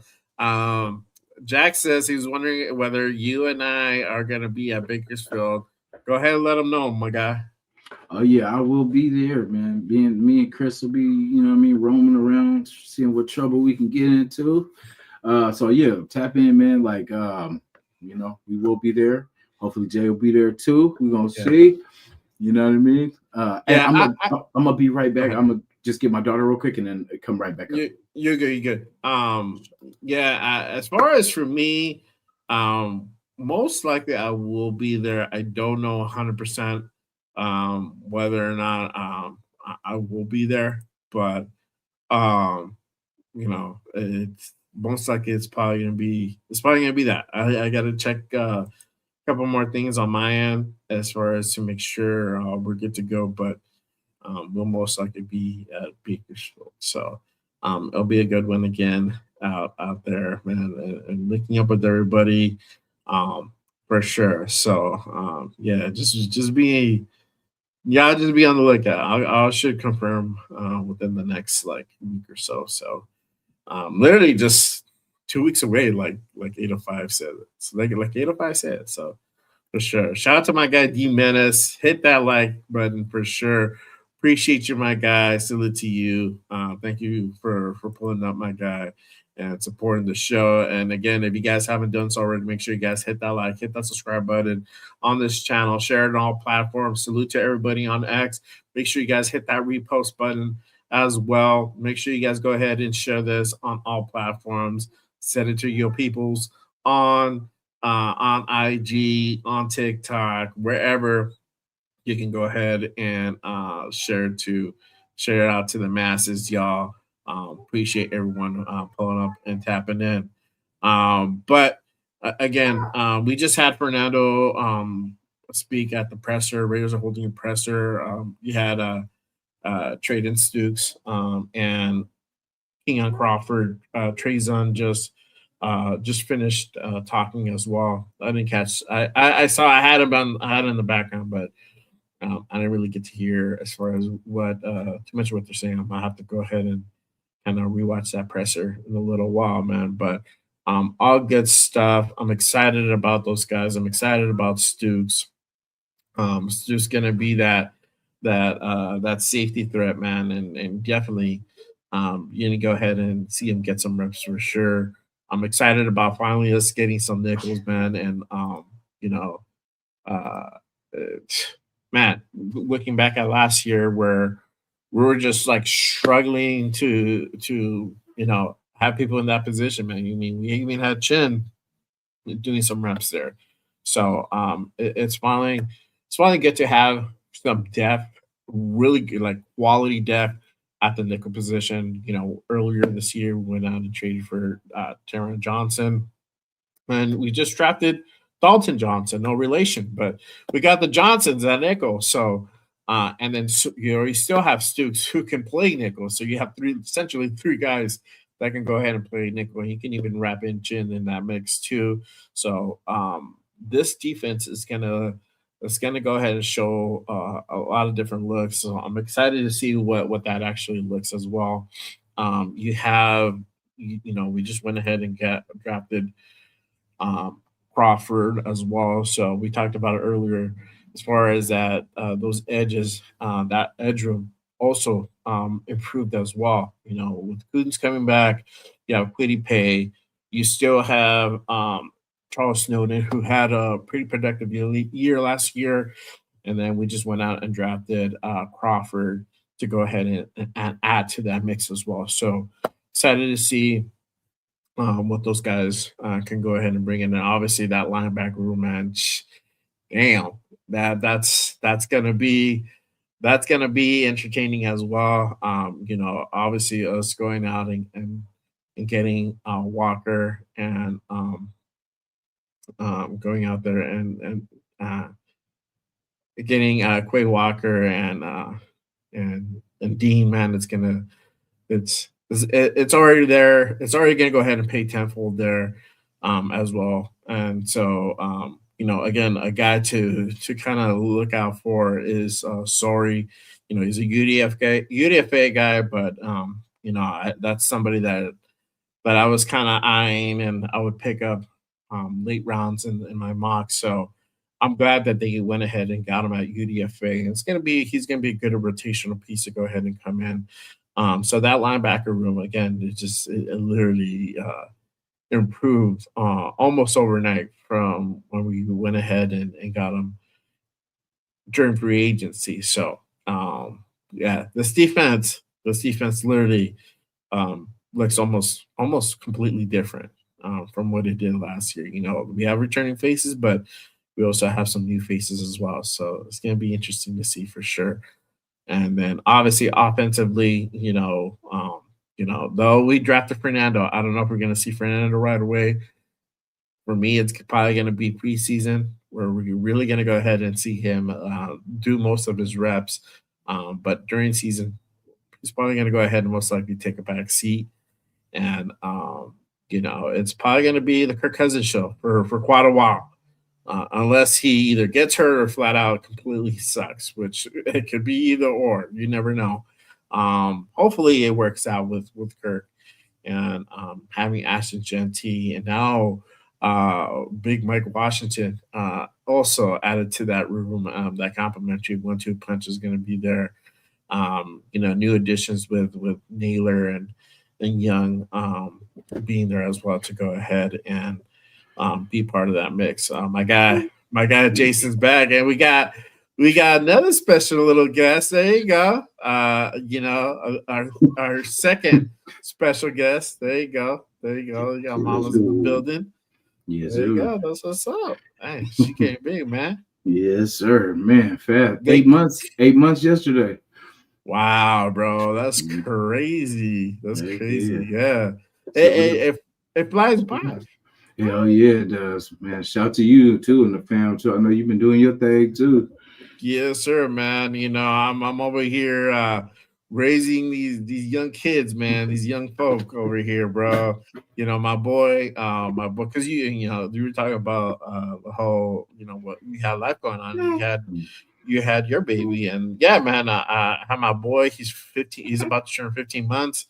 Jack says he's wondering whether you and I are going to be at Bakersfield. Go ahead and let him know, my guy. Oh yeah, I will be there, man. Me and Chris will be, roaming around, seeing what trouble we can get into. So yeah, tap in, man. Like, we will be there. Hopefully Jay will be there too. We're gonna see. You know what I mean? I'm gonna be right back. I'm gonna just get my daughter real quick and then come right back up. You're good. As far as for me, most likely I will be there. I don't know 100% whether or not I will be there, but it's most likely it's probably gonna be that. I gotta check a couple more things on my end as far as to make sure we're good to go, but we'll most likely be at Bakersfield. So it'll be a good one again out there, man, and linking up with everybody for sure. So just be on the lookout. I should confirm within the next week or so. So literally just 2 weeks away, like 805 said. It's like 805 said. So for sure. Shout out to my guy D Menace. Hit that like button for sure. Appreciate you, my guy. Salute to you. Thank you for pulling up, my guy, and supporting the show. And again, if you guys haven't done so already, make sure you guys hit that like, hit that subscribe button on this channel, share it on all platforms. Salute to everybody on X. Make sure you guys hit that repost button as well. Make sure you guys go ahead and share this on all platforms. Send it to your peoples on on IG, on TikTok, wherever you can go ahead and share it out to the masses, y'all. Appreciate everyone pulling up and tapping in. But again, we just had Fernando speak at the presser. Raiders are holding a presser. You had Trade Stukes and Kenyon Crawford. Trayson just finished talking as well. I didn't catch. I saw I had him on. I had it in the background, but I didn't really get to hear as far as what too much of what they're saying. I might have to go ahead and kind of rewatch that presser in a little while, man. But all good stuff. I'm excited about those guys. I'm excited about Stooks. It's just gonna be that safety threat, man, and definitely you're gonna go ahead and see him get some reps for sure. I'm excited about finally us getting some nickels, man, and you know, uh, uh, man, looking back at last year where we were just like struggling to have people in that position, man. You mean we even had Chin doing some reps there. So it's finally good to have some depth, really good, like quality depth at the nickel position. Earlier this year we went out and traded for Taron Johnson, and we just drafted Dalton Johnson, no relation, but we got the Johnsons at nickel. So and then you still have Stooks who can play nickel. So you have essentially three guys that can go ahead and play nickel. And you can even wrap in Chin in that mix too. So this defense is gonna go ahead and show a lot of different looks. So I'm excited to see what that actually looks as well. You have we just went ahead and drafted um, Crawford as well. So we talked about it earlier as far as that those edges, that edge room also improved as well. With Kudins coming back, you have Quiddy Pay. You still have Charles Snowden, who had a pretty productive year last year. And then we just went out and drafted Crawford to go ahead and add to that mix as well. So excited to see what those guys can go ahead and bring in. And obviously that linebacker room, man, damn, that's gonna be entertaining as well. Obviously us going out and getting Walker and going out there and getting Quay Walker and Dean, man, it's already there. It's already going to go ahead and pay tenfold there as well. And so, again, a guy to kind of look out for is Sorry. He's a UDFA guy, but that's somebody that I was kind of eyeing and I would pick up late rounds in my mock. So I'm glad that they went ahead and got him at UDFA. And he's gonna be a good rotational piece to go ahead and come in. So that linebacker room again, it literally improved almost overnight from when we went ahead and got him during free agency. So yeah, this defense literally looks almost completely different from what it did last year. We have returning faces, but we also have some new faces as well. So it's going to be interesting to see for sure. And then obviously offensively, though we drafted Fernando, I don't know if we're going to see Fernando right away. For me, it's probably going to be preseason where we're really going to go ahead and see him do most of his reps. But during season, he's probably going to go ahead and most likely take a back seat. And, it's probably going to be the Kirk Cousins show for quite a while. Unless he either gets hurt or flat out completely sucks, which it could be either or. You never know. Hopefully it works out with Kirk and having Ashton Genty and now Big Mike Washington also added to that room. That complimentary 1-2 punch is going to be there. New additions with Naylor and Young being there as well to go ahead and be part of that mix. My guy Jason's back, and we got another special little guest. There you go. Our second special guest. There you go. We got Mama's in the building. Yes, There you sir. go. That's what's up. Hey, she came big, man. Yes, sir. Man, fast. They- 8 months. 8 months yesterday. Wow, bro, that's Mhm. crazy. That's Heck crazy. yeah. Yeah, So it flies by. hell yeah, it does, man. Shout to you too and the fam too. I know you've been doing your thing too. Yes, sir, man. You know, I'm over here raising these young kids, man. These young folk over here, bro. You know, my boy, because you know you were talking about the whole, you know, what we had life going on. You had your baby, and yeah, man. I have my boy. He's 15. He's about to turn 15 months.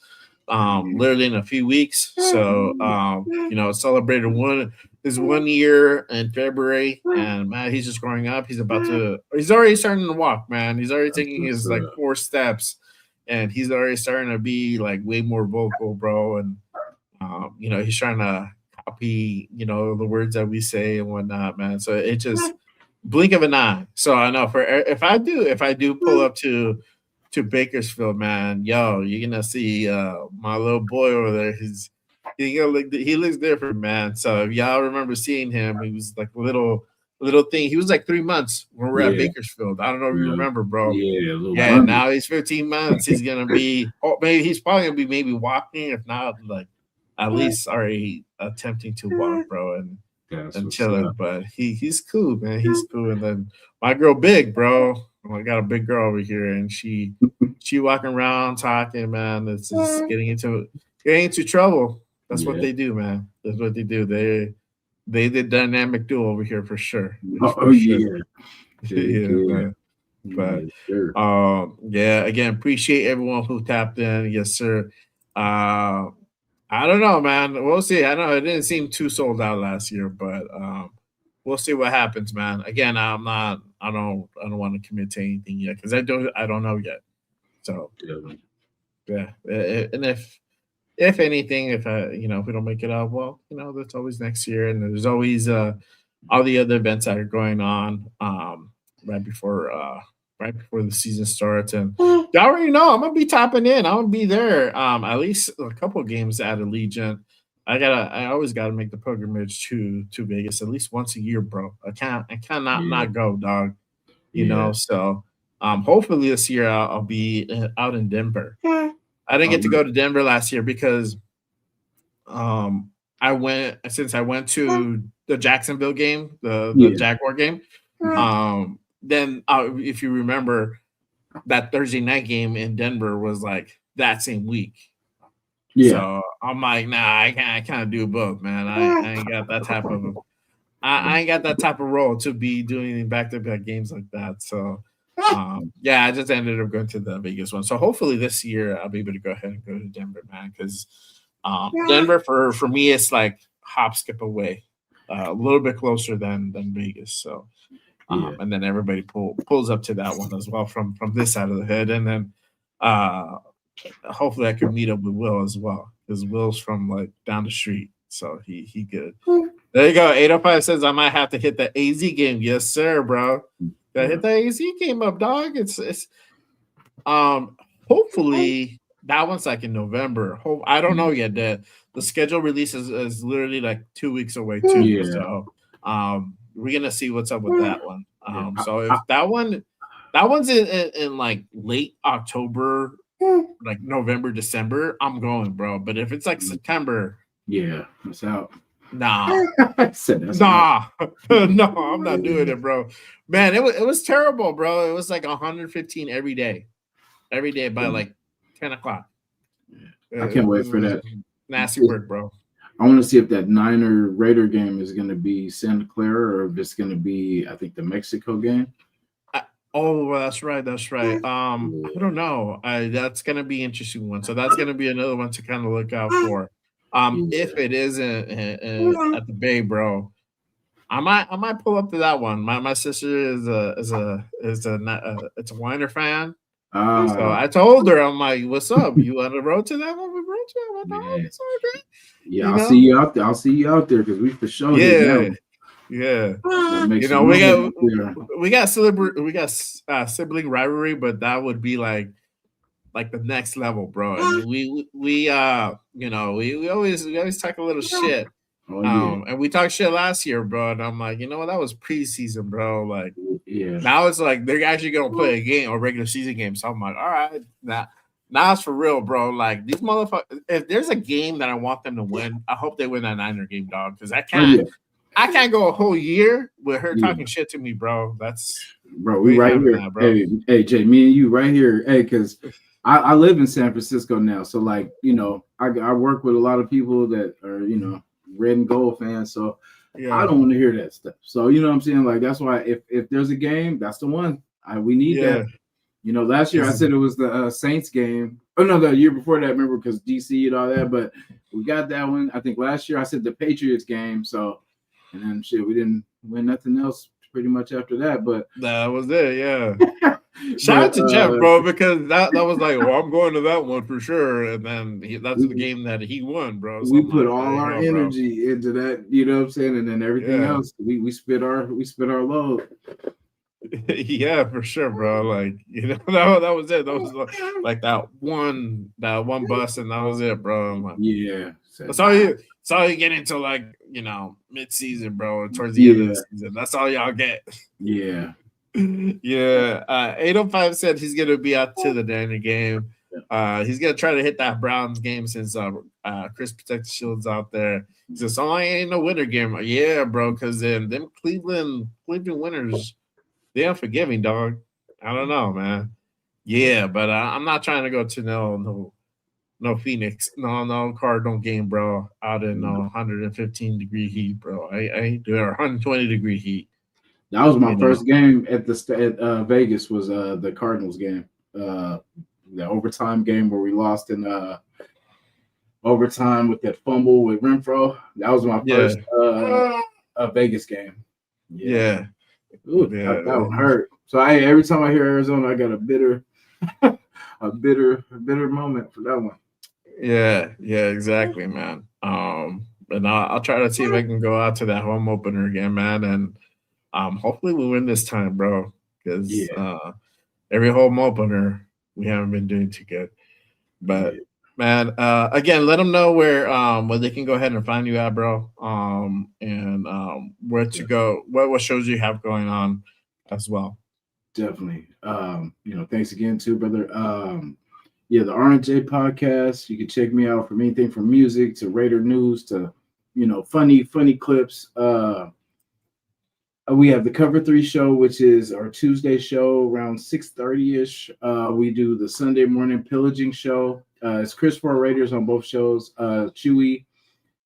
Literally in a few weeks. So, you know, celebrated his 1 year in February, and man, he's just growing up. He's already starting to walk, man. He's already taking What's his like up? 4 steps, and he's already starting to be like way more vocal, bro. And you know, he's trying to copy, you know, the words that we say and whatnot, man. So it just blink of an eye. So I know for if I do pull up to Bakersfield, man, yo, you're gonna see my little boy over there. He looks different, man. So if y'all remember seeing him, he was like a little thing. He was like 3 months when we were at Yeah. Bakersfield. I don't know if you Yeah. remember, bro. Yeah, a little Yeah, bundle. now he's 15 months. He's gonna be maybe he's probably gonna be maybe walking, if not like at least already attempting to walk, bro, That's and what's chilling. up. But he's cool, man. He's cool. And then my girl Big, bro. I got a big girl over here, and she walking around talking, man. It's just getting into trouble. That's what Yeah. they do, man. That's what they do. They the dynamic duo over here for sure. Oh For sure. yeah. Heck Yeah, yeah. man. But Yes, sir. yeah, again, appreciate everyone who tapped in. Yes, sir. I don't know, man. We'll see. I know it didn't seem too sold out last year, but we'll see what happens, man. Again, I don't want to commit to anything yet because I don't know yet. So Definitely. yeah, and if anything, if if we don't make it out, well, you know, that's always next year, and there's always all the other events that are going on right before the season starts. And y'all already know I'm gonna be tapping in. I'm gonna be there at least a couple of games at Allegiant. I always gotta make the pilgrimage to Vegas at least once a year, bro. I cannot Yeah. not go, dog. You Yeah. know, so hopefully this year I'll be out in Denver. I didn't get to go to Denver last year because I went to the Jacksonville game, the Yeah. Jaguar game. Then if you remember, that Thursday night game in Denver was like that same week. Yeah. So I'm like, nah, I can't do both, man. I ain't got that type of I ain't got that type of role to be doing back to back games like that. So yeah, I just ended up going to the Vegas one. So hopefully this year I'll be able to go ahead and go to Denver, man, because Denver for me it's like hop skip away, a little bit closer than Vegas. So Yeah. and then everybody pulls up to that one as well from this side of the hood, and then hopefully I could meet up with Will as well because Will's from like down the street, so he good. There you go. 805 says I might have to hit the AZ game. Yes, sir, bro. Gotta hit the AZ game up, dog. It's hopefully that one's like in November. I don't know yet. The schedule release is literally like 2 weeks away too. Yeah. So we're gonna see what's up with that one. Yeah. So if that one's in like late October, like November, December, I'm going, bro. But if it's like September, Yeah. That's out. nah. I said that's Nah, no, I'm not doing it, bro. Man, it was terrible, bro. It was like 115 every day by like 10 o'clock. I can't wait for that. Nasty work, bro. I want to see if that Niner Raider game is going to be Santa Clara or if it's going to be, I think, the Mexico game. Oh, that's right. That's right. I don't know. That's gonna be an interesting one. So that's gonna be another one to kind of look out for. If it is at the Bay, bro, I might pull up to that one. My sister is a Weiner fan. So I told her, I'm like, "What's up? You on the road to that one? We rode to that one? It's all good." Yeah, I'll see you out there. I'll see you out there because we for sure. Yeah. Yeah, you know we got sibling rivalry, but that would be like the next level, bro. And we always talk a little shit, Oh yeah. And we talked shit last year, bro. And I'm like, you know what? That was preseason, bro. Like Yeah. now it's like they're actually gonna play a game or regular season game. So I'm like, all right, now it's for real, bro. Like these motherfuckers. If there's a game that I want them to win, I hope they win that Niner game, dog. Because Oh yeah. I can't go a whole year with her Yeah. talking shit to me, bro. That's Bro, we right here. that, bro. Hey, Jay, me and you right here. Hey, because I live in San Francisco now. So, like, you know, I work with a lot of people that are, you know, red and gold fans. So I don't want to hear that stuff. So, you know what I'm saying? Like, that's why if there's a game, that's the one. We need that. You know, last year I said it was the Saints game. Oh, no, the year before that, remember, because DC and all that. But we got that one. I think last year I said the Patriots game. So, and then shit, we didn't win nothing else pretty much after that. But that was it, yeah. Shout out to Jeff, bro, because that was like, well, I'm going to that one for sure. And then that's the game that he won, bro. So we I'm put like, all our energy into that, you know what I'm saying? And then everything else, we spit our load. Yeah, for sure, bro. Like, you know, that was it. That was like that one bus, and that was it, bro. I'm like, yeah. That's all you get into, like, you know, mid-season, bro, towards the end of the season. That's all y'all get. Yeah. Yeah. 805 said he's gonna be out to the Danny game. He's gonna try to hit that Browns game since Chris Protect Shields out there. He says, "Oh, I ain't no winter game." Yeah, bro, because then them Cleveland winners, they unforgiving, dog. I don't know, man. Yeah, but I'm not trying to go to no Phoenix, no Cardinal game, bro. Out in 115-degree heat, bro. I ain't doing 120-degree heat. That was my first game at Vegas. Was the Cardinals game, the overtime game where we lost in overtime with that fumble with Renfro. That was my first Vegas game. Yeah. Ooh, that one hurt. So every time I hear Arizona, I got a bitter moment for that one. Yeah, exactly, man. And I'll try to see if I can go out to that home opener again, man, and hopefully we win this time, bro. Because every home opener we haven't been doing too good. But man, again, let them know where they can go ahead and find you at, bro. And where to go, what shows you have going on as well. Definitely. You know, thanks again too, brother. The RNJ podcast. You can check me out from anything from music to Raider news to, you know, funny clips. We have the Cover 3 show, which is our Tuesday show around 6:30-ish. We do the Sunday morning pillaging show. It's Chris for Raiders on both shows. Chewy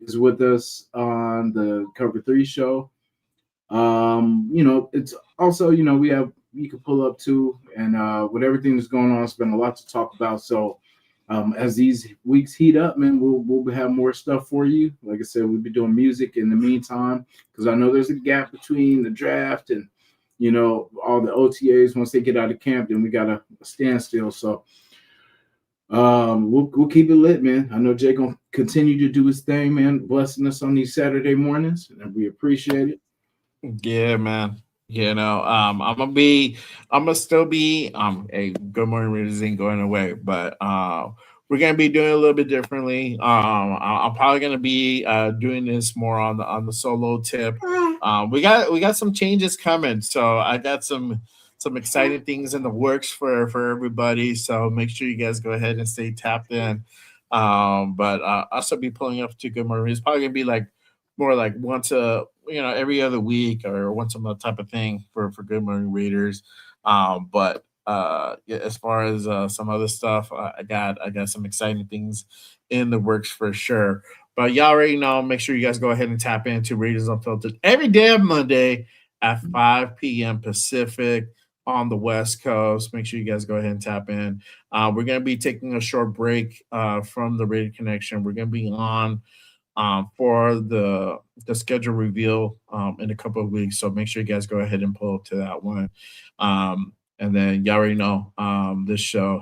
is with us on the Cover 3 show. You know, it's also, you know, you can pull up too, and with everything that's going on, it's been a lot to talk about. So as these weeks heat up, man, we'll have more stuff for you. Like I said, we'll be doing music in the meantime, because I know there's a gap between the draft and, you know, all the OTAs. Once they get out of camp, then we got a standstill. So we'll keep it lit, man. I know Jay gonna continue to do his thing, man, blessing us on these Saturday mornings, and we appreciate it. Yeah, man. You know, I'm gonna still be a Good Morning Raiders ain't going away, but we're gonna be doing it a little bit differently. I'm probably gonna be doing this more on the solo tip. We got some changes coming, so I got some exciting things in the works for everybody. So make sure you guys go ahead and stay tapped in. But I'll still be pulling up to Good Morning Raiders. It's probably gonna be like more like once every other week or once a month type of thing for Good Morning Raiders. But as far as some other stuff, I got some exciting things in the works for sure. But y'all already know, make sure you guys go ahead and tap into Raiders Unfiltered every damn Monday at 5 p.m. Pacific on the West Coast. Make sure you guys go ahead and tap in. We're going to be taking a short break from the Raider Connection. We're going to be on for the schedule reveal in a couple of weeks. So make sure you guys go ahead and pull up to that one. And then y'all already know this show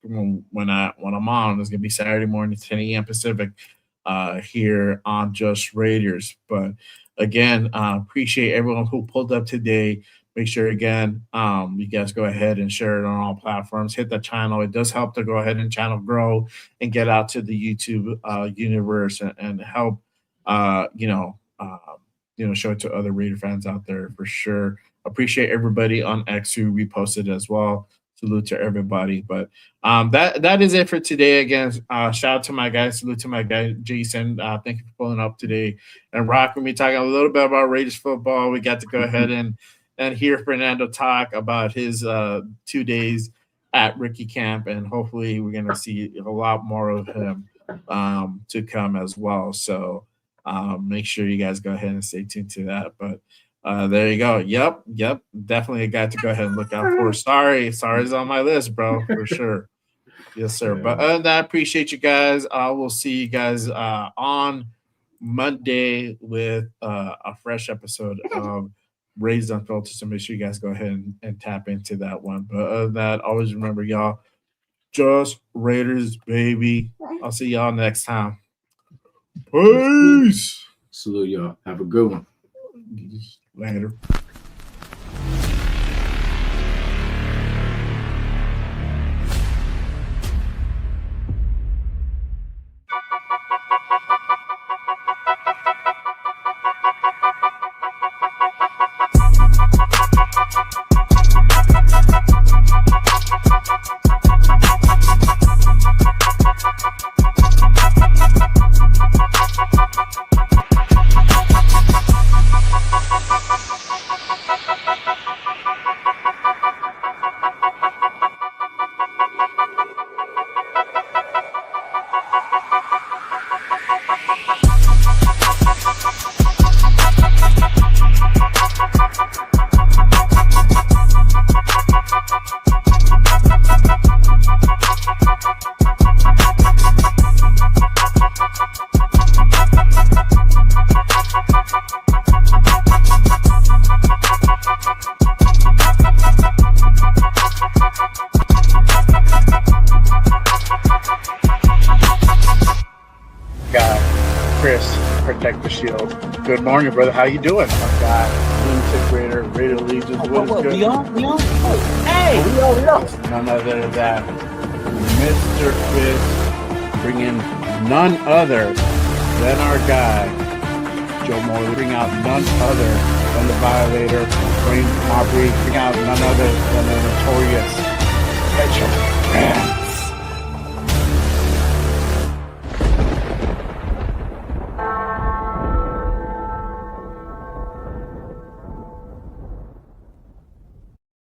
when I'm on, it's gonna be Saturday morning, 10 a.m. Pacific here on Just Raiders. But again, appreciate everyone who pulled up today. Make sure again, you guys go ahead and share it on all platforms. Hit the channel. It does help to go ahead and channel grow and get out to the YouTube universe and help show it to other Raider fans out there for sure. Appreciate everybody on X who reposted as well. Salute to everybody. But that is it for today. Again, shout out to my guys. Salute to my guy Jasin. Thank you for pulling up today and rocking me, talking a little bit about Raiders football. We got to go ahead and hear Fernando talk about his 2 days at Rookie Camp, and hopefully we're gonna see a lot more of him to come as well. So make sure you guys go ahead and stay tuned to that. But there you go. Yep. Definitely a guy to go ahead and look out for. Sorry's on my list, bro, for sure. Yes, sir. Yeah. But other than that, appreciate you guys. We'll see you guys on Monday with a fresh episode of Raised Unfiltered. So make sure you guys go ahead and tap into that one. But other than that, always remember, y'all, just Raiders, baby. I'll see y'all next time. Peace. Salute y'all. Have a good one. Later. Protect the shield. Good morning, brother. How you doing? My guy, Lunatic Raider Legions. What is good? We on? Hey! We on. None other than Mr. Fist, bringing none other than our guy, Joe Morley, bring out none other than the Violator, Wayne Aubrey, bring out none other than the notorious Mitchell.